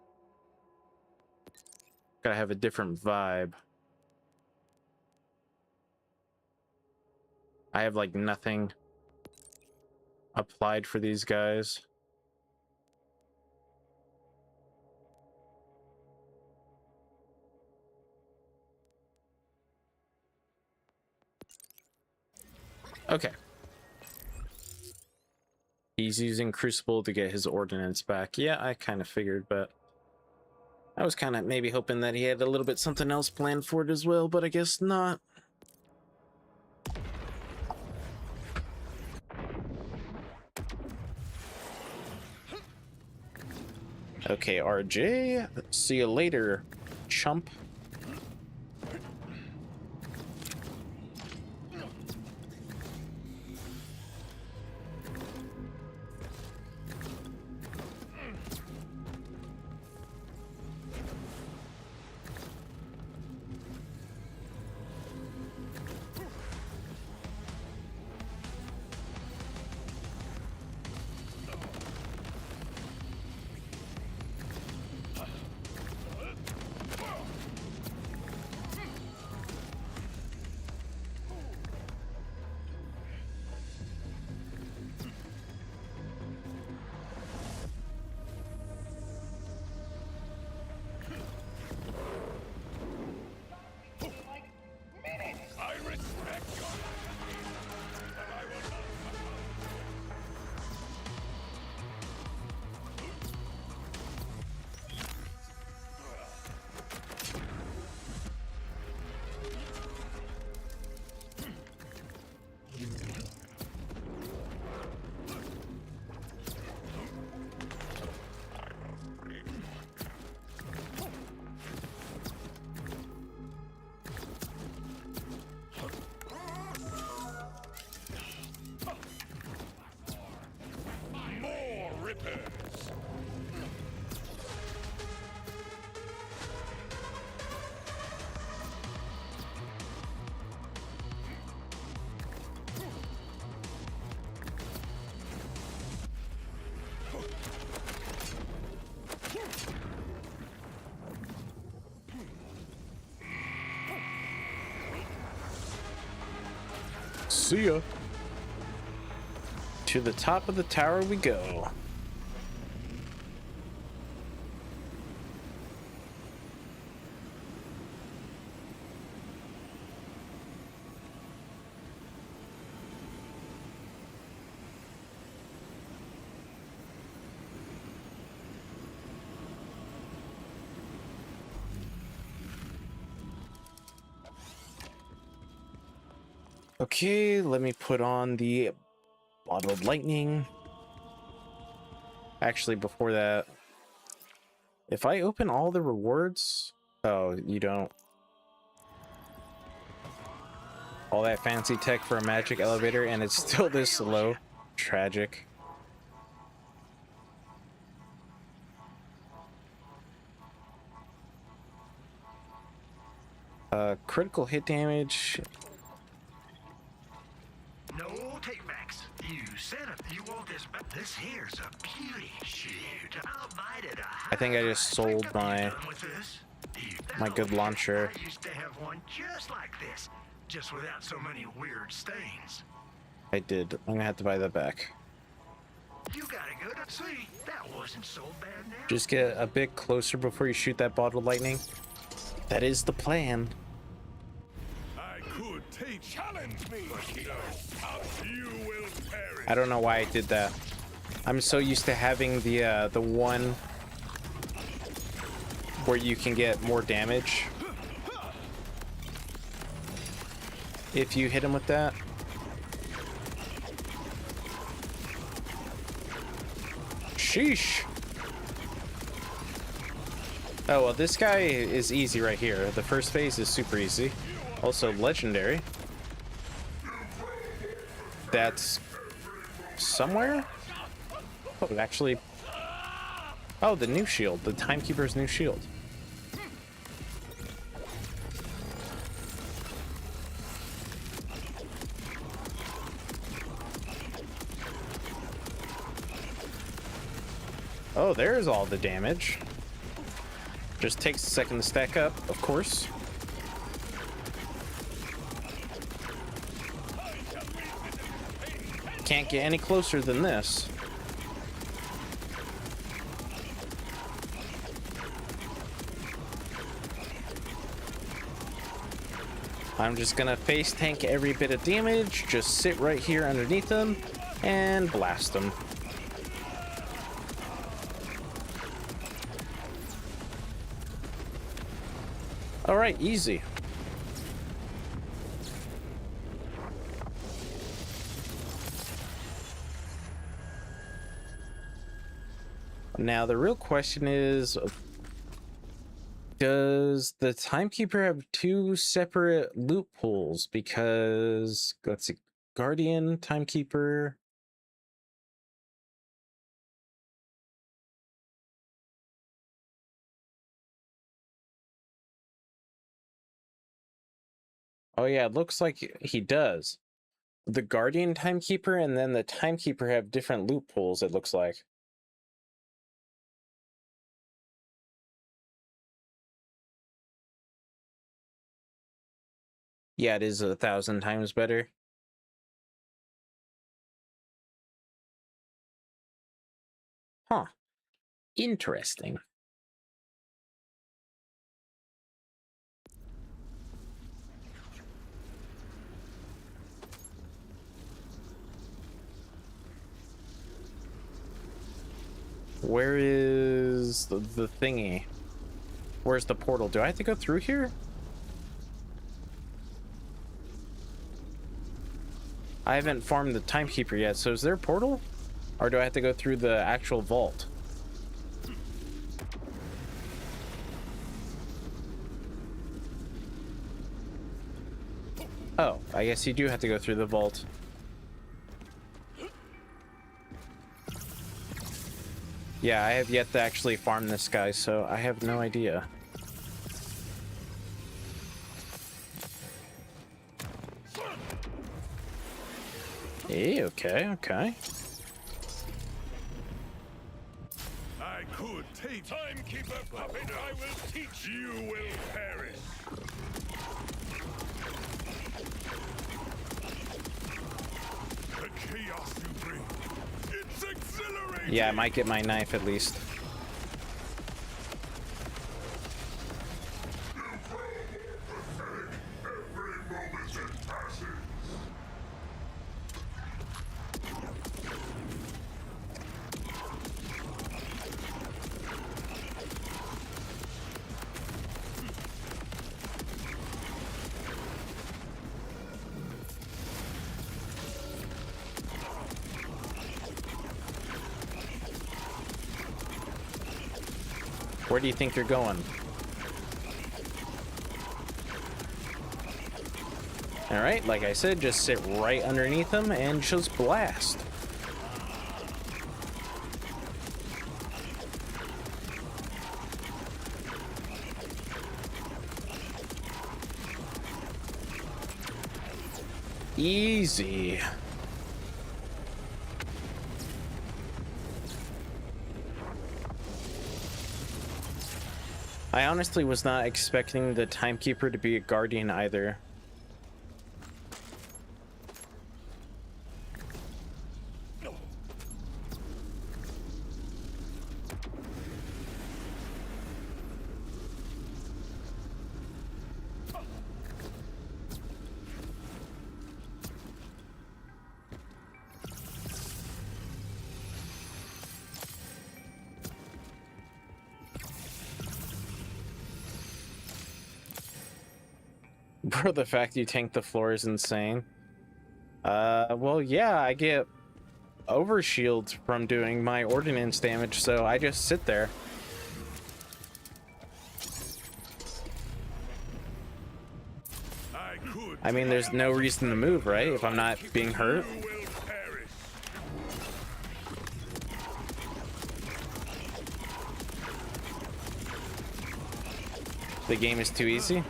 Gotta have a different vibe. I have like nothing applied for these guys. Okay. He's using Crucible to get his ordnance back. Yeah, I kind of figured, but I was kind of maybe hoping that he had a little bit something else planned for it as well, but I guess not. Okay, RJ, see you later, chump. I respect your but I will not. More rippers. See ya. To the top of the tower we go. Okay, let me put on the bottled lightning. Actually, before that, if I open all the rewards, oh, you don't. All that fancy tech for a magic elevator, and it's still this slow. Tragic. Critical hit damage. No takebacks. You said if you want this back, this here's a beauty. Shoot, I'll bite it. I think I just sold my good launcher. I used to have one just like this, just without so many weird stains. I did. I'm gonna have to buy that back. You got a good. See, that wasn't so bad now. Just get a bit closer before you shoot that bottle of lightning. That is the plan. I could take challenge me. You will perish. I don't know why I did that. I'm so used to having the one where you can get more damage if you hit him with that. Sheesh. Oh, well, this guy is easy right here. The first phase is super easy. Also, legendary. That's somewhere? Oh, actually... Oh, the new shield. The Timekeeper's new shield. Oh, there's all the damage. Just takes a second to stack up, of course. Can't get any closer than this. I'm just gonna face tank every bit of damage, just sit right here underneath them, and blast them. Alright, easy. Now, the real question is, does the Timekeeper have two separate loot pools? Because, let's see, Guardian, Timekeeper... Oh yeah, it looks like he does. The Guardian Timekeeper and then the Timekeeper have different loot pools, it looks like. Yeah, it is 1,000 times better. Huh. Interesting. Where is the thingy? Where's the portal? Do I have to go through here? I haven't farmed the Timekeeper yet, so is there a portal? Or do I have to go through the actual vault? Oh, I guess you do have to go through the vault. Yeah, I have yet to actually farm this guy, so I have no idea. Hey, okay, okay. I could take Timekeeper puppet. I will teach you. Will perish. The chaos you bring. It's exhilarating. Yeah, I might get my knife at least. Where do you think you're going? All right, like I said, just sit right underneath them and just blast. Easy. I honestly was not expecting the timekeeper to be a guardian either. Bro, the fact you tank the floor is insane. Well, yeah, I get overshields from doing my ordnance damage, so I just sit there. I mean, there's no reason to move, right? If I'm not being hurt. The game is too easy.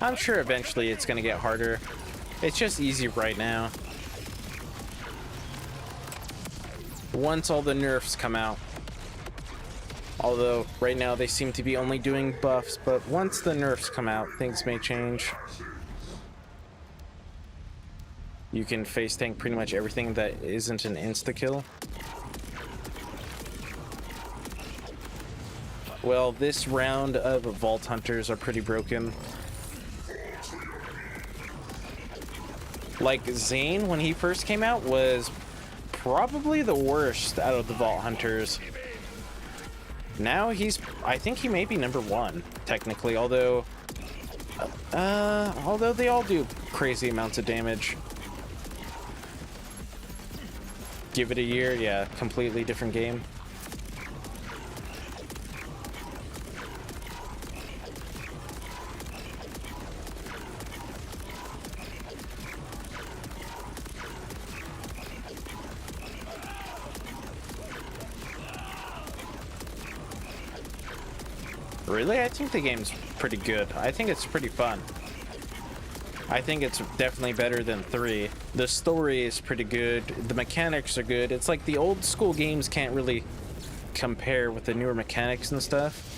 I'm sure eventually it's gonna get harder. It's just easy right now. Once all the nerfs come out. Although right now they seem to be only doing buffs, but once the nerfs come out, things may change. You can face tank pretty much everything that isn't an insta-kill. Well, this round of Vault Hunters are pretty broken. Like, Zane, when he first came out, was probably the worst out of the Vault Hunters. Now I think he may be number 1, technically, although they all do crazy amounts of damage. Give it a year, yeah, completely different game. Really? I think the game's pretty good. I think it's pretty fun. I think it's definitely better than 3. The story is pretty good. The mechanics are good. It's like the old school games can't really compare with the newer mechanics and stuff.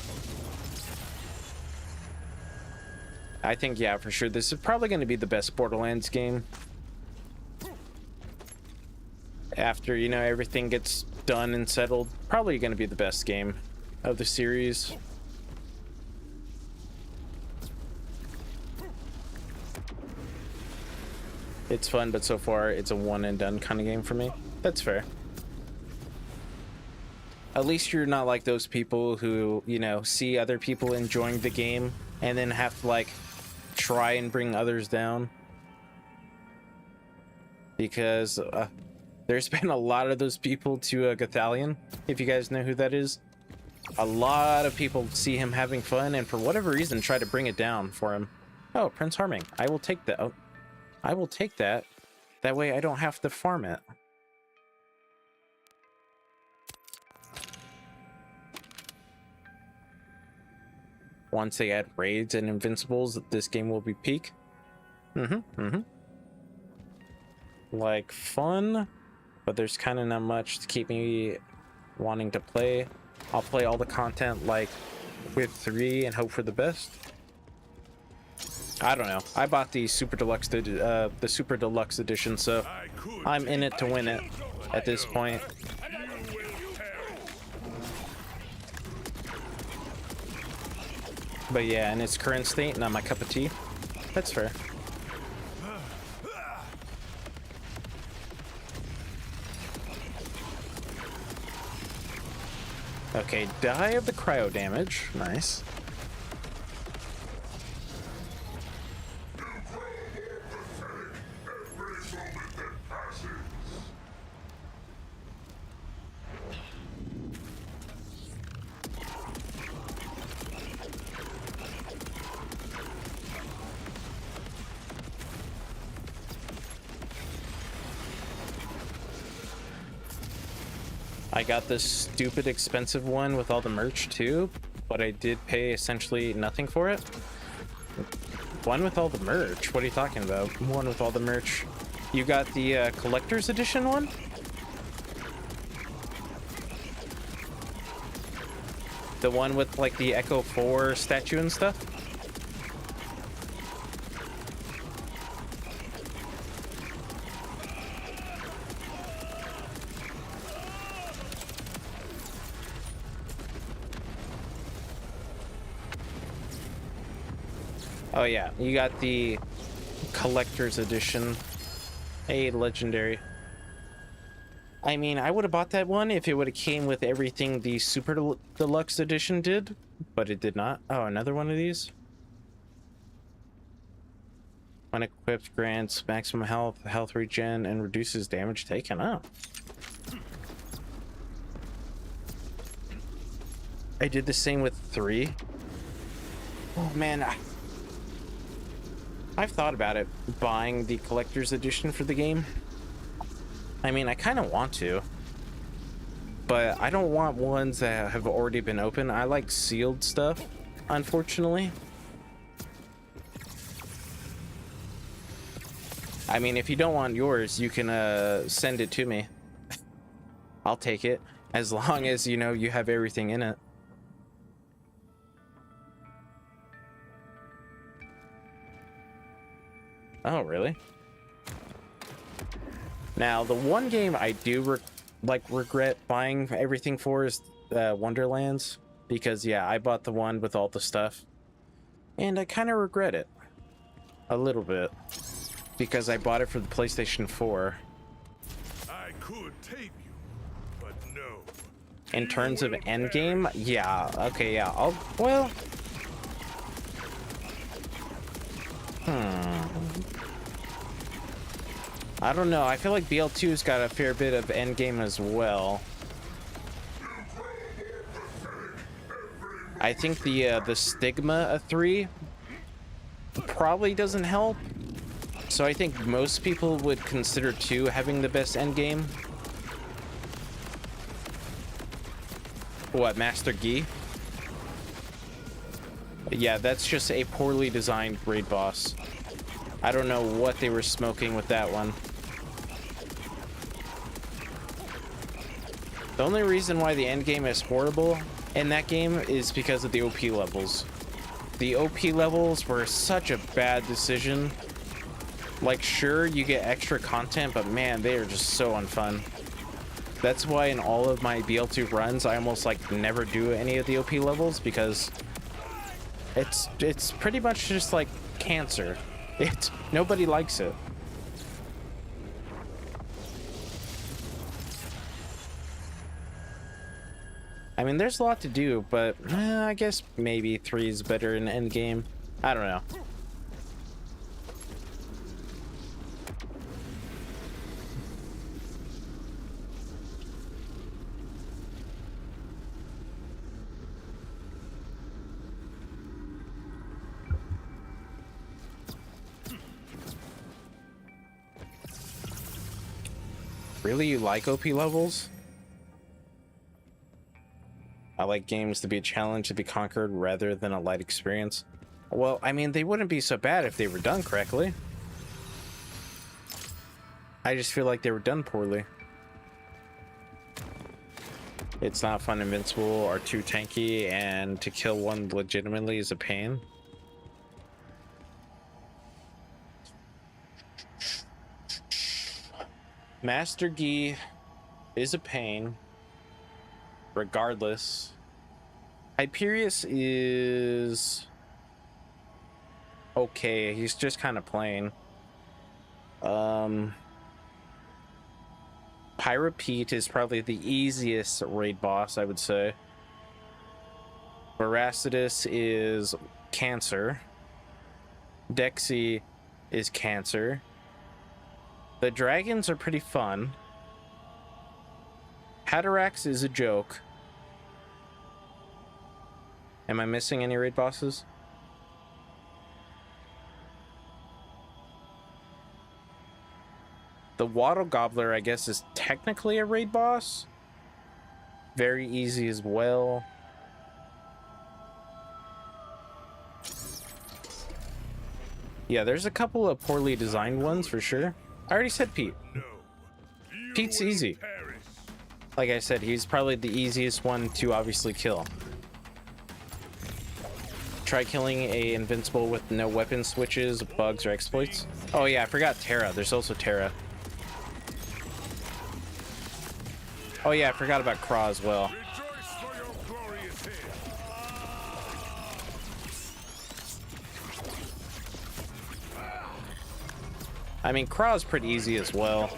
I think, yeah, for sure, this is probably going to be the best Borderlands game. After, you know, everything gets done and settled, probably going to be the best game of the series. It's fun, but so far it's a one and done kind of game for me. That's fair. At least you're not like those people who, you know, see other people enjoying the game and then have to, like, try and bring others down. Because there's been a lot of those people to Gathalion, if you guys know who that is. A lot of people see him having fun and for whatever reason try to bring it down for him. Oh, Prince Harming. I will take that. Oh, I will take that. That way I don't have to farm it. Once they add raids and invincibles, this game will be peak. Like, fun, but there's kind of not much to keep me wanting to play. I'll play all the content, like, with 3 and hope for the best. I don't know. I bought the Super Deluxe edition, so I'm in it to win it at this point. But yeah, in its current state, not my cup of tea. That's fair. Okay, die of the cryo damage. Nice. I got this stupid expensive one with all the merch too, but I did pay essentially nothing for it. One with all the merch? What are you talking about? One with all the merch. You got the collector's edition one? The one with like the Echo 4 statue and stuff? Oh yeah, you got the collector's edition. Hey, legendary. I mean, I would have bought that one if it would have came with everything the super deluxe edition did, but it did not. Oh, another one of these. When equipped, grants maximum health, health regen, and reduces damage taken. Oh. I did the same with 3. Oh man, I've thought about it, buying the collector's edition for the game. I mean, I kind of want to, but I don't want ones that have already been open. I like sealed stuff, unfortunately. I mean, if you don't want yours, you can send it to me. I'll take it, as long as, you know, you have everything in it. Oh, really? Now, the one game I do regret buying everything for is Wonderlands, because yeah, I bought the one with all the stuff, and I kind of regret it a little bit because I bought it for the PlayStation 4. I could tame you, but no. In terms of endgame, yeah, okay, yeah, well, I don't know. I feel like BL2's got a fair bit of endgame as well. I think the stigma of 3 probably doesn't help. So I think most people would consider 2 having the best endgame. What, Master Gi? Yeah, that's just a poorly designed raid boss. I don't know what they were smoking with that one. The only reason why the endgame is horrible in that game is because of the OP levels. The OP levels were such a bad decision. Like, sure, you get extra content, but man, they are just so unfun. That's why in all of my BL2 runs, I almost like never do any of the OP levels, because it's pretty much just like cancer. Nobody likes it. I mean, there's a lot to do, but I guess maybe 3 is better in endgame. I don't know. Really, you like OP levels? I like games to be a challenge to be conquered rather than a light experience. Well, I mean, they wouldn't be so bad if they were done correctly. I just feel like they were done poorly. It's not fun, invincible, or too tanky, and to kill one legitimately is a pain. Master Gi is a pain, regardless. Hyperius is okay. He's just kind of plain. Pyrapete is probably the easiest raid boss, I would say. Veracitus is cancer. Dexy is cancer. The dragons are pretty fun. Hatarax is a joke. Am I missing any raid bosses? The Wattle Gobbler, I guess, is technically a raid boss. very easy as well. Yeah, there's a couple of poorly designed ones for sure. I already said Pete. No, you Pete's will easy. perish. Like I said, he's probably the easiest one to obviously kill. Try killing a invincible with no weapon switches, bugs, or exploits. Oh yeah, I forgot Terra. There's also Terra. Oh yeah, I forgot about Craw as well. Rejoice, for your glory is here. I mean, Craw's pretty easy as well.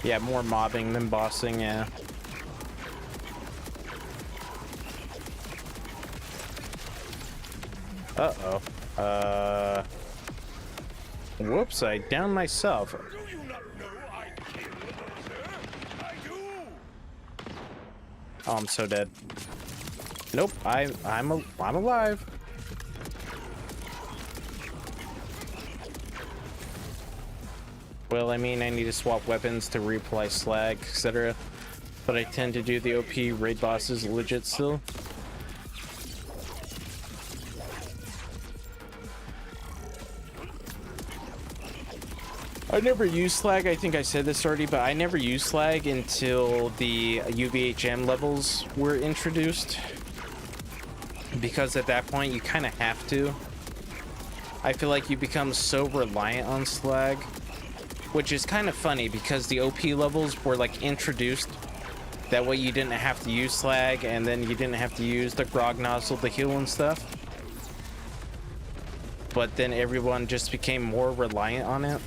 Yeah, more mobbing than bossing, yeah. Uh-oh. Whoops, I downed myself. Do you not know I kill, sir? I do. Oh, I'm so dead. Nope, I'm alive. Well, I mean, I need to swap weapons to reapply slag, etc. But I tend to do the OP raid bosses legit still. I never used slag. I think I said this already, but I never used slag until the UVHM levels were introduced. Because at that point, you kind of have to. I feel like you become so reliant on slag, which is kind of funny because the OP levels were like introduced. That way you didn't have to use slag, and then you didn't have to use the grog nozzle to heal and stuff. But then everyone just became more reliant on it.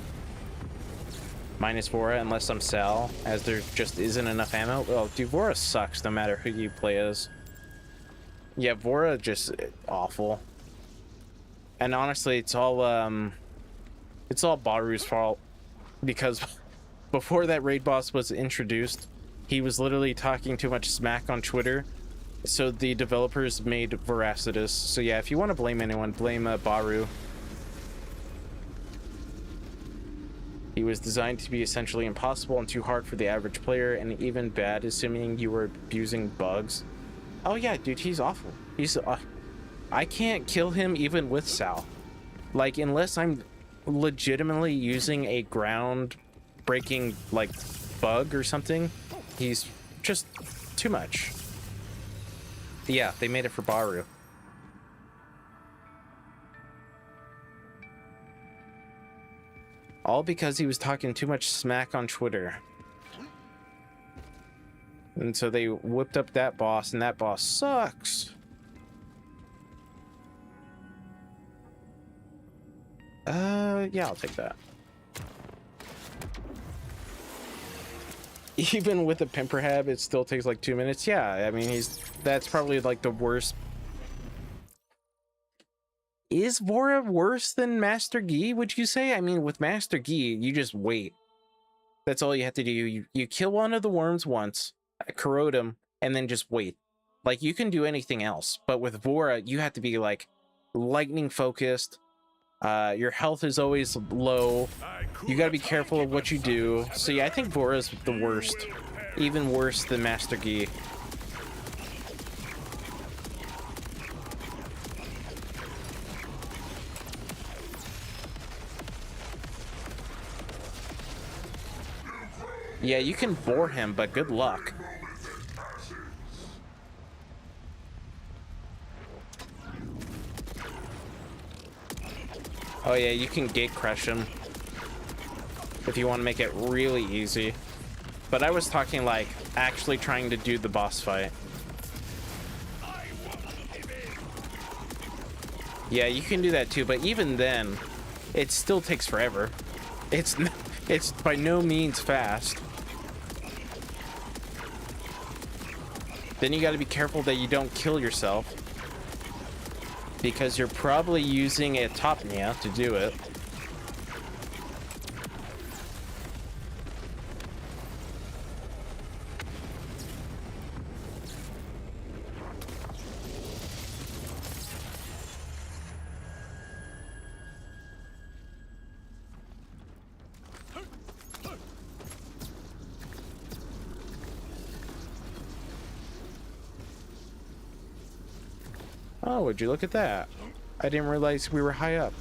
Minus Vora, unless I'm Sal, as there just isn't enough ammo. Oh, dude, Vora sucks no matter who you play as. Yeah, Vora just awful. And honestly, it's all Baru's fault, because before that raid boss was introduced, he was literally talking too much smack on Twitter. So the developers made Voracitus. So yeah, if you want to blame anyone, blame Baru. He was designed to be essentially impossible and too hard for the average player, and even bad, assuming you were abusing bugs. Oh yeah, dude, he's awful. He's I can't kill him even with Sal. Like, unless I'm legitimately using a ground breaking like bug or something, he's just too much. Yeah, they made it for Baru. All because he was talking too much smack on Twitter. And so they whipped up that boss, and that boss sucks. Yeah, I'll take that. Even with a Pimperhab, it still takes like 2 minutes. Yeah, I mean, that's probably like the worst. Is Vora worse than Master Gi, would you say? I mean, with Master Gi, you just wait. That's all you have to do. You kill one of the worms once, corrode him, and then just wait. Like, you can do anything else, but with Vora, you have to be like lightning focused. Your health is always low. You gotta be careful of what you do. So yeah, I think Vora's the worst. Even worse than Master Gi. Yeah, you can bore him, but good luck. Oh yeah, you can gate crush him if you want to make it really easy. But I was talking like actually trying to do the boss fight. Yeah, you can do that too, but even then, it still takes forever. It's by no means fast. Then you got to be careful that you don't kill yourself, because you're probably using a Topnia to do it. Oh, would you look at that? I didn't realize we were high up.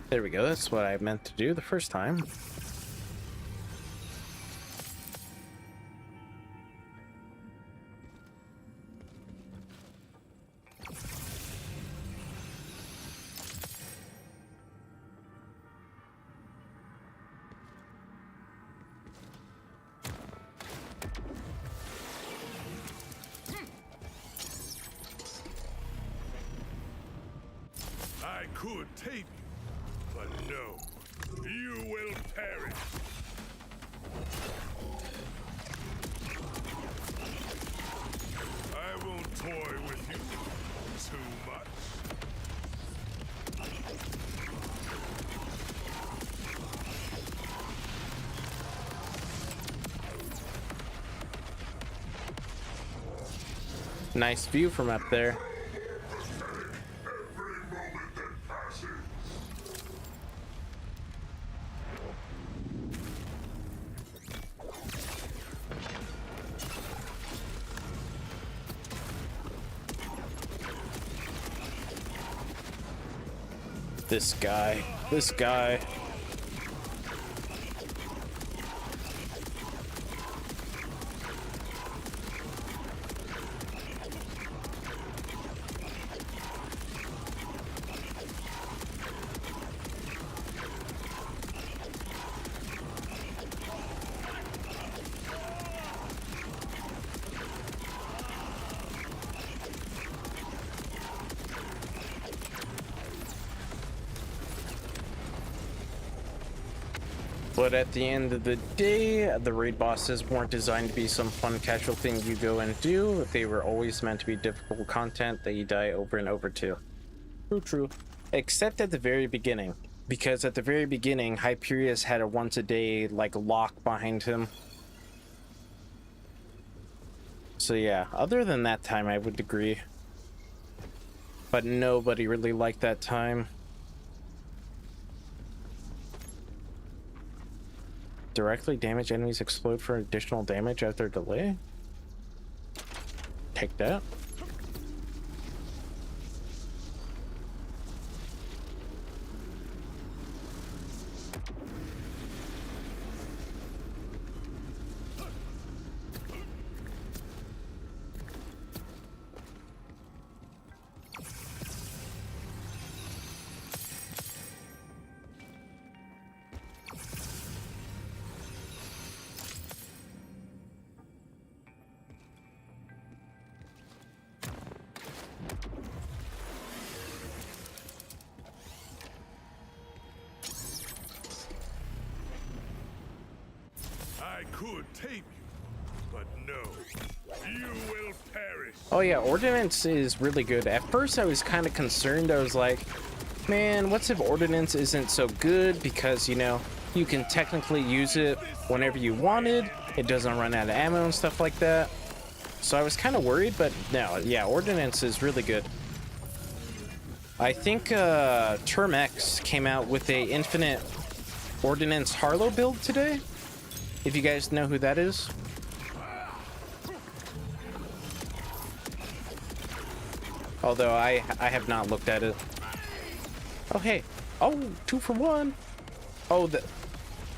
There we go. That's what I meant to do the first time. I could tame you, but no, you will perish. I won't toy with you too much. Nice view from up there. This guy. But at the end of the day, the raid bosses weren't designed to be some fun casual thing you go and do. They were always meant to be difficult content that you die over and over to. True. Except at the very beginning. Because at the very beginning, Hyperius had a once a day like lock behind him. So yeah, other than that time I would agree. But nobody really liked that time. Directly damage enemies explode for additional damage after delay. Take that. I could tame you, but no, you will perish. Oh yeah, Ordnance is really good. At first I was kind of concerned. I was like, man, what's if Ordnance isn't so good? Because, you know, you can technically use it whenever you wanted. It doesn't run out of ammo and stuff like that. So I was kind of worried, but no, yeah, Ordnance is really good. I think Term X came out with a infinite Ordnance Harlow build today. If you guys know who that is. Although I have not looked at it. Oh, hey. Oh, 2 for 1. Oh,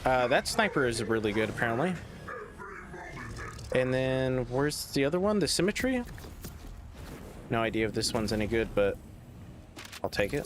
that sniper is really good, apparently. And then, where's the other one? The Symmetry? No idea if this one's any good, but I'll take it.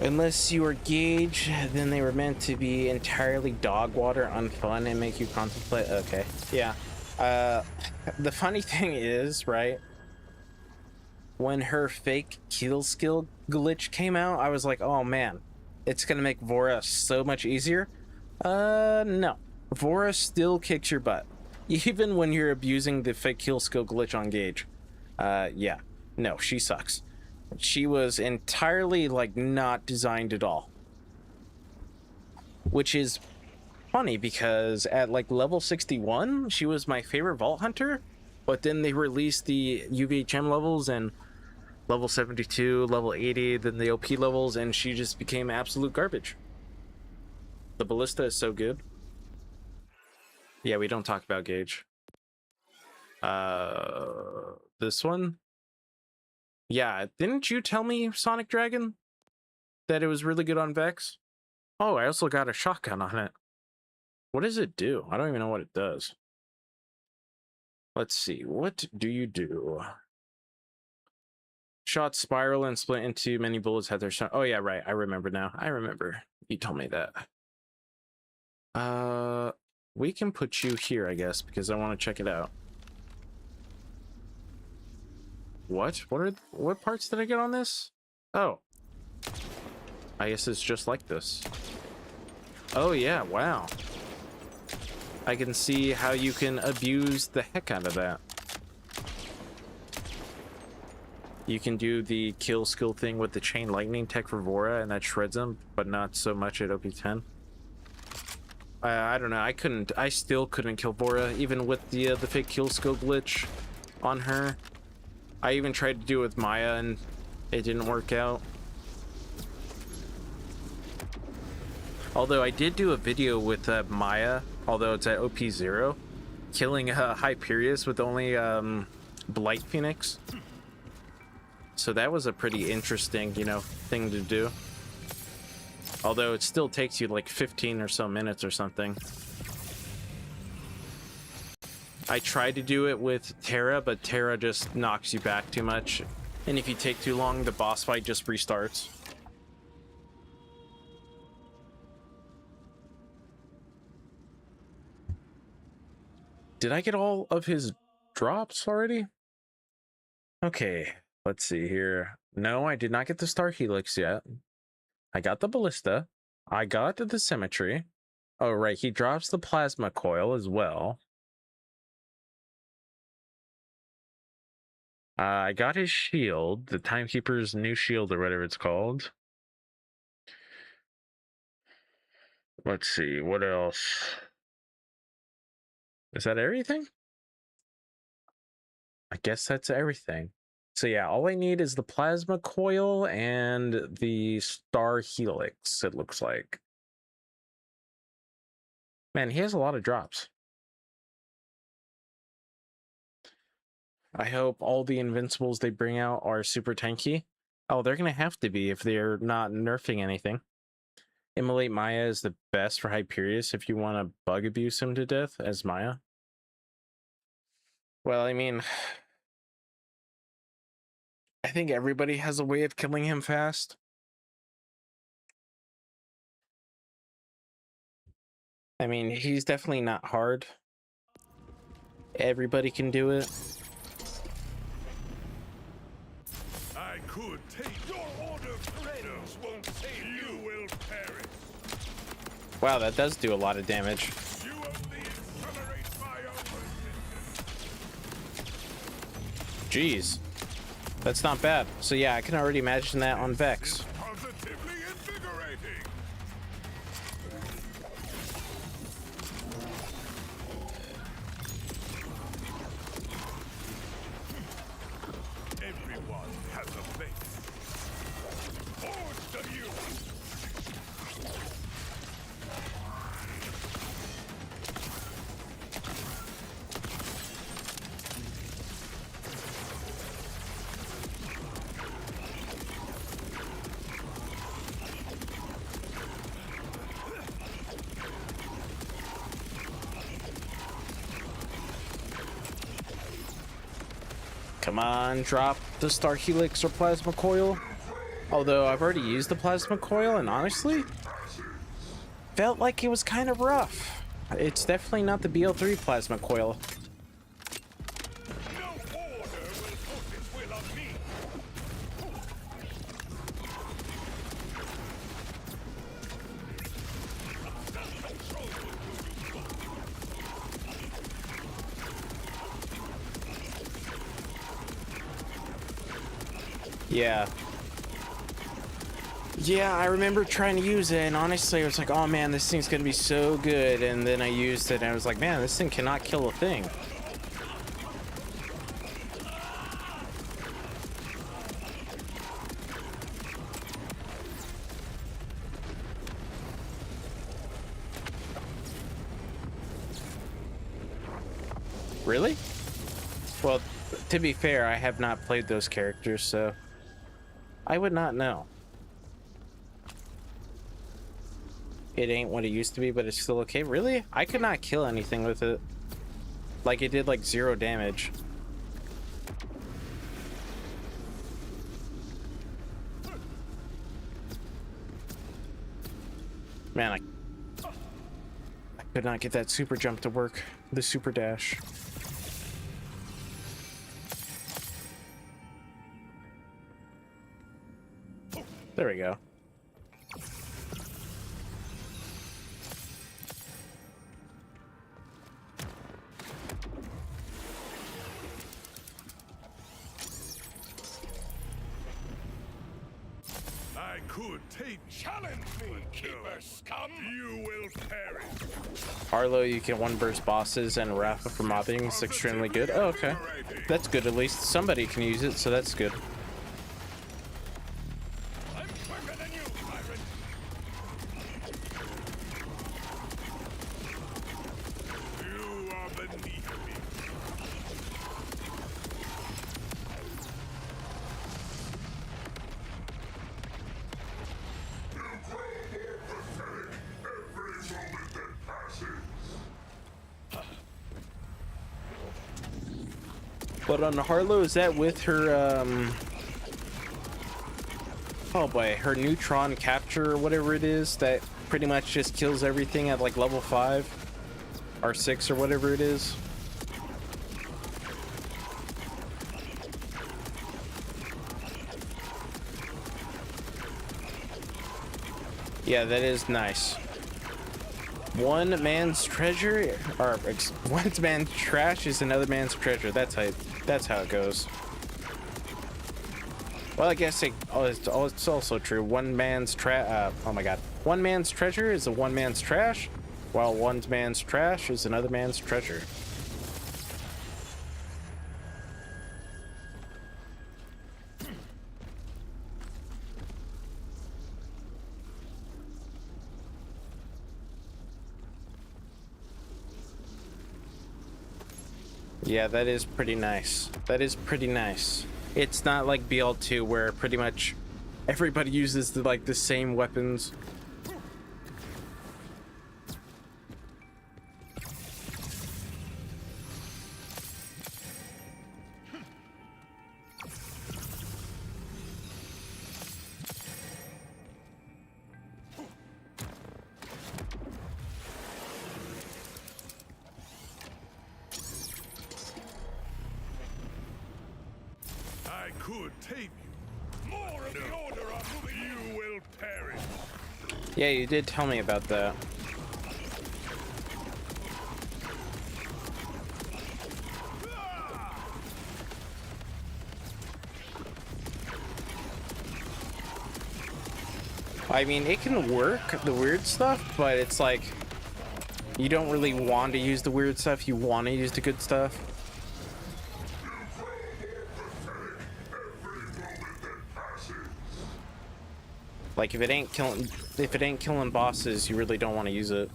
Unless you were Gauge, then they were meant to be entirely dog water, unfun, and make you contemplate. Okay, yeah. The funny thing is, right? when her fake kill skill glitch came out, I was like, oh man, it's gonna make Vora so much easier. No. Vora still kicks your butt. Even when you're abusing the fake kill skill glitch on Gage. Yeah. No, she sucks. She was entirely, like, not designed at all. Which is funny, because at, like, level 61, she was my favorite Vault Hunter, but then they released the UVHM levels, and level 72, level 80, then the OP levels, and she just became absolute garbage. The Ballista is so good. Yeah, we don't talk about Gage. This one? Yeah, didn't you tell me, Sonic Dragon, that it was really good on Vex? Oh, I also got a shotgun on it. What does it do? I don't even know what it does. Let's see. What do you do? Shots spiral and split into many bullets had their shot. Oh, yeah, right. I remember now. I remember. You told me that. We can put you here, I guess, because I want to check it out. What? What parts did I get on this? Oh. I guess it's just like this. Oh, yeah, wow. I can see how you can abuse the heck out of that. You can do the kill skill thing with the chain lightning tech for Vora, and that shreds them, but not so much at OP10. I don't know. I still couldn't kill Vora, even with the fake kill skill glitch on her. I even tried to do it with Maya, and it didn't work out. Although I did do a video with Maya, although it's at OP0, killing Hyperius with only Blight Phoenix. So that was a pretty interesting, you know, thing to do. Although it still takes you like 15 or so minutes or something. I tried to do it with Terra, but Terra just knocks you back too much. And if you take too long, the boss fight just restarts. Did I get all of his drops already? Okay, let's see here. No, I did not get the Star Helix yet. I got the Ballista. I got the Symmetry. Oh, right, he drops the Plasma Coil as well. I got his shield, the Timekeeper's new shield or whatever it's called. Let's see, what else? Is that everything? I guess that's everything. So yeah, all I need is the Plasma Coil and the Star Helix, it looks like. Man, he has a lot of drops. I hope all the Invincibles they bring out are super tanky. Oh, they're going to have to be if they're not nerfing anything. Immolate Maya is the best for Hyperius if you want to bug abuse him to death as Maya. Well, I mean, I think everybody has a way of killing him fast. I mean, he's definitely not hard. Everybody can do it. I could take your order. Friends won't save you. You will perish. Wow, that does do a lot of damage. You only accelerate my own resistance. Jeez. That's not bad. So yeah, I can already imagine that on Vex. Positively invigorating. Everyone has a fate. Forge the new. Come on, drop the Star Helix or Plasma Coil. Although I've already used the Plasma Coil, and honestly, felt like it was kind of rough. It's definitely not the BL3 Plasma Coil. No order will put its will on me. Yeah. Yeah, I remember trying to use it, and honestly, I was like, oh man, this thing's gonna be so good. And then I used it, and I was like, man, this thing cannot kill a thing. Really? Well, to be fair, I have not played those characters, so I would not know. It ain't what it used to be, but it's still okay. Really? I could not kill anything with it. Like, it did like 0 damage. Man, I could not get that super jump to work. The super dash. There we go. I could take challenge me, keeper scum. You will perish. Arlo, you can one burst bosses, and Rafa for mobbing is extremely good. Oh, okay. That's good. At least somebody can use it, so that's good. I'm quicker than you, pirate. You are beneath me. But on Harlow, is that with her, oh boy, her neutron capture or whatever it is that pretty much just kills everything at like level 5 or 6 or whatever it is? Yeah, that is nice. One man's treasure, or one man's trash is another man's treasure. That's how it goes. Well, I guess it's also true. One man's oh my god. One man's treasure is a one man's trash, while one man's trash is another man's treasure. Yeah, that is pretty nice. That is pretty nice. It's not like BL2 where pretty much everybody uses the same weapons. I could tame you. More of the order are moving. You will perish. Yeah, you did tell me about that. I mean, it can work, the weird stuff, but it's like you don't really want to use the weird stuff, you want to use the good stuff. Like if it ain't killing bosses, you really don't want to use it.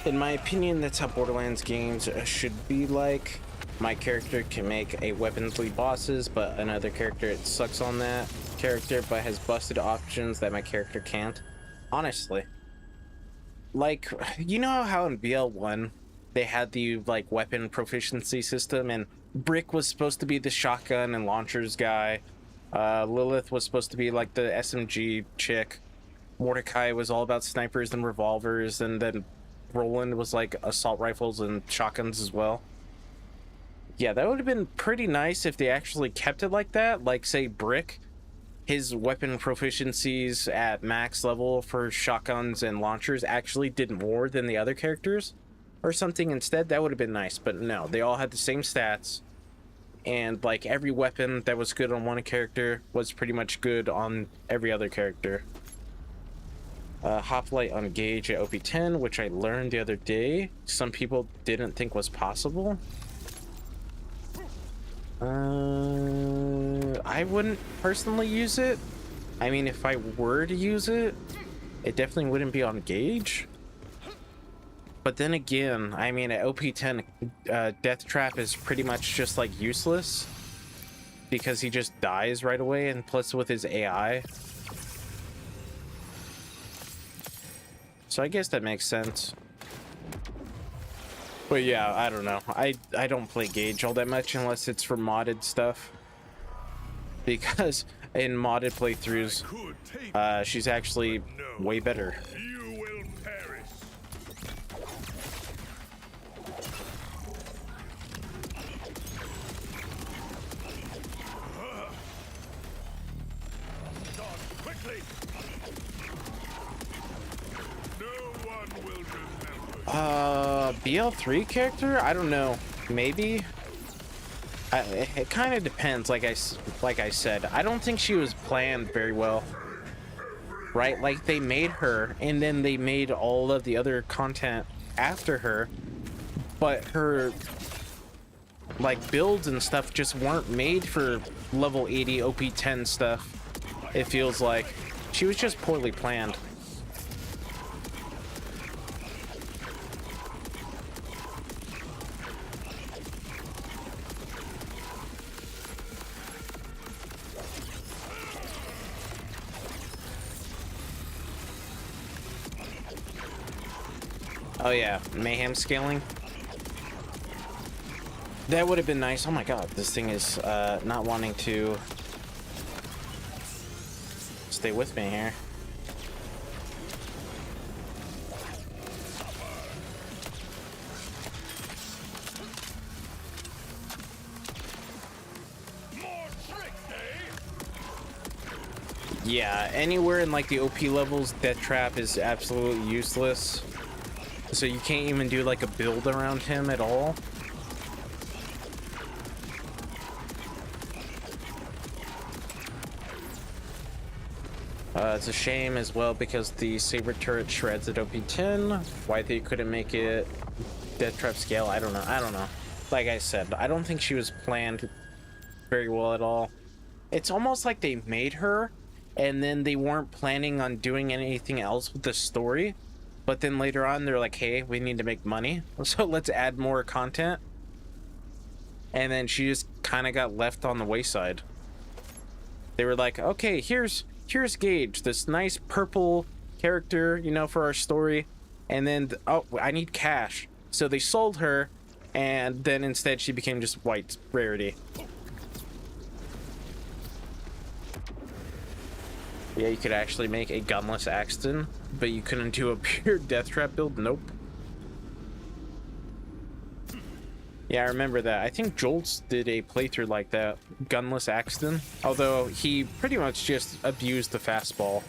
In my opinion, that's how Borderlands games should be like. My character can make a weapons lead bosses, but another character it sucks on that character but has busted options that my character can't. Honestly. Like, you know how in BL1 they had the like weapon proficiency system and Brick was supposed to be the shotgun and launchers guy, Lilith was supposed to be like the SMG chick. Mordecai was all about snipers and revolvers, and then Roland was like assault rifles and shotguns as well. Yeah, that would have been pretty nice if they actually kept it like that. Like, say, Brick, his weapon proficiencies at max level for shotguns and launchers actually did more than the other characters or something instead. That would have been nice, but no, they all had the same stats, and like every weapon that was good on one character was pretty much good on every other character. Hoplite on gauge at OP10, which I learned the other day some people didn't think was possible. I wouldn't personally use it. I mean, if I were to use it, it definitely wouldn't be on gauge. But then again, I mean, at OP10, Death Trap is pretty much just like useless because he just dies right away, and plus with his AI. So I guess that makes sense. But yeah, I don't know. I don't play gauge all that much unless it's for modded stuff. Because in modded playthroughs, she's actually way better. You will perish. Dodge quickly. No one will remember. BL3 character? I don't know. Maybe. It kind of depends. Like I said, I don't think she was planned very well. Right? Like, they made her, and then they made all of the other content after her, but her like builds and stuff just weren't made for level 80 OP10 stuff. It feels like she was just poorly planned. Oh yeah, mayhem scaling. That would have been nice. Oh my god, this thing is not wanting to stay with me here. More tricks, eh? Yeah, anywhere in like the OP levels, Death Trap is absolutely useless. So you can't even do like a build around him at all. It's a shame as well because the saber turret shreds at OP10. Why they couldn't make it Death Trap scale, I don't know. Like I said, I don't think she was planned very well at all. It's almost like they made her and then they weren't planning on doing anything else with the story. But then later on, they're like, hey, we need to make money, so let's add more content. And then she just kind of got left on the wayside. They were like, okay, here's Gage, this nice purple character, you know, for our story. And then, oh, I need cash. So they sold her, and then instead she became just white rarity. Yeah, you could actually make a gunless Axton, but you couldn't do a pure Death Trap build? Nope. Yeah, I remember that. I think Jolts did a playthrough like that, gunless Axton, although he pretty much just abused the fastball.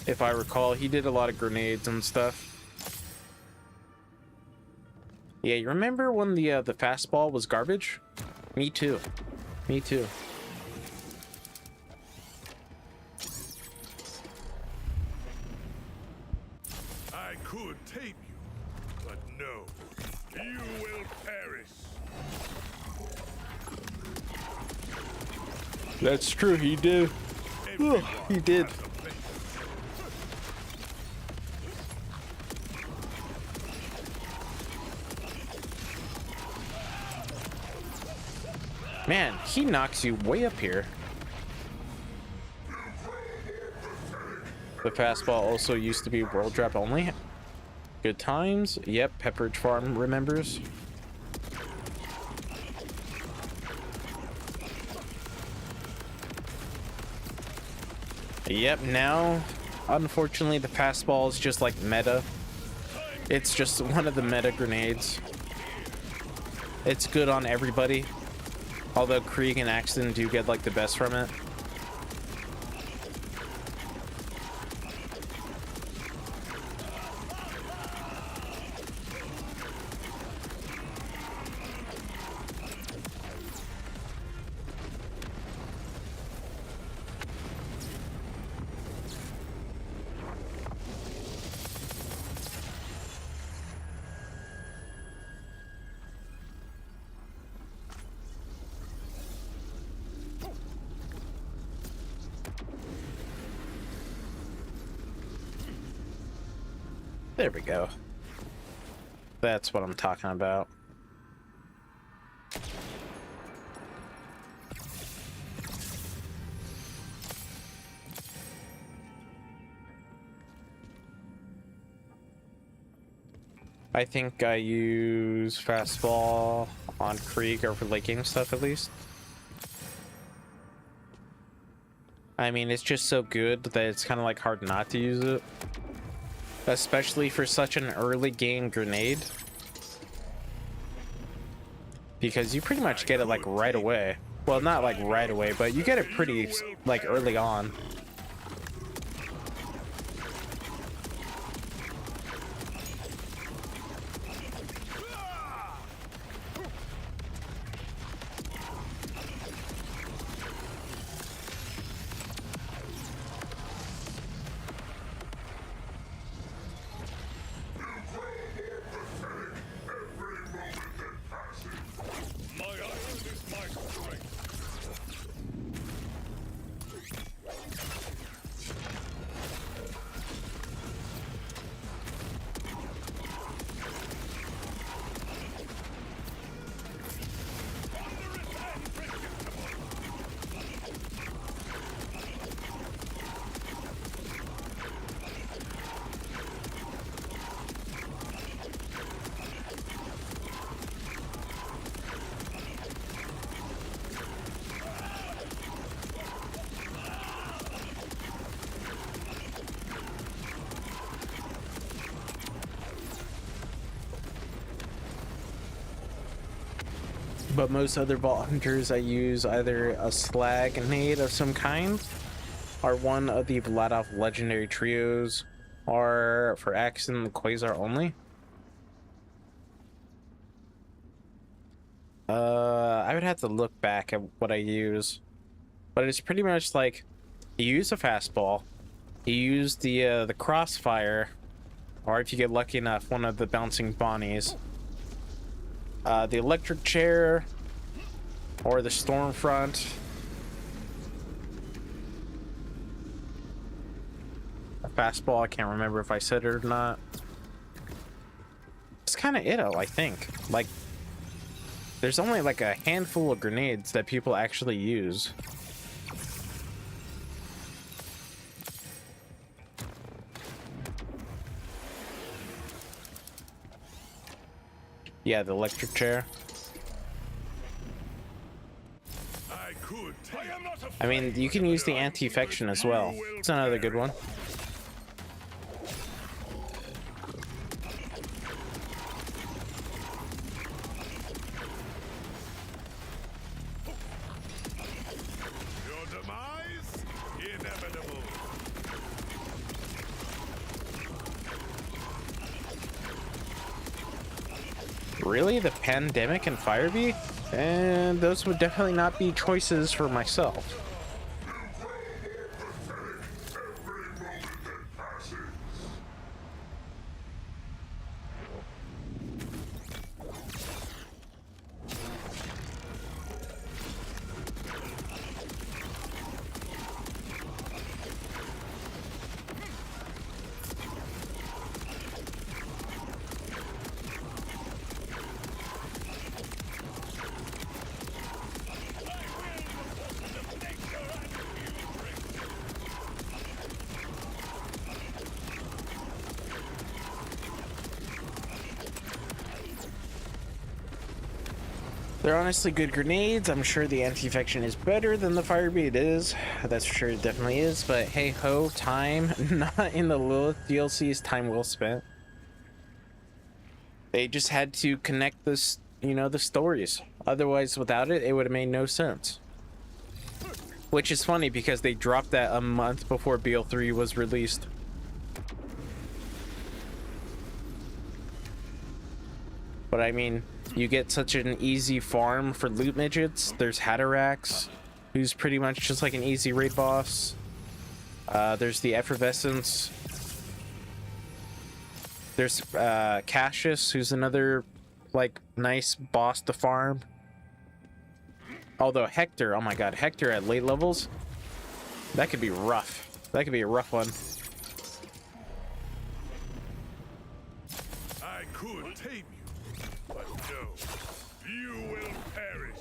If I recall, he did a lot of grenades and stuff. Yeah, you remember when the fastball was garbage? Me too. Me too. I could tame you, but no, you will perish. That's true, he did. Everyone he did. has a place. Man, he knocks you way up here. The fastball also used to be world drop only. Good times. Yep, Pepperidge Farm remembers. Yep, now, unfortunately, the fastball is just like meta. It's just one of the meta grenades. It's good on everybody. Although Krieg and Axton do get like the best from it. There we go. That's what I'm talking about. I think I use fastball on Krieg over late game stuff at least. I mean, it's just so good that it's kind of like hard not to use it. Especially for such an early game grenade. Because you pretty much get it like right away. Well, not like right away, but you get it pretty like early on. My iron is my strength. But most other vault hunters I use either a slag nade of some kind, or one of the Vladoff legendary trios, or for Axon the Quasar only. I would have to look back at what I use, but it's pretty much like you use a fastball, you use the crossfire, or if you get lucky enough, one of the bouncing bonnies. The electric chair or the storm front. A fastball, I can't remember if I said it or not. It's kind of it, I think. Like, there's only like a handful of grenades that people actually use. Yeah, the electric chair. I mean, you can use the anti-infection as well. It's another good one. Your demise? Inevitable. Really? The pandemic and Firebee? And those would definitely not be choices for myself. They're honestly good grenades. I'm sure the anti-infection is better than the Firebeat. It is. That's for sure. It definitely is. But hey ho, time not in the Lilith DLC is time well spent. They just had to connect this, you know, the stories. Otherwise, without it, it would have made no sense. Which is funny because they dropped that a month before BL3 was released. But I mean, you get such an easy farm for loot midgets. There's Hatterax, who's pretty much just like an easy raid boss. There's the Effervescence. There's Cassius, who's another like nice boss to farm. Although Hector, oh my god, Hector at late levels, that could be rough. That could be a rough one. I could tame you, but no, you will perish.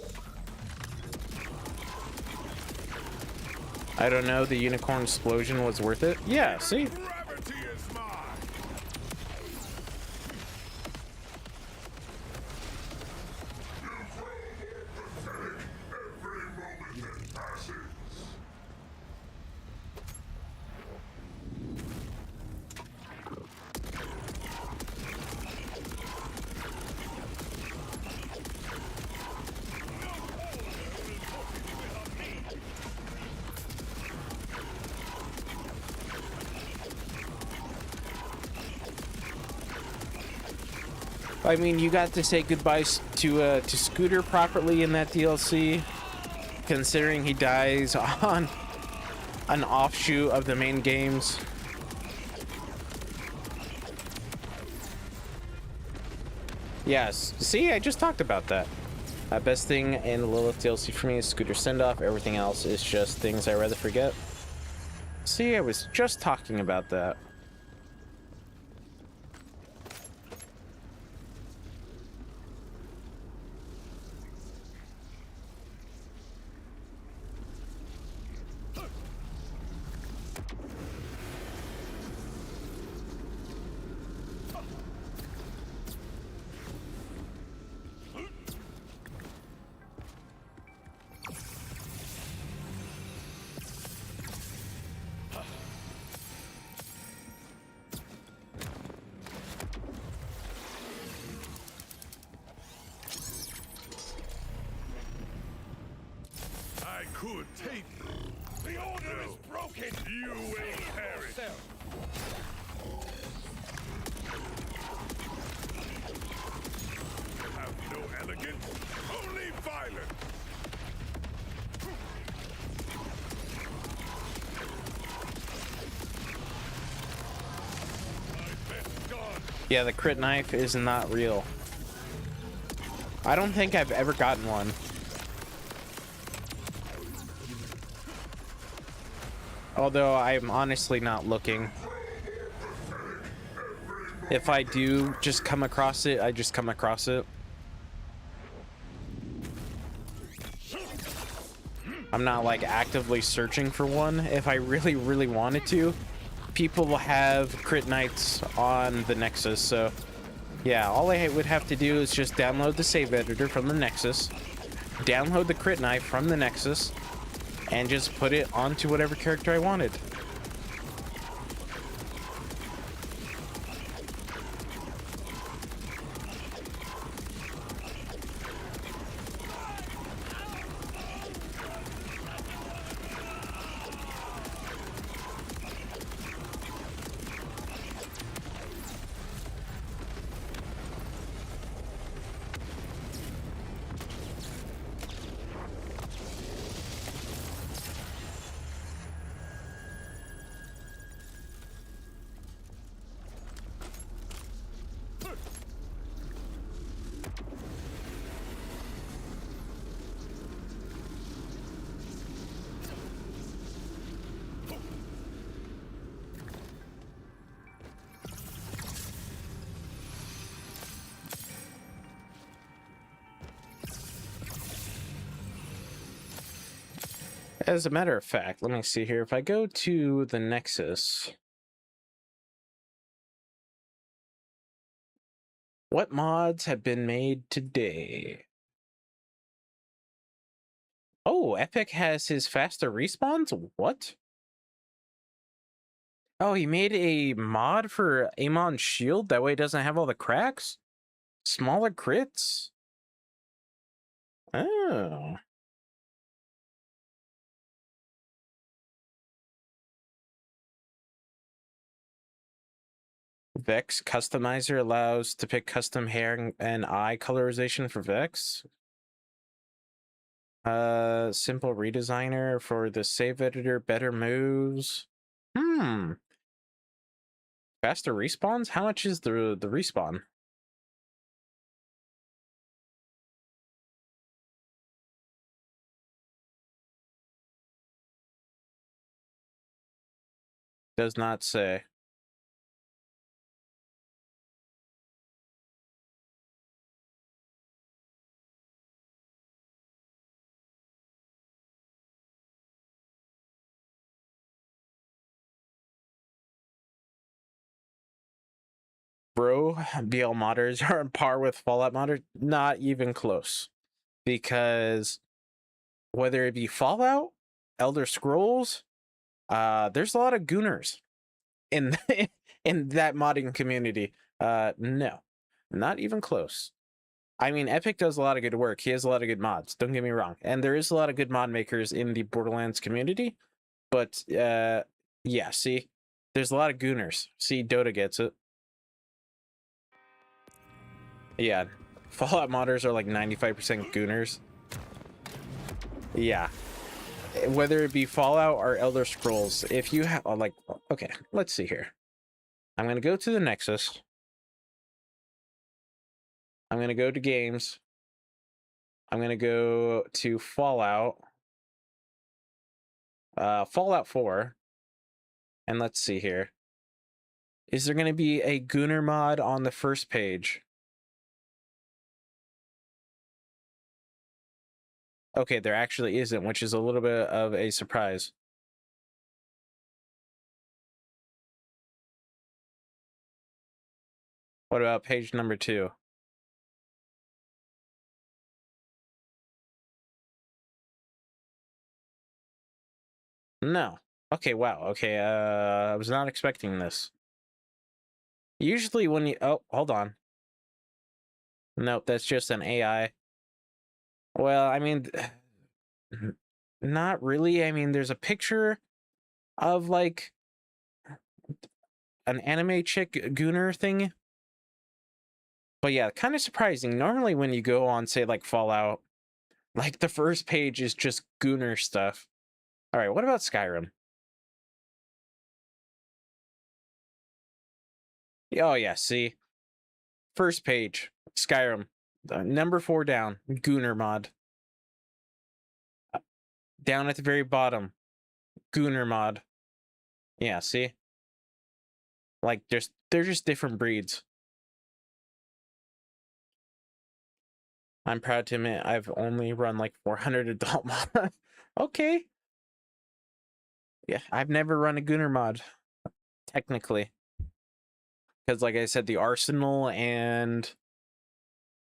I don't know, the unicorn explosion was worth it. Yeah, see? Gravity is mine. I mean, you got to say goodbye to Scooter properly in that DLC, considering he dies on an offshoot of the main games. Yes, see, I just talked about that. Best thing in the Lilith DLC for me is Scooter send-off. Everything else is just things I rather forget. See, I was just talking about that. I could tame you. The order is broken. You will perish. Have no elegance, only violence. My best gone. Yeah, the crit knife is not real. I don't think I've ever gotten one. Although I'm honestly not looking. If I do just come across it, I just come across it. I'm not like actively searching for one. If I really, really wanted to, people will have crit knights on the Nexus. So yeah, all I would have to do is just download the save editor from the Nexus, download the crit knife from the Nexus, and just put it onto whatever character I wanted. As a matter of fact, let me see here. If I go to the Nexus, what mods have been made today? Oh, Epic has his faster respawns? What? Oh, he made a mod for Amon's shield? That way it doesn't have all the cracks? Smaller crits? Oh. Vex Customizer allows to pick custom hair and eye colorization for Vex. Simple redesigner for the save editor, better moves. Faster respawns? How much is the respawn? Does not say. Bro, BL modders are on par with Fallout modders? Not even close. Because whether it be Fallout, Elder Scrolls, there's a lot of gooners in in that modding community. No, not even close. I mean, Epic does a lot of good work. He has a lot of good mods. Don't get me wrong, and there is a lot of good mod makers in the Borderlands community. But yeah, see, there's a lot of gooners. See, Dota gets it. Yeah, Fallout modders are like 95% gooners. Yeah, whether it be Fallout or Elder Scrolls, if you have like, okay, let's see here. I'm gonna go to the Nexus. I'm gonna go to games. I'm gonna go to Fallout. Fallout 4. And let's see here. Is there gonna be a Gooner mod on the first page? Okay, there actually isn't, which is a little bit of a surprise. What about page number 2? No. Okay, wow. Okay, I was not expecting this. Usually when you... Oh, hold on. Nope, that's just an AI. Well, I mean... Not really. I mean, there's a picture of, like, an anime chick gooner thing. But yeah, kind of surprising. Normally when you go on, say, like, Fallout, like, the first page is just gooner stuff. All right, what about Skyrim? Oh, yeah, see? First page, Skyrim. Number 4 down, gooner mod. Down at the very bottom, gooner mod. Yeah, see? Like, they're just different breeds. I'm proud to admit I've only run like 400 adult mod. Okay. Yeah, I've never run a gooner mod, technically. Because like I said, the arsenal and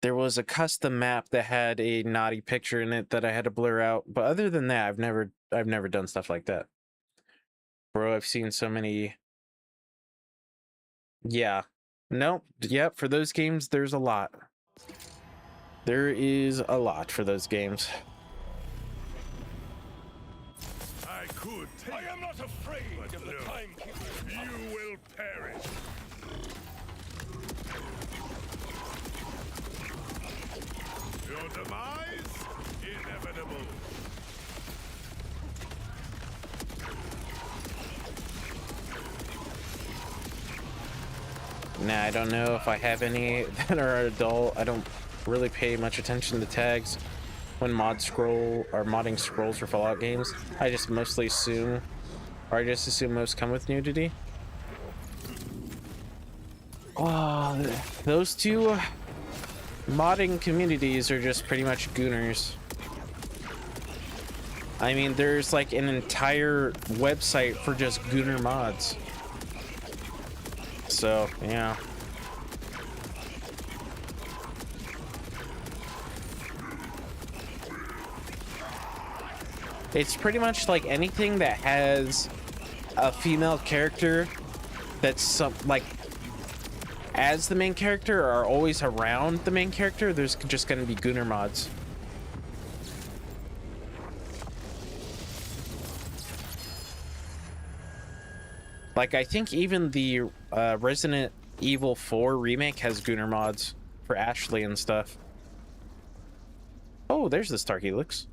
there was a custom map that had a naughty picture in it that I had to blur out. But other than that, I've never done stuff like that. Bro, I've seen so many. Yeah. Nope. Yep, for those games, there's a lot. There is a lot for those games. I could. I am not afraid of the timekeeper. You will perish. Your demise inevitable. Nah, I don't know if I have any that are adult. I don't really pay much attention to tags when modding scrolls for Fallout games. I just mostly assume, or I just assume most come with nudity. Oh, those two modding communities are just pretty much gooners. I mean, there's like an entire website for just gooner mods. So, yeah. It's pretty much like anything that has a female character that's some like as the main character or always around the main character. There's just going to be Gunner mods. Like I think even the Resident Evil 4 remake has Gunner mods for Ashley and stuff. Oh, there's the Star Helix.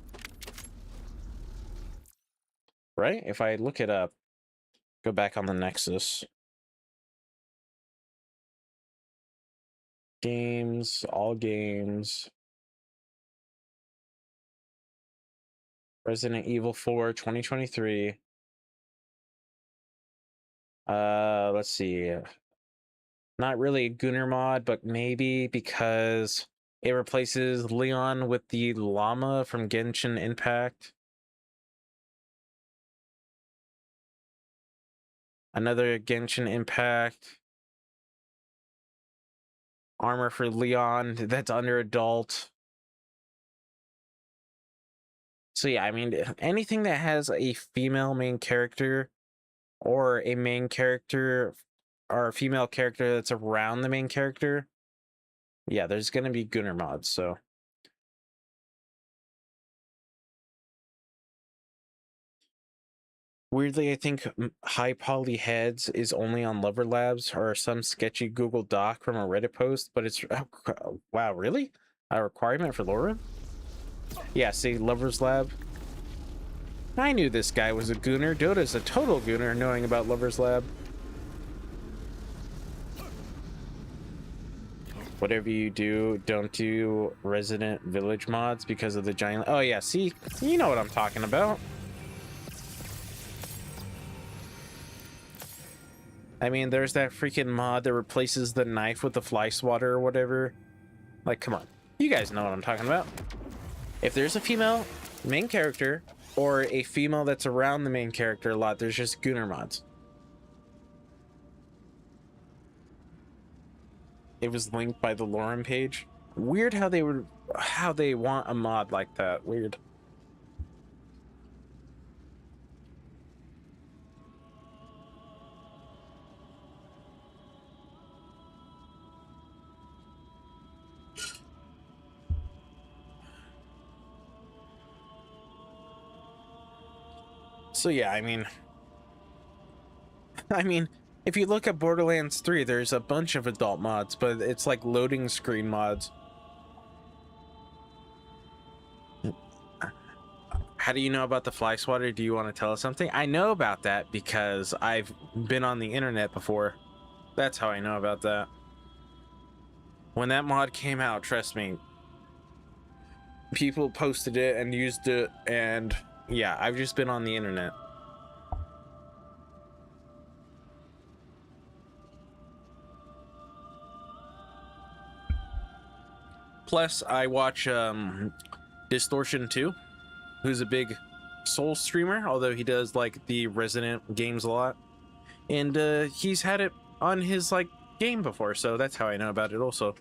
Right? If I look it up, go back on the Nexus. Games, all games. Resident Evil 4 2023. Let's see. Not really a Gunner mod, but maybe because it replaces Leon with the llama from Genshin Impact. Another Genshin Impact. Armor for Leon that's under adult. So yeah, I mean, anything that has a female main character or a main character or a female character that's around the main character, yeah, there's going to be Gunner mods. So weirdly, I think high poly heads is only on Lover Labs or some sketchy Google Doc from a Reddit post, but it's wow, really? A requirement for Laura? Yeah, see, Lover's Lab. I knew this guy was a Gunner. Dota's a total Gunner knowing about Lover's Lab. Whatever you do, don't do Resident Village mods because of the giant. Oh yeah, see, you know what I'm talking about. I mean, there's that freaking mod that replaces the knife with the fly swatter or whatever. Like, come on, you guys know what I'm talking about. If there's a female main character or a female that's around the main character a lot, there's just Gunner mods. It was linked by the Lauren page. Weird how they want a mod like that. Weird. So yeah, I mean, if you look at Borderlands 3, there's a bunch of adult mods, but it's like loading screen mods. How do you know about the fly swatter? Do you want to tell us something? I know about that because I've been on the internet before. That's how I know about that. When that mod came out, trust me, people posted it and used it, and yeah, I've just been on the internet. Plus, I watch Distortion 2, who's a big Soul streamer, although he does like the Resident games a lot, and he's had it on his like game before, so that's how I know about it also.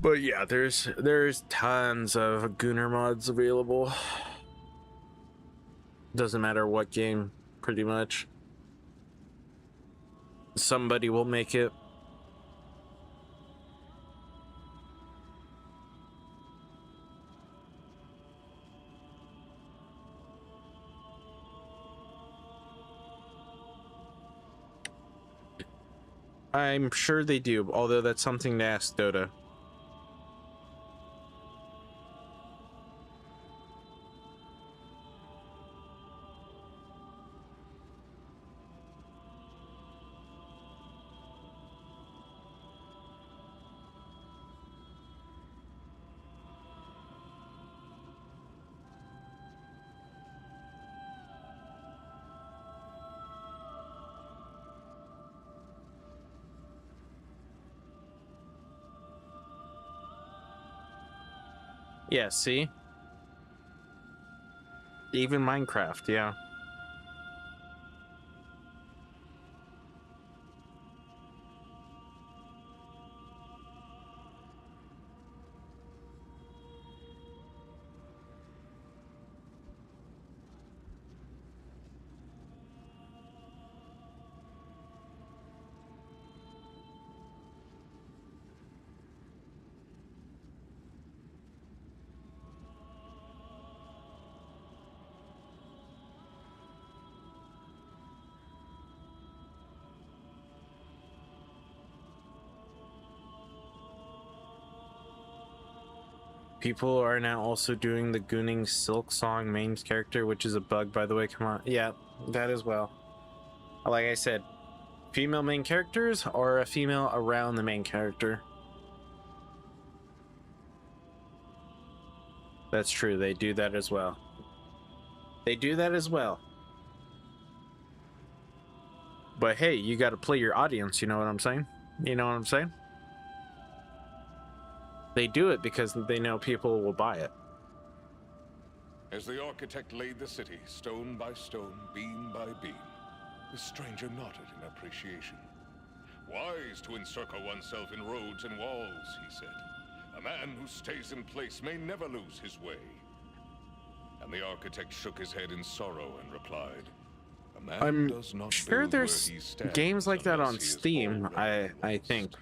But yeah, there's tons of Gunner mods available. Doesn't matter what game, pretty much. Somebody will make it. I'm sure they do, although that's something to ask Dota. Yeah, see? Even Minecraft, yeah. People are now also doing the Gooning Silk Song main character, which is a bug, by the way. Come on. Yeah, that as well. Like I said, female main characters or a female around the main character. That's true. They do that as well. They do that as well. But hey, you got to play your audience. You know what I'm saying? You know what I'm saying? They do it because they know people will buy it. As the architect laid the city, stone by stone, beam by beam, the stranger nodded in appreciation. Wise to encircle oneself in roads and walls, he said. A man who stays in place may never lose his way. And the architect shook his head in sorrow and replied, a man I'm does not sure build there's where he stands games like that on unless he is Steam. already I lost. think.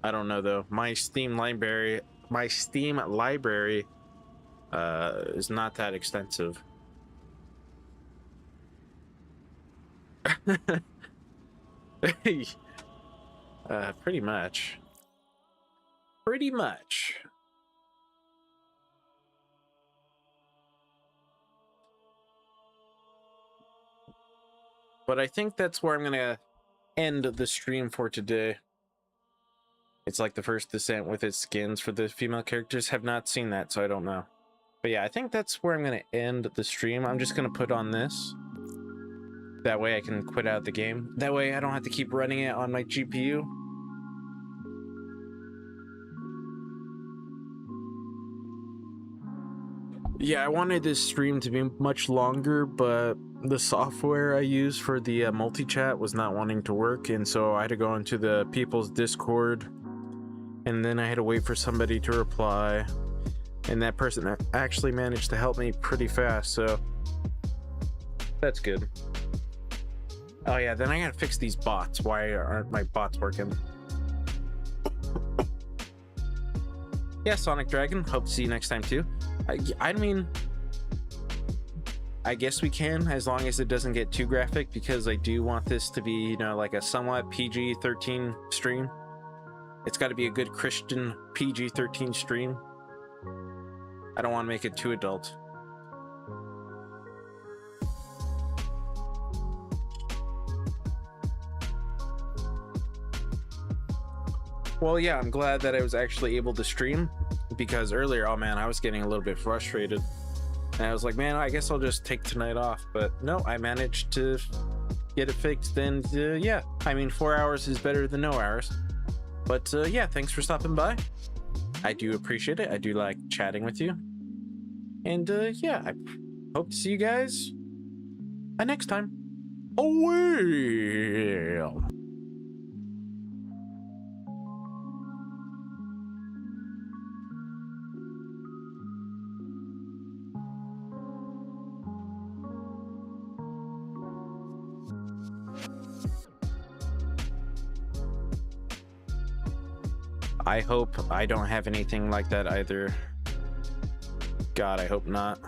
I don't know though. My Steam library is not that extensive. Pretty much. Pretty much. But I think that's where I'm gonna end the stream for today. It's like the first descent with its skins for the female characters. Have not seen that, so I don't know. But yeah, I think that's where I'm gonna end the stream. I'm just gonna put on this. That way I can quit out the game. That way I don't have to keep running it on my GPU. Yeah, I wanted this stream to be much longer, but the software I use for the multi-chat was not wanting to work, and so I had to go into the people's Discord, and then I had to wait for somebody to reply, and that person actually managed to help me pretty fast, so that's good. Oh yeah, then I gotta fix these bots. Why aren't my bots working? Yeah, Sonic Dragon, hope to see you next time too. I mean, I guess we can, as long as it doesn't get too graphic, because I do want this to be, you know, like a somewhat PG-13 stream. It's got to be a good Christian PG-13 stream. I don't want to make it too adult. Well, yeah, I'm glad that I was actually able to stream, because earlier, oh man, I was getting a little bit frustrated. And I was like, man, I guess I'll just take tonight off. But no, I managed to get it fixed. And yeah, I mean, 4 hours is better than no hours. But yeah, thanks for stopping by. I do appreciate it. I do like chatting with you. And yeah, I hope to see you guys next time. Oh, well. I hope I don't have anything like that either. God, I hope not.